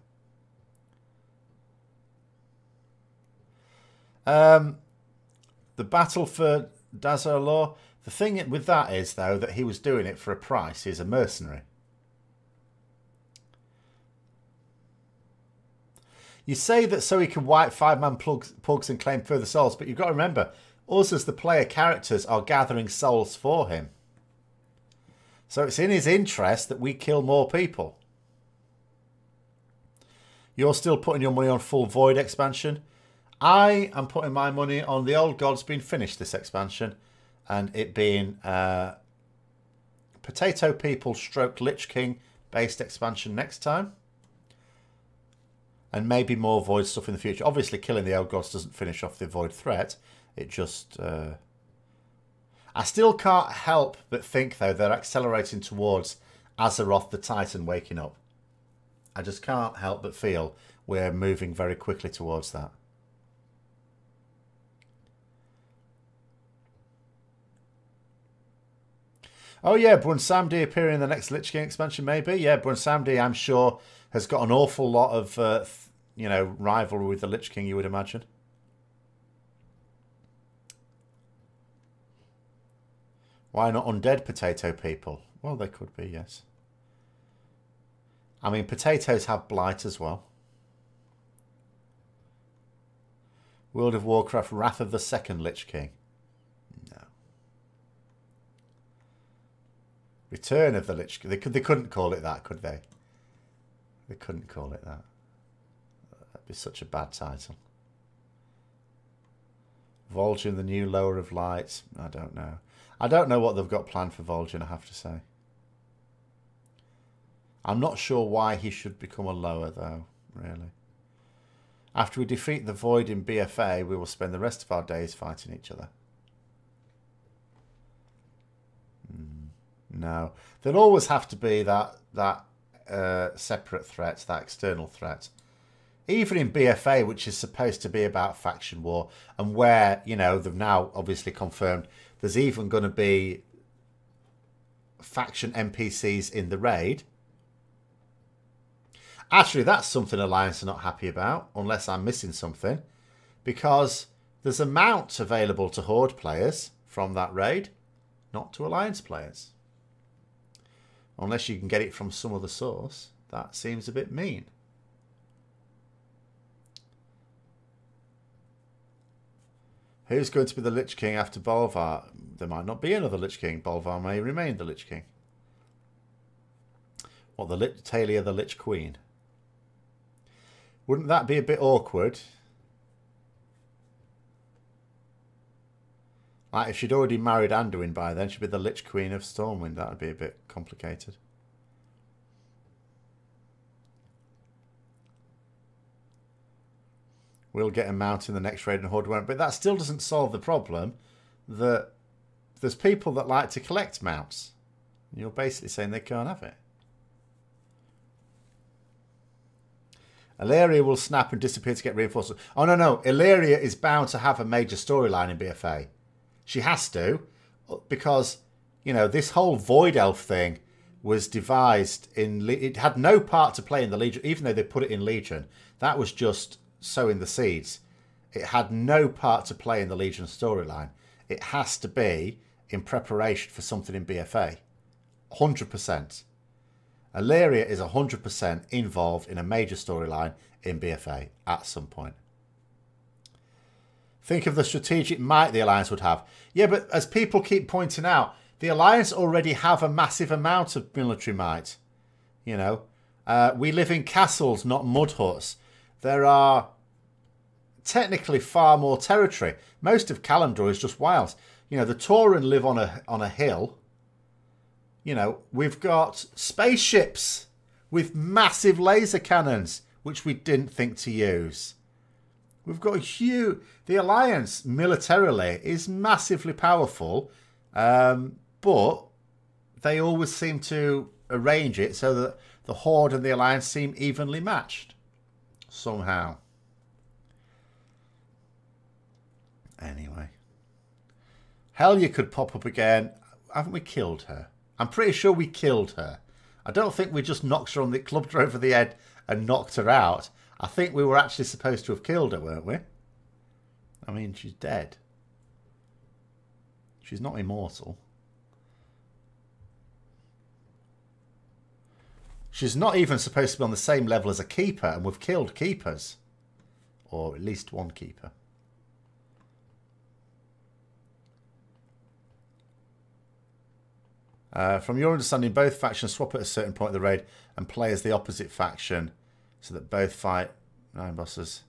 The battle for Dazar'alor. The thing with that is, though, that he was doing it for a price. He's a mercenary. You say that so he can wipe 5-man pugs and claim further souls, but you've got to remember, us as the player characters are gathering souls for him. So it's in his interest that we kill more people. You're still putting your money on full Void expansion. I am putting my money on the Old Gods being finished this expansion, and it being Potato People stroke Lich King based expansion next time. And maybe more Void stuff in the future. Obviously, killing the Old Gods doesn't finish off the Void threat. It just... I still can't help but think, though, they're accelerating towards Azeroth the Titan waking up. I just can't help but feel we're moving very quickly towards that. Oh, yeah, Bwonsamdi appearing in the next Lich King expansion, maybe. Yeah, Bwonsamdi, I'm sure, has got an awful lot of, you know, rivalry with the Lich King, you would imagine. Why not undead potato people? Well, they could be, yes. I mean, potatoes have blight as well. World of Warcraft, Wrath of the Second Lich King. No. Return of the Lich King. They couldn't call it that, could they? They couldn't call it that. That'd be such a bad title. Vol'jin, the new lower of light. I don't know. I don't know what they've got planned for Vol'jin, I have to say. I'm not sure why he should become a lower, though, really. After we defeat the Void in BFA, we will spend the rest of our days fighting each other. No. There'll always have to be that separate threat, that external threat. Even in BFA, which is supposed to be about faction war, and where, you know, they've now obviously confirmed there's even going to be faction NPCs in the raid. Actually, that's something Alliance are not happy about, unless I'm missing something, because there's a mount available to Horde players from that raid, not to Alliance players. Unless you can get it from some other source. That seems a bit mean. Who's going to be the Lich King after Bolvar? There might not be another Lich King. Bolvar may remain the Lich King. What, Talia the Lich Queen? Wouldn't that be a bit awkward? Like if she'd already married Anduin by then, she'd be the Lich Queen of Stormwind. That would be a bit complicated. We'll get a mount in the next raid and Horde won't. But that still doesn't solve the problem that there's people that like to collect mounts. You're basically saying they can't have it. Illyria will snap and disappear to get reinforcements. Oh, no, no. Illyria is bound to have a major storyline in BFA. She has to, because, you know, this whole Void Elf thing was devised in... It had no part to play in the Legion, even though they put it in Legion. That was just sowing the seeds. It had no part to play in the Legion storyline. It has to be in preparation for something in BFA. 100%. Illyria is 100% involved in a major storyline in BFA at some point. Think of the strategic might the Alliance would have. Yeah, but as people keep pointing out, the Alliance already have a massive amount of military might. You know, we live in castles, not mud huts. There are technically far more territory. Most of Kalimdor is just wilds. You know, the Tauren live on a hill. You know, we've got spaceships with massive laser cannons, which we didn't think to use. We've got huge... The Alliance, militarily, is massively powerful, but they always seem to arrange it so that the Horde and the Alliance seem evenly matched. Somehow. Anyway. Helya could pop up again. Haven't we killed her? I'm pretty sure we killed her. I don't think we just knocked her on the... clubbed her over the head and knocked her out, I think we were actually supposed to have killed her, weren't we? I mean, she's dead. She's not immortal. She's not even supposed to be on the same level as a keeper, and we've killed keepers. Or at least one keeper. From your understanding, both factions swap at a certain point of the raid and play as the opposite faction so that both fight 9 bosses.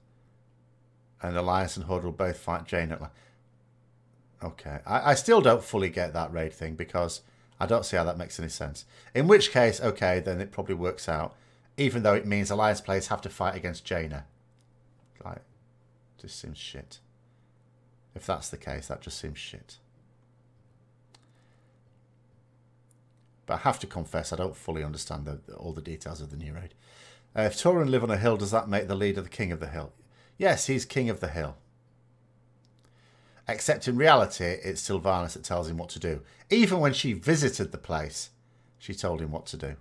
And Alliance and Horde will both fight Jaina. Okay. I still don't fully get that raid thing because I don't see how that makes any sense. In which case, okay, then it probably works out. Even though it means Alliance players have to fight against Jaina. Like, just seems shit. If that's the case, that just seems shit. But I have to confess, I don't fully understand all the details of the new raid. If Tauren live on a hill, does that make the leader the king of the hill? Yes, he's king of the hill. Except in reality, it's Sylvanas that tells him what to do. Even when she visited the place, she told him what to do.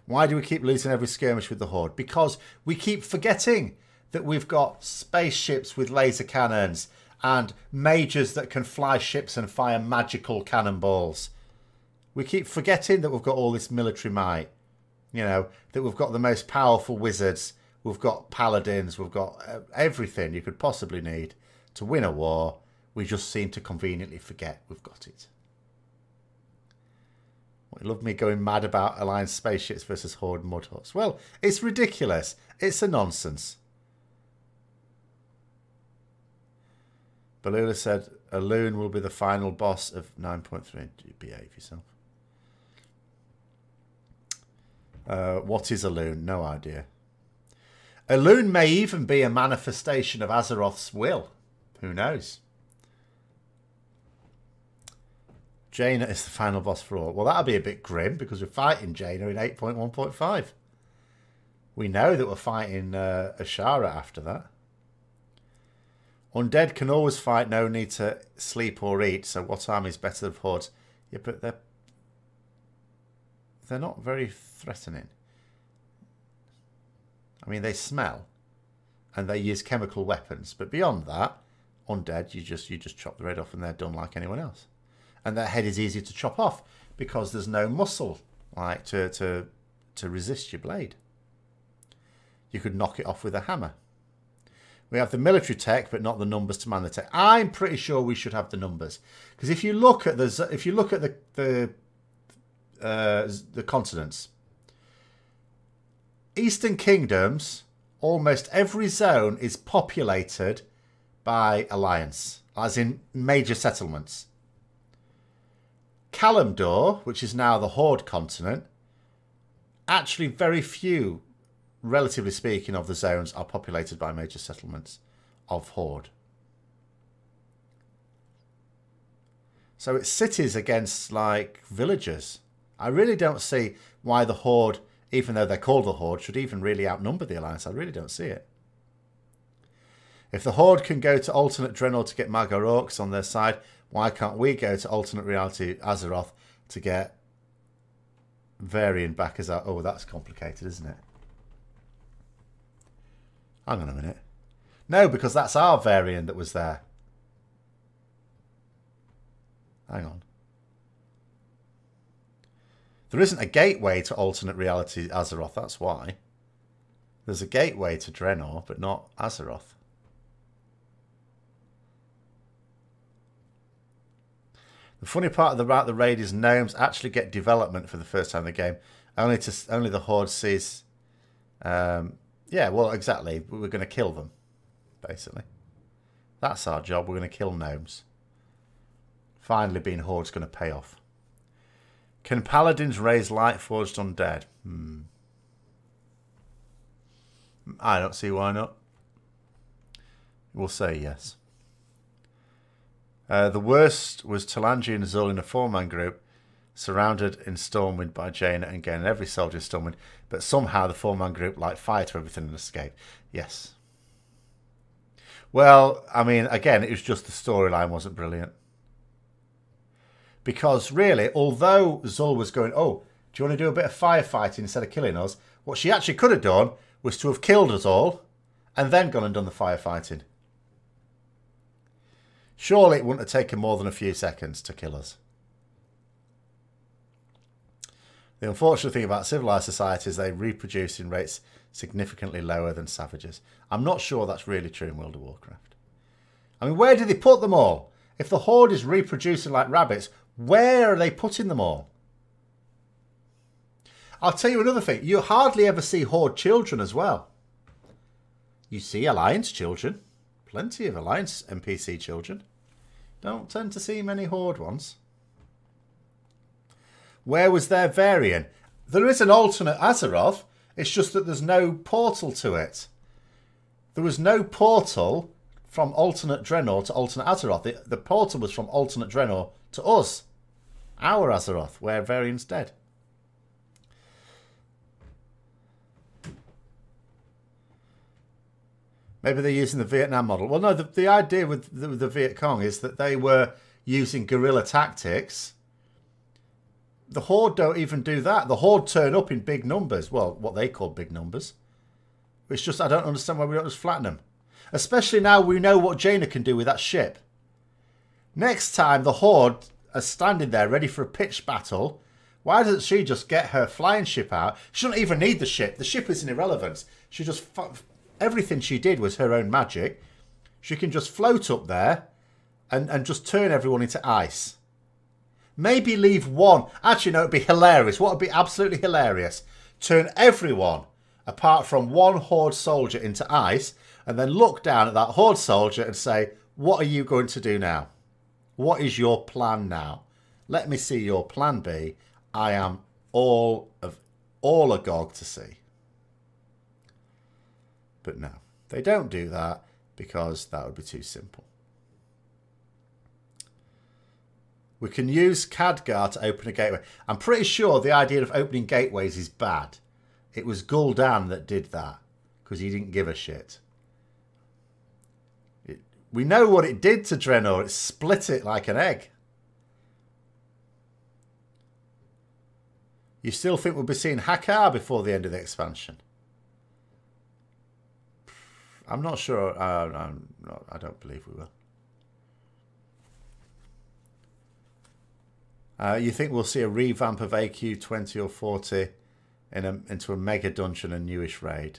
Why do we keep losing every skirmish with the Horde? Because we keep forgetting that we've got spaceships with laser cannons and mages that can fly ships and fire magical cannonballs. We keep forgetting that we've got all this military might. You know, that we've got the most powerful wizards. We've got paladins. We've got everything you could possibly need to win a war. We just seem to conveniently forget we've got it. You love me going mad about Alliance spaceships versus Horde mud huts. Well, it's ridiculous. It's a nonsense. Balula said, a loon will be the final boss of 9.3. Behave yourself. What is a loon? No idea. A loon may even be a manifestation of Azeroth's will. Who knows? Jaina is the final boss for all. Well, that'll be a bit grim because we're fighting Jaina in 8.1.5. We know that we're fighting Ashara after that. Undead can always fight, no need to sleep or eat, so what army is better than Hordes? Yeah, but they're not very threatening. I mean, they smell and they use chemical weapons, but beyond that, undead, you just chop the head off and they're done like anyone else. And their head is easy to chop off because there's no muscle like to resist your blade. You could knock it off with a hammer. We have the military tech, but not the numbers to man the tech. I'm pretty sure we should have the numbers because if you look at the continents, Eastern Kingdoms, almost every zone is populated by Alliance, as in major settlements. Kalimdor, which is now the Horde continent, actually very few, relatively speaking, of the zones are populated by major settlements of Horde. So it's cities against, like, villagers. I really don't see why the Horde, even though they're called the Horde, should even really outnumber the Alliance. I really don't see it. If the Horde can go to alternate Draenor to get Magor Orcs on their side, why can't we go to alternate reality Azeroth to get Varian back as our... Oh, that's complicated, isn't it? Hang on a minute. No, because that's our Varian that was there. Hang on. There isn't a gateway to alternate reality Azeroth, that's why. There's a gateway to Draenor, but not Azeroth. The funny part about the raid is gnomes actually get development for the first time in the game. Only the Horde sees... yeah, well, exactly. We're going to kill them, basically. That's our job. We're going to kill gnomes. Finally, being Horde's going to pay off. Can paladins raise Lightforged undead? I don't see why not. We'll say yes. The worst was Talanji and Zul in a 4-man group, surrounded in Stormwind by Jaina and Gain, every soldier in Stormwind, but somehow the 4-man group light fire to everything and escaped. Yes. Well, I mean, again, it was just the storyline wasn't brilliant. Because really, although Zul was going, oh, Do you want to do a bit of firefighting instead of killing us? What she actually could have done was to have killed us all and then gone and done the firefighting. Surely it wouldn't have taken more than a few seconds to kill us. The unfortunate thing about civilized societies, they reproduce in rates significantly lower than savages. I'm not sure that's really true in World of Warcraft. I mean, where do they put them all? If the Horde is reproducing like rabbits, where are they putting them all? I'll tell you another thing. You hardly ever see Horde children as well. You see Alliance children. Plenty of Alliance NPC children. Don't tend to see many Horde ones. Where was their variant? There is an alternate Azeroth. It's just that there's no portal to it. There was no portal from alternate Draenor to alternate Azeroth. The portal was from alternate Draenor to us. Our Azeroth, where variant's dead. Maybe they're using the Vietnam model. Well, no, the idea with the Viet Cong is that they were using guerrilla tactics. The Horde don't even do that. The Horde turn up in big numbers. Well, what they call big numbers. It's just, I don't understand why we don't just flatten them. Especially now we know what Jaina can do with that ship. Next time the Horde are standing there ready for a pitched battle, why doesn't she just get her flying ship out? She doesn't even need the ship. The ship is an irrelevance. She just... Everything she did was her own magic. She can just float up there and just turn everyone into ice. Maybe leave one. Actually, no, it'd be hilarious. What would be absolutely hilarious? Turn everyone, apart from one Horde soldier, into ice, and then look down at that Horde soldier and say, what are you going to do now? What is your plan now? Let me see your plan B. I am all agog to see. But no, they don't do that because that would be too simple. We can use Khadgar to open a gateway. I'm pretty sure the idea of opening gateways is bad. It was Gul'dan that did that because he didn't give a shit. We know what it did to Draenor. It split it like an egg. You still think we'll be seeing Hakar before the end of the expansion? I'm not sure. I don't believe we will. You think we'll see a revamp of AQ 20 or 40 into a mega dungeon and newish raid?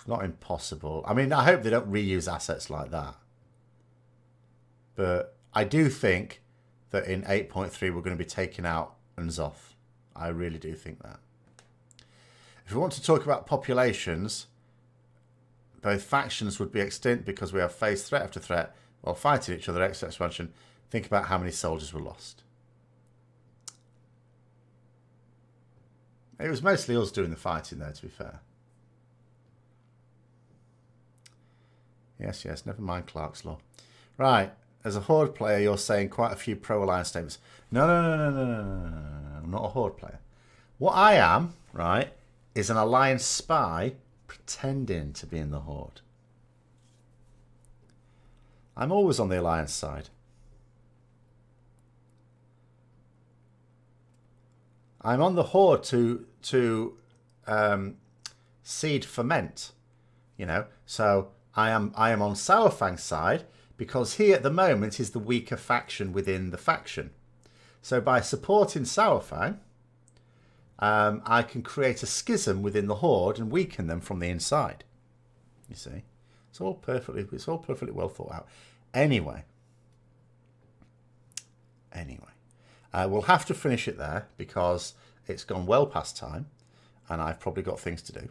Not impossible. I mean, I hope they don't reuse assets like that. But I do think that in 8.3 we're going to be taking out Unzoth. I really do think that. If we want to talk about populations, both factions would be extinct because we have faced threat after threat while fighting each other extra expansion. Think about how many soldiers were lost. It was mostly us doing the fighting there, to be fair. Yes, yes, never mind Clark's Law. Right, as a Horde player, you're saying quite a few pro-alliance statements. No, I'm not a Horde player. What I am, right, is an alliance spy pretending to be in the Horde. I'm always on the alliance side. I'm on the Horde to seed ferment, you know. So I am on Sourfang's side because he at the moment is the weaker faction within the faction. So by supporting Sourfang, I can create a schism within the Horde and weaken them from the inside. You see, it's all perfectly well thought out. Anyway, we'll have to finish it there because it's gone well past time, and I've probably got things to do.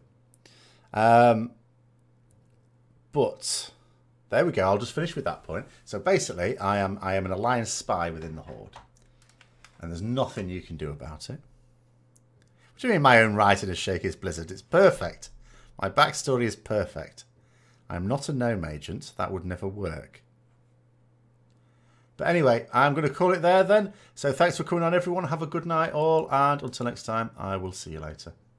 But there we go. I'll just finish with that point. So basically, I am an alliance spy within the Horde, and there's nothing you can do about it. What do you mean my own writing is shaky as Blizzard? It's perfect. My backstory is perfect. I'm not a gnome agent. That would never work. But anyway, I'm going to call it there then. So thanks for coming on, everyone. Have a good night all. And until next time, I will see you later.